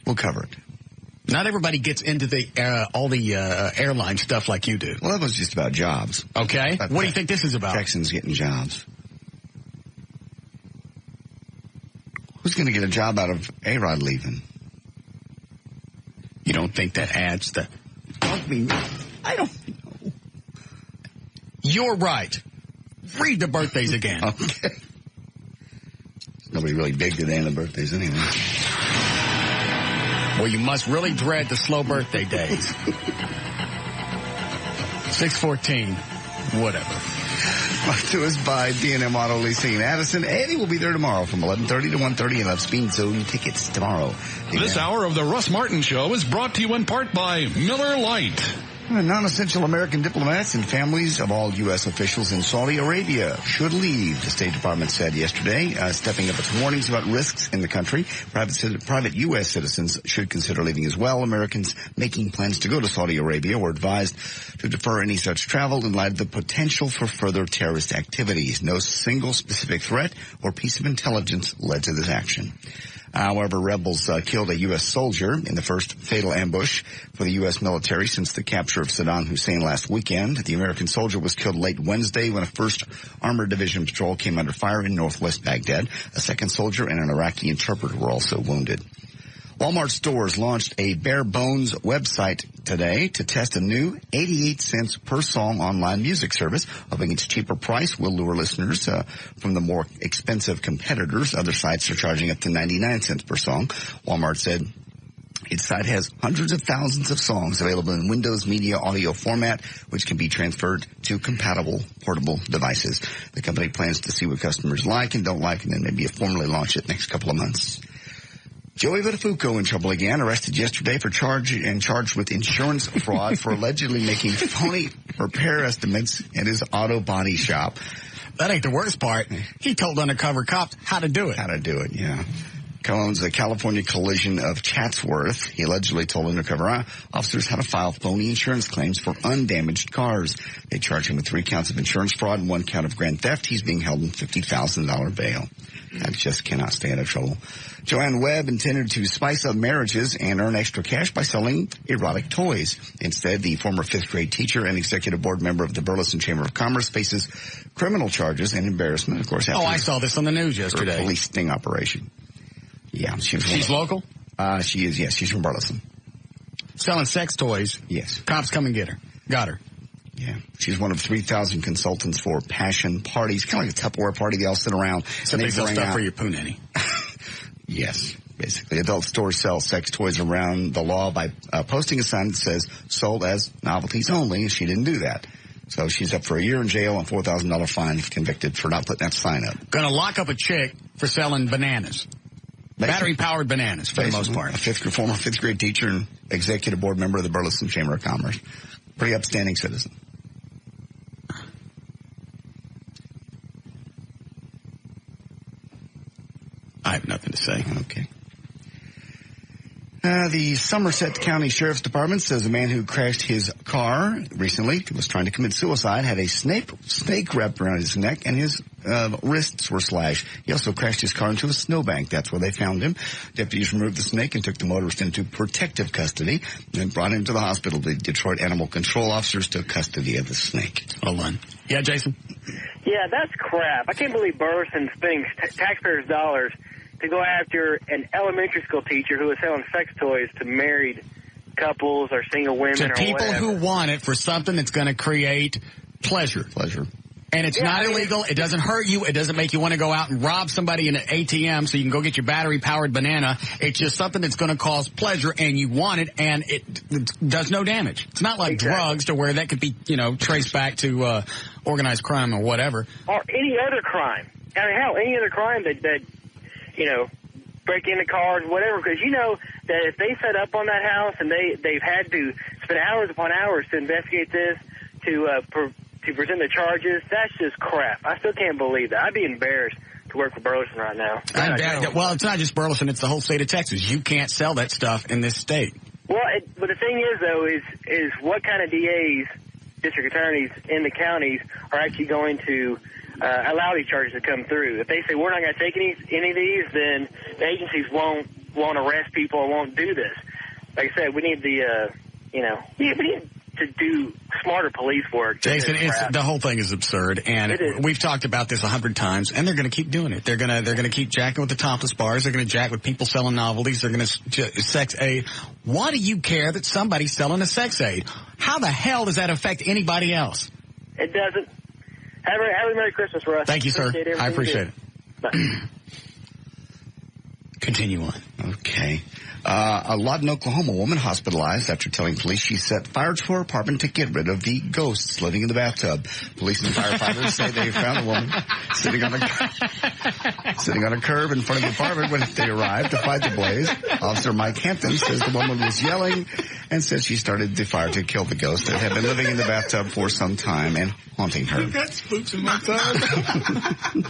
We'll cover it. Not everybody gets into all the airline stuff like you do. Well, that was just about jobs. Okay. What do you think this is about? Texans getting jobs. Who's going to get a job out of A-Rod leaving? You don't think that adds the... I don't know. You're right. Read the birthdays again. Okay. Nobody really big today in the birthdays anyway. Well, you must really dread the slow birthday days. 6:14. Whatever. Brought to us by D&M Auto Leasing in Addison. Eddie will be there tomorrow from 11:30 to 1:30 and have Speed Zone tickets tomorrow. This hour of the Russ Martin Show is brought to you in part by Miller Lite. Non-essential American diplomats and families of all U.S. officials in Saudi Arabia should leave, the State Department said yesterday, stepping up its warnings about risks in the country. Private U.S. citizens should consider leaving as well. Americans making plans to go to Saudi Arabia were advised to defer any such travel in light of the potential for further terrorist activities. No single specific threat or piece of intelligence led to this action. However, rebels killed a U.S. soldier in the first fatal ambush for the U.S. military since the capture of Saddam Hussein last weekend. The American soldier was killed late Wednesday when a 1st Armored Division patrol came under fire in northwest Baghdad. A second soldier and an Iraqi interpreter were also wounded. Walmart stores launched a bare bones website today to test a new 88 cents per song online music service, hoping its cheaper price will lure listeners from the more expensive competitors. Other sites are charging up to 99 cents per song. Walmart said its site has hundreds of thousands of songs available in Windows Media Audio format, which can be transferred to compatible portable devices. The company plans to see what customers like and don't like, and then maybe formally launch it next couple of months. Joey Vitafuco in trouble again, arrested yesterday for charged with insurance fraud for allegedly making phony repair estimates at his auto body shop. That ain't the worst part. He told undercover cops how to do it. Yeah. Co-owns the California Collision of Chatsworth. He allegedly told undercover officers how to file phony insurance claims for undamaged cars. They charged him with 3 counts of insurance fraud and 1 count of grand theft. He's being held in $50,000 bail. I just cannot stay out of trouble. Joanne Webb intended to spice up marriages and earn extra cash by selling erotic toys. Instead, the former 5th grade teacher and executive board member of the Burleson Chamber of Commerce faces criminal charges and embarrassment, of course. I saw this on the news yesterday. Police sting operation. Yeah. She's local? She is, yes. She's from Burleson. Selling sex toys? Yes. Cops come and get her. Got her. Yeah. She's one of 3,000 consultants for passion parties. Kind of like a Tupperware party. They all sit around. So they sell stuff for your punani. Yes. Basically, adult stores sell sex toys around the law by posting a sign that says sold as novelties only. She didn't do that. So she's up for a year in jail and $4,000 fine if convicted for not putting that sign up. Gonna lock up a chick for selling bananas. Battery-powered bananas, for the most part. A former 5th grade teacher and executive board member of the Burleson Chamber of Commerce. Pretty upstanding citizen. I have nothing to say. Okay. The Somerset County Sheriff's Department says a man who crashed his car recently was trying to commit suicide, had a snake wrapped around his neck, and his wrists were slashed. He also crashed his car into a snowbank. That's where they found him. Deputies removed the snake and took the motorist into protective custody and brought him to the hospital. The Detroit Animal Control officers took custody of the snake. Hold on. Yeah, Jason? Yeah, that's crap. I can't believe Burleson thinks taxpayers' dollars to go after an elementary school teacher who is selling sex toys to married couples or single women To or people whatever. who want it for something that's going to create pleasure. And it's not illegal. It doesn't hurt you. It doesn't make you want to go out and rob somebody in an ATM so you can go get your battery-powered banana. It's just something that's going to cause pleasure, and you want it, and it does no damage. It's not like drugs to where that could be, traced back to organized crime or whatever. Or any other crime. I mean, hell, any other crime that break into cars, whatever, because you know that if they set up on that house and they've had to spend hours upon hours to investigate this, to present the charges, that's just crap. I still can't believe that. I'd be embarrassed to work for Burleson right now. Well, it's not just Burleson, it's the whole state of Texas. You can't sell that stuff in this state. Well, but the thing is, though, is what kind of DAs, district attorneys in the counties are actually going to allow these charges to come through. If they say we're not going to take any of these, then the agencies won't arrest people and won't do this. Like I said, we need we need to do smarter police work. Jason, the whole thing is absurd, and we've talked about this 100 times, and they're going to keep doing it. They're going to keep jacking with the topless bars. They're going to jack with people selling novelties. They're going to sex aid. Why do you care that somebody's selling a sex aid? How the hell does that affect anybody else? It doesn't. Have a Merry Christmas, Russ. Thank you, sir. I appreciate it. Bye. Continue on. Okay. A Lawton, Oklahoma woman hospitalized after telling police she set fire to her apartment to get rid of the ghosts living in the bathtub. Police and firefighters say they found a woman sitting on a curb in front of the apartment when they arrived to fight the blaze. Officer Mike Hampton says the woman was yelling and says she started the fire to kill the ghost that had been living in the bathtub for some time and haunting her. You got spooks in my time.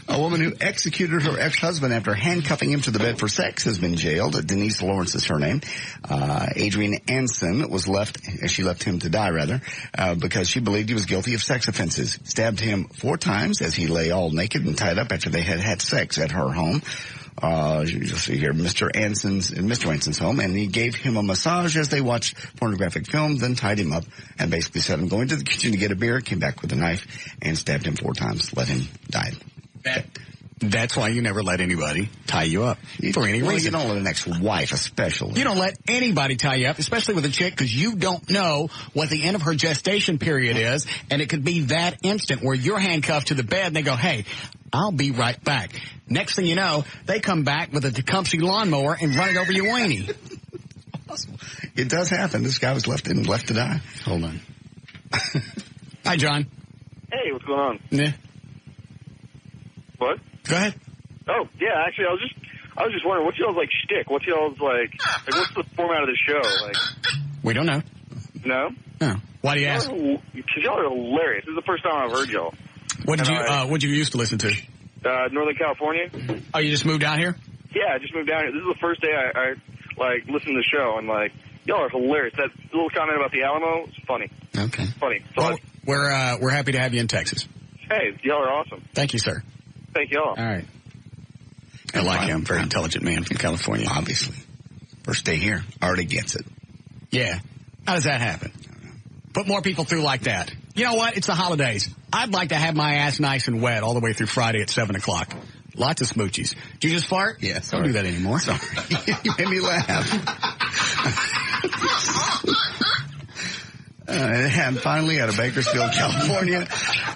A woman who executed her ex-husband after handcuffing him to the bed for sex has been jailed. Denise Lawrence is her name. Adrienne Anson she left him to die because she believed he was guilty of sex offenses. Stabbed him 4 times as he lay all naked and tied up after they had sex at her home. You'll see here, Mr. Anson's home, and he gave him a massage as they watched pornographic film, then tied him up and basically said, I'm going to the kitchen to get a beer, came back with a knife and stabbed him 4 times, let him die. That's why you never let anybody tie you up for any reason. You don't let an ex-wife especially. You don't let anybody tie you up, especially with a chick, because you don't know what the end of her gestation period is, and it could be that instant where you're handcuffed to the bed and they go, hey, I'll be right back. Next thing you know, they come back with a Tecumseh lawnmower and run it over your weenie. It does happen. This guy was left to die. Hold on. Hi, John. Hey, what's going on? Yeah. What? Go ahead. Oh, yeah, actually, I was just wondering, what's y'all's, shtick? What's y'all's, what's the format of the show? We don't know. No? No. Why do you ask? Because y'all are hilarious. This is the first time I've heard y'all. What did you used to listen to? Northern California. Oh, you just moved out here? Yeah, I just moved down here. This is the first day I listened to the show, and, y'all are hilarious. That little comment about the Alamo is funny. Okay. Funny. So well, we're happy to have you in Texas. Hey, y'all are awesome. Thank you, sir. Thank y'all. All right. I like him. Very intelligent man from California. Obviously. First day here. Already gets it. Yeah. How does that happen? Put more people through like that. You know what? It's the holidays. I'd like to have my ass nice and wet all the way through Friday at 7 o'clock. Lots of smoochies. Did you just fart? Yeah. Don't do that anymore. Sorry. You made me laugh. And finally, out of Bakersfield, California.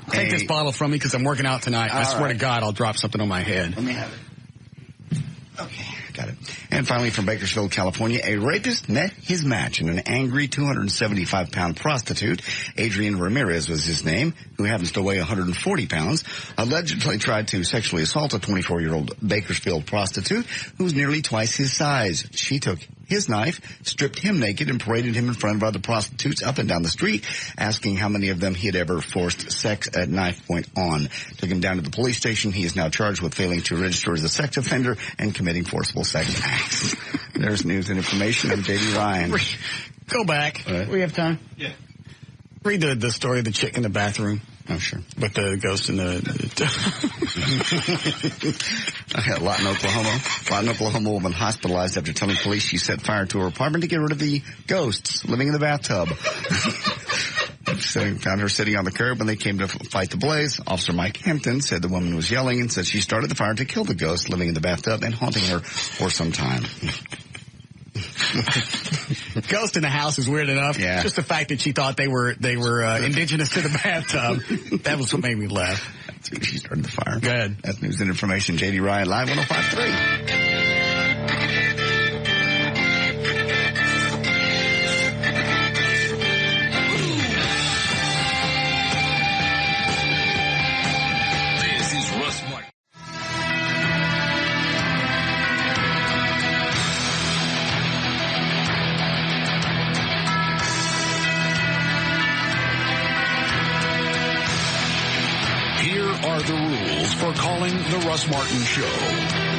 Take this bottle from me because I'm working out tonight. I swear to God, I'll drop something on my head. Let me have it. Okay, got it. And finally, from Bakersfield, California, a rapist met his match in an angry 275-pound prostitute. Adrian Ramirez was his name, who happens to weigh 140 pounds, allegedly tried to sexually assault a 24-year-old Bakersfield prostitute who was nearly twice his size. She took his knife, stripped him naked, and paraded him in front of other prostitutes up and down the street, asking how many of them he had ever forced sex at knife point on. Took him down to the police station. He is now charged with failing to register as a sex offender and committing forcible sex acts. There's news and information. I'm J.D. Ryan. Go back. We have time? Yeah. Read the story of the chick in the bathroom. Oh, sure. With the ghost in the... A lot in Oklahoma. A woman hospitalized after telling police she set fire to her apartment to get rid of the ghosts living in the bathtub. Found her sitting on the curb when they came to fight the blaze. Officer Mike Hampton said the woman was yelling and said she started the fire to kill the ghost living in the bathtub and haunting her for some time. Ghost in the house is weird enough. Yeah. Just the fact that she thought they were indigenous to the bathtub. That was what made me laugh. That's when she started the fire. Go ahead. That's news and information. J.D. Ryan, Live 105.3. The rules for calling the Russ Martin Show.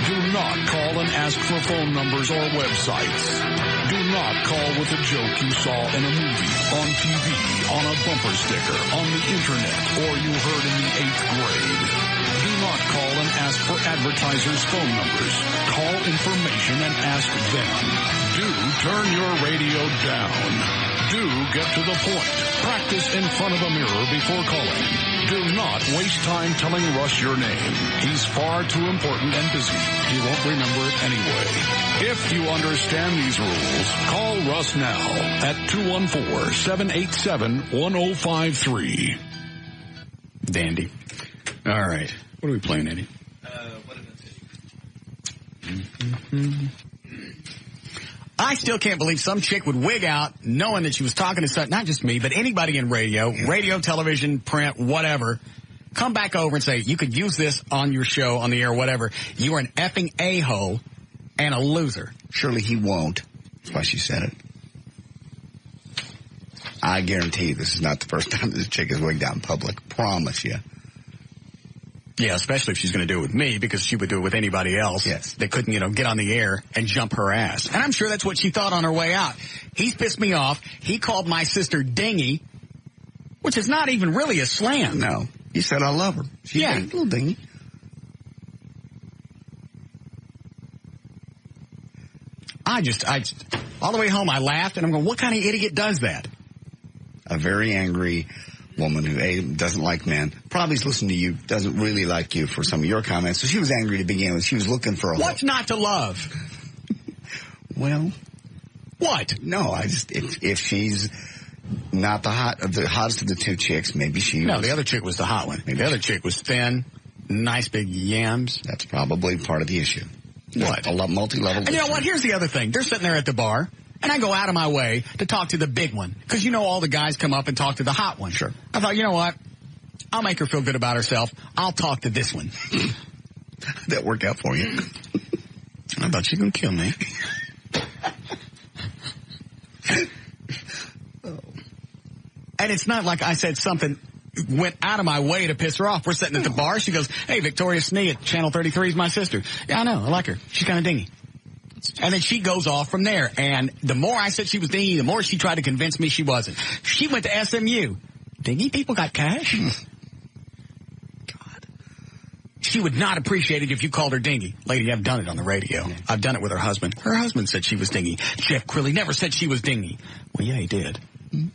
Do not call and ask for phone numbers or websites. Do not call with a joke you saw in a movie, on TV, on a bumper sticker, on the internet, or you heard in the 8th grade. Do not call and ask for advertisers' phone numbers. Call information and ask them. Do turn your radio down. Do get to the point. Practice in front of a mirror before calling. Do not waste time telling Russ your name. He's far too important and busy. He won't remember it anyway. If you understand these rules, call Russ now at 214-787-1053. Dandy. All right. What are we playing, Eddie? I still can't believe some chick would wig out knowing that she was talking to not just me, but anybody in radio, television, print, whatever. Come back over and say, you could use this on your show, on the air, whatever. You are an effing a-hole and a loser. Surely he won't. That's why she said it. I guarantee you this is not the first time this chick has wigged out in public. Promise you. Yeah, especially if she's going to do it with me, because she would do it with anybody else. Yes. They couldn't, get on the air and jump her ass. And I'm sure that's what she thought on her way out. He's pissed me off. He called my sister dingy, which is not even really a slam. No. He said, I love her. She's a little dingy. I all the way home, I laughed, and I'm going, what kind of idiot does that? A very angry woman who, A, doesn't like men, probably's listening to you, doesn't really like you for some of your comments. So she was angry to begin with. She was looking for a... What's not to love? Well... What? No, if she's not the hottest of the two chicks, maybe she No, the other chick was the hot one. The other chick was thin, nice big yams. That's probably part of the issue. What? A multi-level... And you know what? Here's the other thing. They're sitting there at the bar, and I go out of my way to talk to the big one. Because all the guys come up and talk to the hot one. Sure. I thought, you know what? I'll make her feel good about herself. I'll talk to this one. That worked out for you? I thought she was going to kill me. And it's not like I said something, went out of my way to piss her off. We're sitting at the bar. She goes, hey, Victoria Snee at Channel 33 is my sister. Yeah, I know. I like her. She's kind of dingy. And then she goes off from there. And the more I said she was dingy, the more she tried to convince me she wasn't. She went to SMU. Dingy people got cash? God. She would not appreciate it if you called her dingy. Lady, I've done it on the radio. Yeah. I've done it with her husband. Her husband said she was dingy. Jeff Crilly never said she was dingy. Well, yeah, he did. Mm-hmm.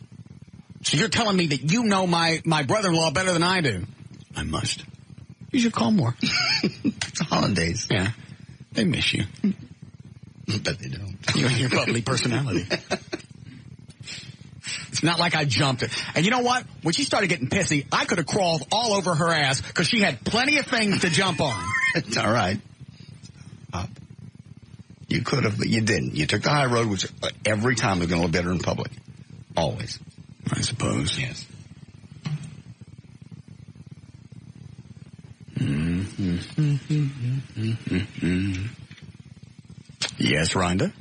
So you're telling me that you know my brother-in-law better than I do? I must. You should call more. It's the holidays. Yeah. They miss you. But they don't. You and your bubbly personality. It's not like I jumped it. And you know what? When she started getting pissy, I could have crawled all over her ass because she had plenty of things to jump on. It's all right. You could have, but you didn't. You took the high road, which every time is going to look better in public. Always. I suppose. Yes. Yes, Rhonda?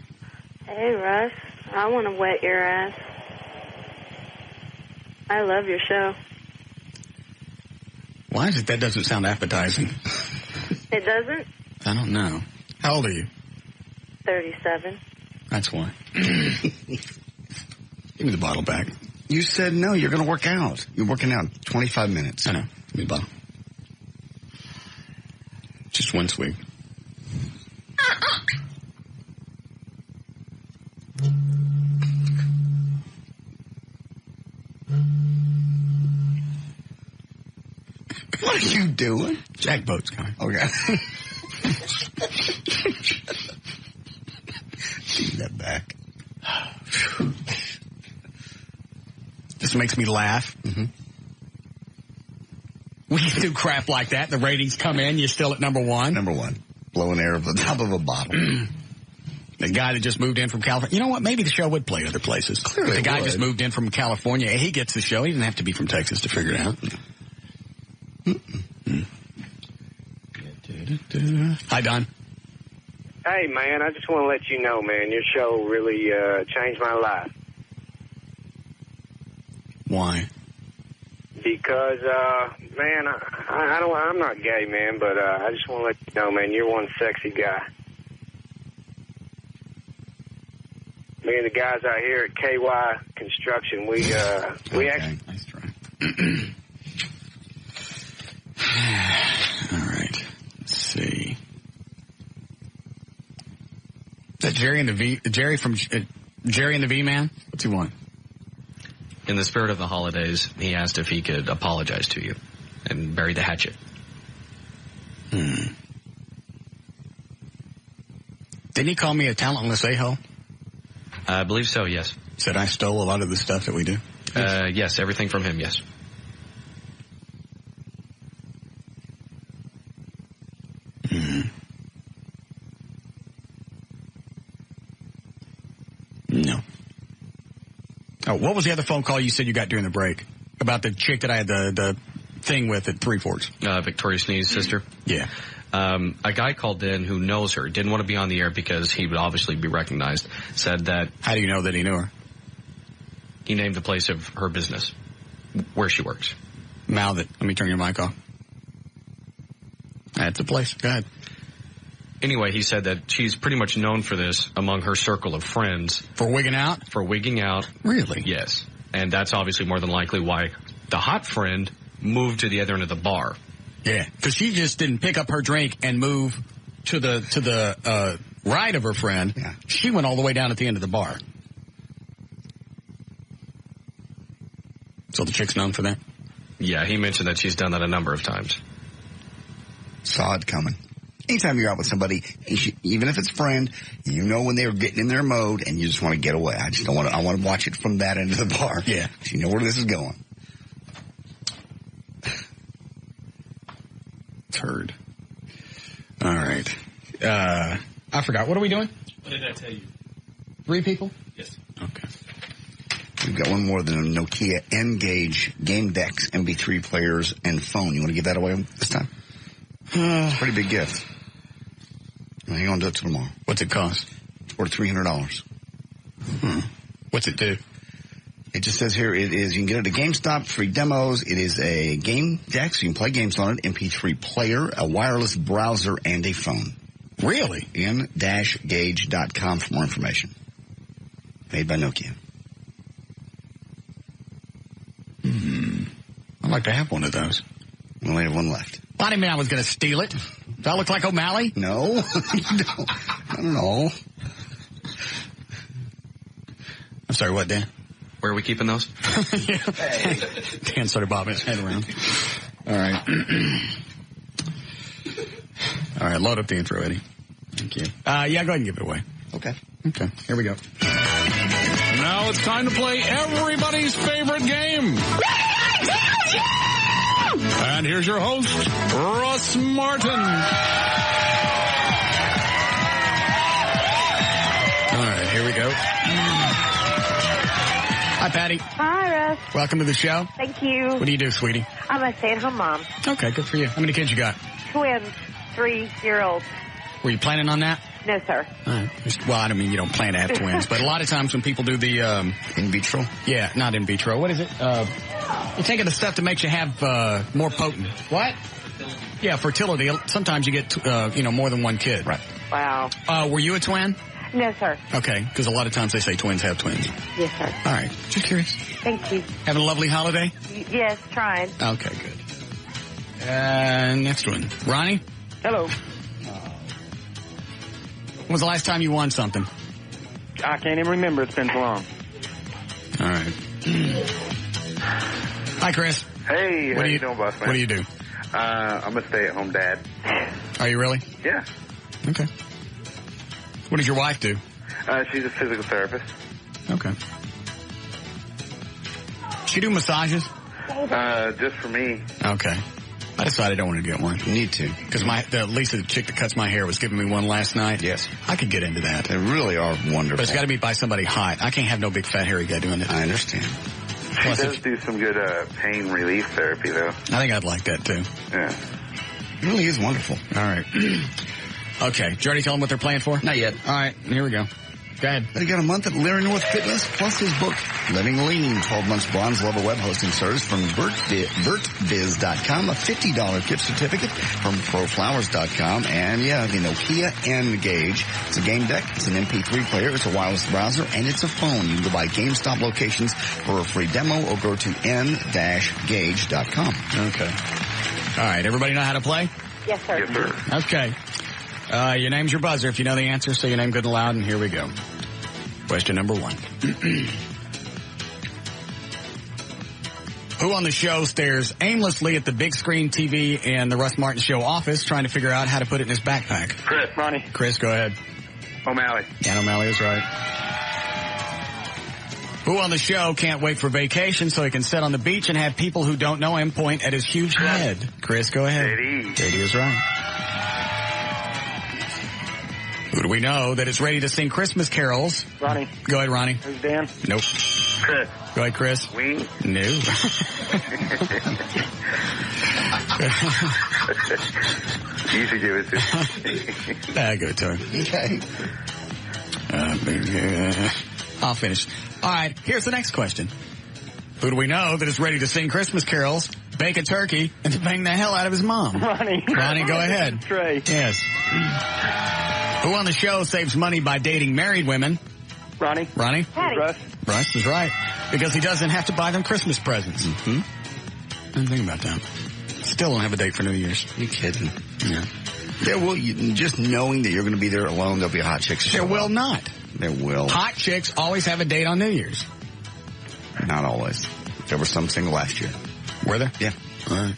Hey, Russ. I want to wet your ass. I love your show. Why is it that doesn't sound appetizing? It doesn't? I don't know. How old are you? 37. That's why. Give me the bottle back. You said no, you're going to work out. You're working out 25 minutes. I know. Give me the bottle. Just one swig. What are you doing? Jackboat's coming. Okay. Give that back. This makes me laugh. Mm-hmm. When you do crap like that, the ratings come in, you're still at number one. Number one. Blowing air over the top of a bottle. The guy that just moved in from California. You know what? Maybe the show would play other places. Clearly the guy would. just moved in from California. He gets the show. He doesn't have to be from Texas to figure it out. Hi, Don. Hey, man, I just want to let you know, man, your show really changed my life. Why? Because, man, I'm not gay, man, but I just want to let you know, man, you're one sexy guy. Me and the guys out here at KY Construction, we actually... Nice try. All right. Let's see. Is that Jerry and the V? Jerry from Jerry and the V Man? What's he want? In the spirit of the holidays, he asked if he could apologize to you and bury the hatchet. Didn't he call me a talentless a-hole? I believe so, yes. Said I stole a lot of the stuff that we do? Yes, everything from him, yes. No. Oh, what was the other phone call you said you got during the break? About the chick that I had the thing with at Three Forks? Victoria Sneed's sister? Yeah. A guy called in who knows her, didn't want to be on the air because he would obviously be recognized, said that... How do you know that he knew her? He named the place of her business, where she works. Mouth it. Let me turn your mic off. That's the place. Go ahead. Anyway, he said that she's pretty much known for this among her circle of friends. For wigging out? For wigging out. Really? Yes. And that's obviously more than likely why the hot friend moved to the other end of the bar. Yeah, because she just didn't pick up her drink and move to the right of her friend. Yeah. She went all the way down at the end of the bar. So the chick's known for that? Yeah, he mentioned that she's done that a number of times. Saw it coming. Anytime you're out with somebody, even if it's a friend, you know when they're getting in their mode and you just want to get away. I just don't want to, I want to watch it from that end of the bar. Yeah. So you know where this is going. Turd. All right. I forgot. What are we doing? What did I tell you? 3 people? Yes. Okay. We've got one more than a Nokia N-Gage game decks, MP3 players, and phone. You want to give that away this time? It's a pretty big gift. Hang on to it till tomorrow. What's it cost? It's worth $300. What's it do? It just says here it is, you can get it at GameStop, free demos. It is a game deck, so you can play games on it, MP3 player, a wireless browser, and a phone. Really? N-Gage.com for more information. Made by Nokia. I'd like to have one of those. We only have one left. I didn't mean I was going to steal it. Do I look like O'Malley? No. You don't. I don't know. I'm sorry, what, Dan? Where are we keeping those? Yeah. Dan started bobbing his head around. All right. All right, load up the intro, Eddie. Thank you. Yeah, go ahead and give it away. Okay. Okay, here we go. Now it's time to play everybody's favorite game. And here's your host, Russ Martin. All right, here we go. Hi, Patty. Hi, Russ. Welcome to the show. Thank you. What do you do, sweetie? I'm a stay-at-home mom. Okay, good for you. How many kids you got? Twins, 3-year-olds. Were you planning on that? No, sir. All right. Well, I don't mean you don't plan to have twins, but a lot of times when people do the in vitro, not in vitro. What is it? You're taking the stuff that makes you have more potent. What? Yeah, fertility. Sometimes you get more than one kid. Right. Wow. Were you a twin? No, sir. Okay, because a lot of times they say twins have twins. Yes, sir. All right, just curious. Thank you. Having a lovely holiday? Yes, trying. Okay, good. Next one. Ronnie? Hello. When was the last time you won something? I can't even remember. It's been so long. All right. Hi, Chris. Hey, how you doing, boss man? What do you do? I'm a stay-at-home dad. Are you really? Yeah. Okay. What does your wife do? She's a physical therapist. Okay. She do massages? Just for me. Okay. I decided I wanted to get one. You need to. Because Lisa, the chick that cuts my hair, was giving me one last night. Yes. I could get into that. They really are wonderful. But it's got to be by somebody hot. I can't have no big fat hairy guy doing it. I understand. She does do some good pain relief therapy, though. I think I'd like that, too. Yeah. It really is wonderful. All right. Okay. Did you already tell them what they're playing for? Not yet. All right. Here we go. Go ahead. They got a month at Larry North Fitness, plus his book, Living Lean, 12 months bronze level web hosting service from VertBiz.com, a $50 gift certificate from ProFlowers.com, and the Nokia N-Gage. It's a game deck, it's an MP3 player, it's a wireless browser, and it's a phone. You can go by GameStop locations for a free demo or go to n-gage.com. Okay. All right. Everybody know how to play? Yes, sir. Yes, sir. Okay. Your name's your buzzer. If you know the answer, say your name good and loud, and here we go. Question number 1. Who on the show stares aimlessly at the big screen TV in the Russ Martin Show office trying to figure out how to put it in his backpack? Chris. Ronnie. Chris, go ahead. O'Malley. Dan O'Malley is right. Who on the show can't wait for vacation so he can sit on the beach and have people who don't know him point at his huge head? Chris, go ahead. JD is right. Who do we know that is ready to sing Christmas carols? Ronnie. Go ahead, Ronnie. Who's Dan? Nope. Chris. Go ahead, Chris. Ween. No. You should give it to I'll give it to him. Okay. I'll finish. All right, here's the next question. Who do we know that is ready to sing Christmas carols, bake a turkey, and to bang the hell out of his mom? Ronnie. Ronnie, go ahead. Trey. Yes. Who on the show saves money by dating married women? Ronnie. Ronnie? Patty. Russ. Russ is right. Because he doesn't have to buy them Christmas presents. Mm-hmm. I didn't think about that. Still don't have a date for New Year's. You kidding? Yeah. There will, just knowing that you're going to be there alone, there'll be hot chicks. There will not. There will. Hot chicks always have a date on New Year's. Not always. There were some single last year. Were there? Yeah. All right.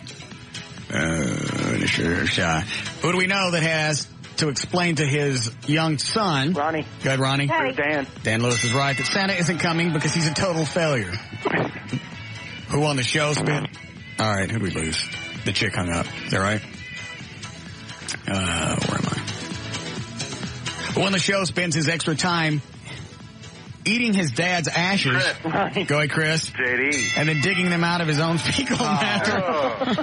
Who do we know that has to explain to his young son? Ronnie. Go ahead, Ronnie. Patty. Dan. Dan Lewis is right that Santa isn't coming because he's a total failure. Who on the show spent? All right, who'd we lose? The chick hung up. Is that right? Where am I? Who on the show spends his extra time eating his dad's ashes? Chris. Go ahead, Chris. JD. And then digging them out of his own fecal matter. What the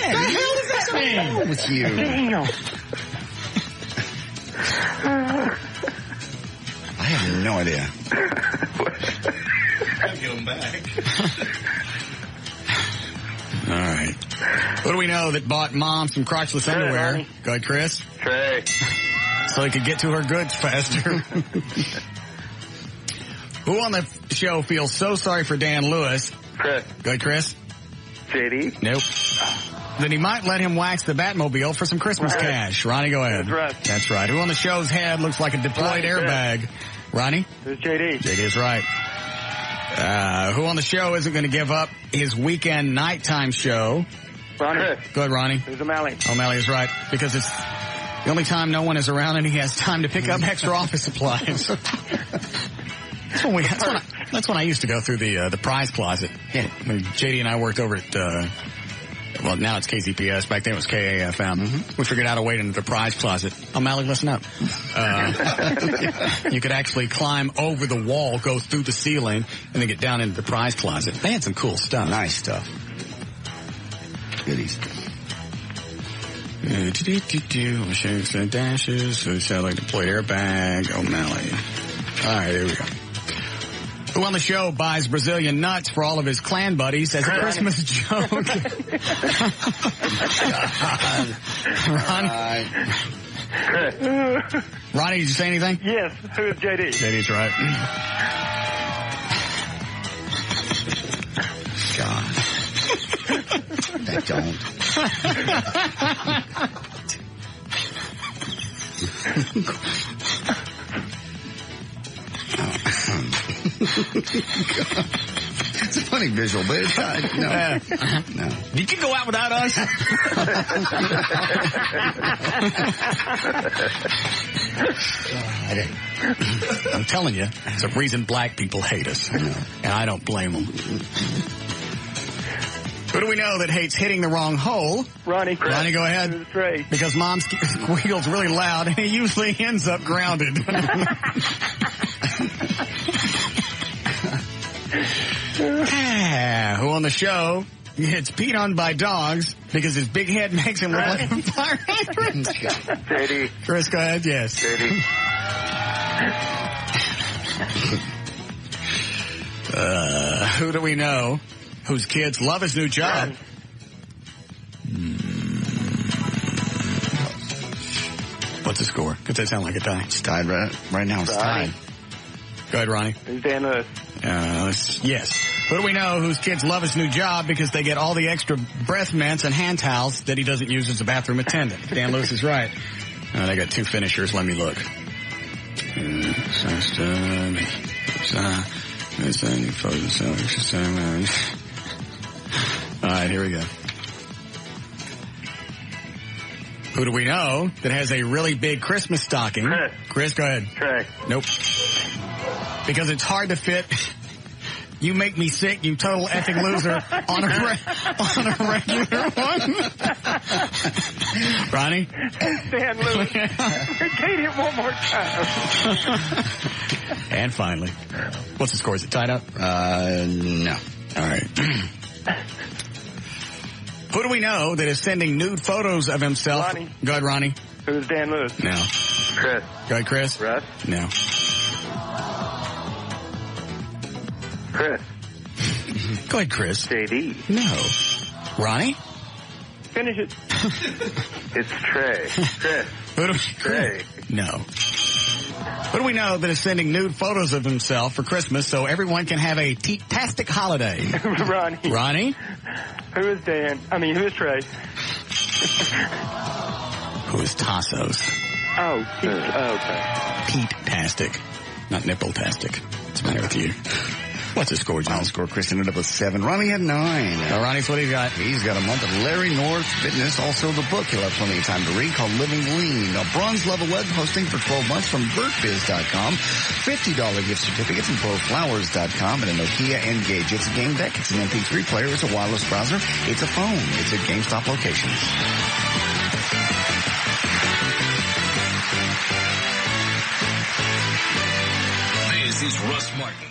hell does that mean? What's with you? Damn. I have no idea. I'll get them back. All right. Who do we know that bought Mom some crotchless underwear? Ronnie. Go ahead, Chris. Trey. So he could get to her goods faster. Who on the show feels so sorry for Dan Lewis? Chris. Go ahead, Chris. JD. Nope. Then he might let him wax the Batmobile for some Christmas cash. Ronnie, go ahead. That's right. That's right. Who on the show's head looks like a deployed airbag? Ronnie? Who's JD? JD is right. Who on the show isn't going to give up his weekend nighttime show? Ronnie. Go ahead, Ronnie. Who's O'Malley? O'Malley is right. Because it's the only time no one is around and he has time to pick up extra office supplies. That's when I used to go through the prize closet. Yeah. When JD and I worked over at, well, now it's KZPS. Back then it was KAFM. Mm-hmm. We figured out a way into the prize closet. O'Malley, listen up. You could actually climb over the wall, go through the ceiling, and then get down into the prize closet. They had some cool stuff. Nice stuff. Goodies. Shakes and dashes. Satellite deployed airbag. O'Malley. All right, here we go. Who on the show buys Brazilian nuts for all of his clan buddies as a Christmas joke? Ronnie? Ronnie, did you say anything? Yes. Who is JD? JD's right. God. That don't. It's a funny visual, but it's not. No. No. Did you go out without us? I'm telling you, it's a reason black people hate us. And I don't blame them. Who do we know that hates hitting the wrong hole? Ronnie. Ronnie, go ahead. Trey. Because Mom squeals really loud and he usually ends up grounded. Who on the show gets peed on by dogs because his big head makes him look like a fire hydrant? JD. Chris, go ahead. Yes. JD. Who do we know whose kids love his new job? What's the score? Could that sound like a tie? It's tied right now. It's tied. Go ahead, Ronnie. Who's Dan Lewis? Yes. Who do we know whose kids love his new job because they get all the extra breath mints and hand towels that he doesn't use as a bathroom attendant? Dan Lewis is right. They got two finishers. Let me look. All right, here we go. Who do we know that has a really big Christmas stocking? Chris, go ahead. Trey. Nope. Because it's hard to fit. You make me sick, you total effing loser, on a regular one. Ronnie? Dan Lewis. Repeat it one more time. And finally, what's the score? Is it tied up? No. All right. Who do we know that is sending nude photos of himself? Ronnie. Go ahead, Ronnie. Who's Dan Lewis? No. Chris. Go ahead, Chris. Russ. No. Chris. Go ahead, Chris. JD. No. Ronnie? Finish it. It's Trey. Chris. Who do we, Trey. No. Who do we know that is sending nude photos of himself for Christmas so everyone can have a tastic holiday? Ronnie. Ronnie? Who is Dan? Who is Trey? Who is Tassos? Oh, okay. Pete-tastic, not nipple-tastic. What's the matter with you? What's the score, John? Final score, Chris ended up with 7. Ronnie had 9. Ronnie's what he got? He's got a month of Larry North Fitness. Also the book he'll have plenty of time to read called Living Lean. A bronze level web hosting for 12 months from BirkBiz.com. $50 gift certificate from ProFlowers.com and a Nokia N-Gage. It's a game deck. It's an MP3 player. It's a wireless browser. It's a phone. It's at GameStop locations. This is Russ Martin.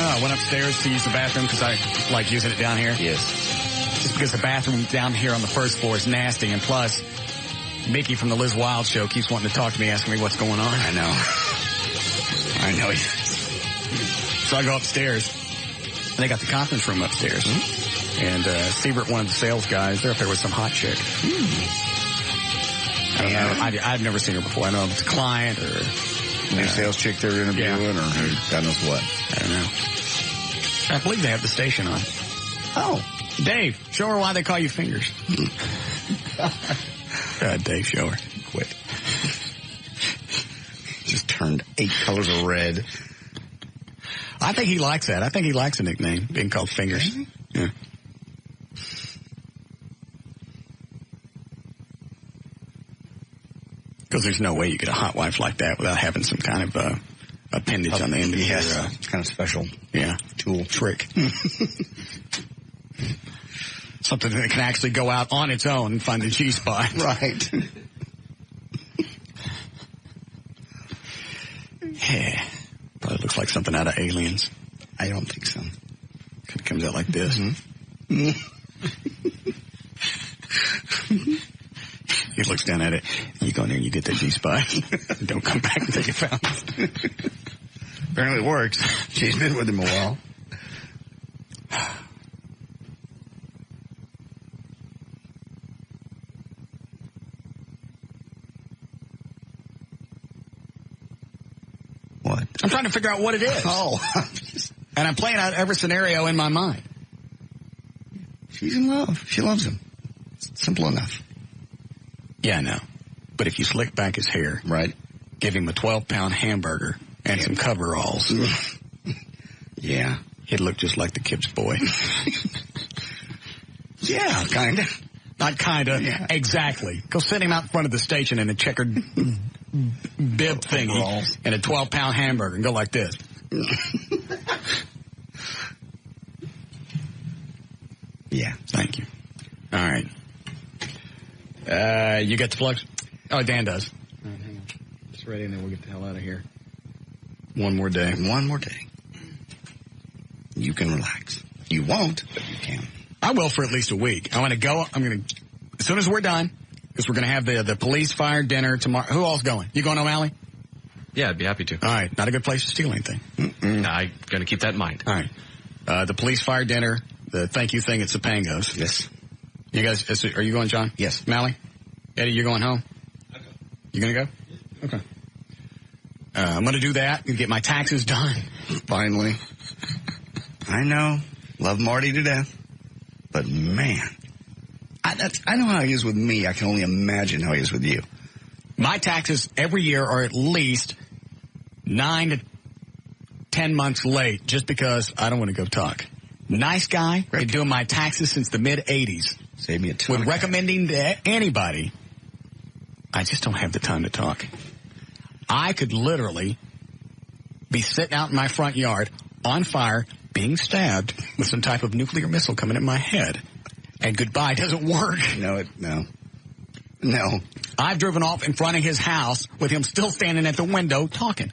I went upstairs to use the bathroom because I like using it down here. Yes. Just because the bathroom down here on the first floor is nasty, and plus, Mickey from the Liz Wild Show keeps wanting to talk to me, asking me what's going on. I know. So I go upstairs, and they got the conference room upstairs. Mm-hmm. And Siebert, one of the sales guys, they're up there with some hot chick. I don't know. I've never seen her before. I don't know if it's a client or new sales chick they're interviewing or God knows what. I don't know. I believe they have the station on. Oh. Dave, show her why they call you Fingers. Dave, show her. Quit. Just turned 8 colors of red. I think he likes that. I think he likes a nickname, being called Fingers. Mm-hmm. Yeah. Because there's no way you get a hot wife like that without having some kind of appendage on the end of your... It's kind of special. Yeah. Tool. Trick. Something that can actually go out on its own and find the G-spot. Right. Yeah. Probably looks like something out of Aliens. I don't think so. Kind of comes out like this. Mm-hmm. He looks down at it. You go in there and you get that G-spot. Don't come back until you found it. Apparently it works. She's been with him a while. What? I'm trying to figure out what it is. Oh. And I'm playing out every scenario in my mind. She's in love. She loves him. It's simple enough. Yeah, I know. But if you slick back his hair, right, give him a 12-pound hamburger and some coveralls, yeah, he'd look just like the Kip's boy. Yeah, kind of. Not kind of. Yeah. Exactly. Go sit him out in front of the station in a checkered bib thingy and a 12-pound hamburger and go like this. Yeah. Thank you. All right. You get the plugs? Oh, Dan does. All right, hang on. Just ready, and then we'll get the hell out of here. One more day. One more day. You can relax. You won't, but you can. I will for at least a week. I want to go. I'm going to, as soon as we're done, because we're going to have the police fire dinner tomorrow. Who all's going? You going, O'Malley? Yeah, I'd be happy to. All right. Not a good place to steal anything. No, I'm going to keep that in mind. All right. The police fire dinner, the thank you thing at Sopango's. Yes. You guys, are you going, John? Yes. Mally? Eddie, you going home? I'll go. You going to go? Okay. I'm going to do that and get my taxes done. Finally. I know. Love Marty to death. But, man, I know how he is with me. I can only imagine how he is with you. My taxes every year are at least 9 to 10 months late just because I don't want to go talk. Nice guy. Been doing my taxes since the mid-'80s. Save me a ton. With recommending to anybody. I just don't have the time to talk. I could literally be sitting out in my front yard on fire, being stabbed with some type of nuclear missile coming at my head. And goodbye doesn't work. No. I've driven off in front of his house with him still standing at the window talking.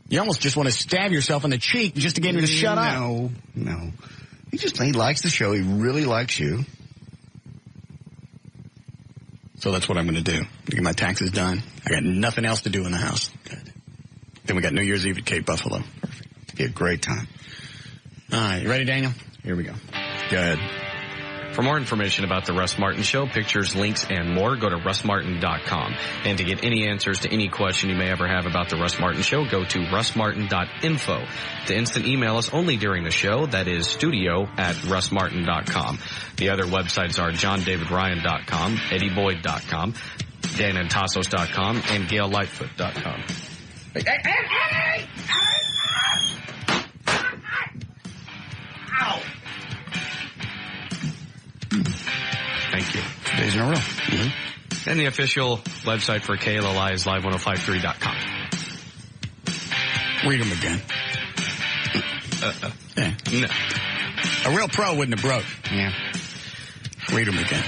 You almost just want to stab yourself in the cheek just to get him to shut up. No. He likes the show. He really likes you. So that's what I'm going to do. Get my taxes done. I got nothing else to do in the house. Good. Then we got New Year's Eve at Cape Buffalo. Perfect. Be a great time. All right. You ready, Daniel? Here we go. Go ahead. For more information about the Russ Martin Show, pictures, links, and more, go to russmartin.com. And to get any answers to any question you may ever have about the Russ Martin Show, go to russmartin.info. To instant email us only during the show, that is studio@russmartin.com. The other websites are johndavidryan.com, eddieBoyd.com, danantasos.com, and gaillightfoot.com. Ow! Thank you. 2 days in a row. Mm-hmm. And the official website for KLLI is live1053.com. Read them again. Yeah. No. A real pro wouldn't have broke. Yeah. Read them again.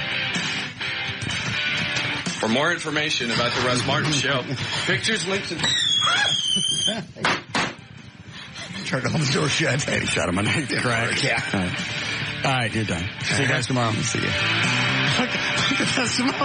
For more information about the Russ Martin Show, pictures, links, and... Tried to hold the door shut. Hey, he shot him on the crack. Yeah. All right, you're done. See you guys tomorrow. See you. Look at that smoke.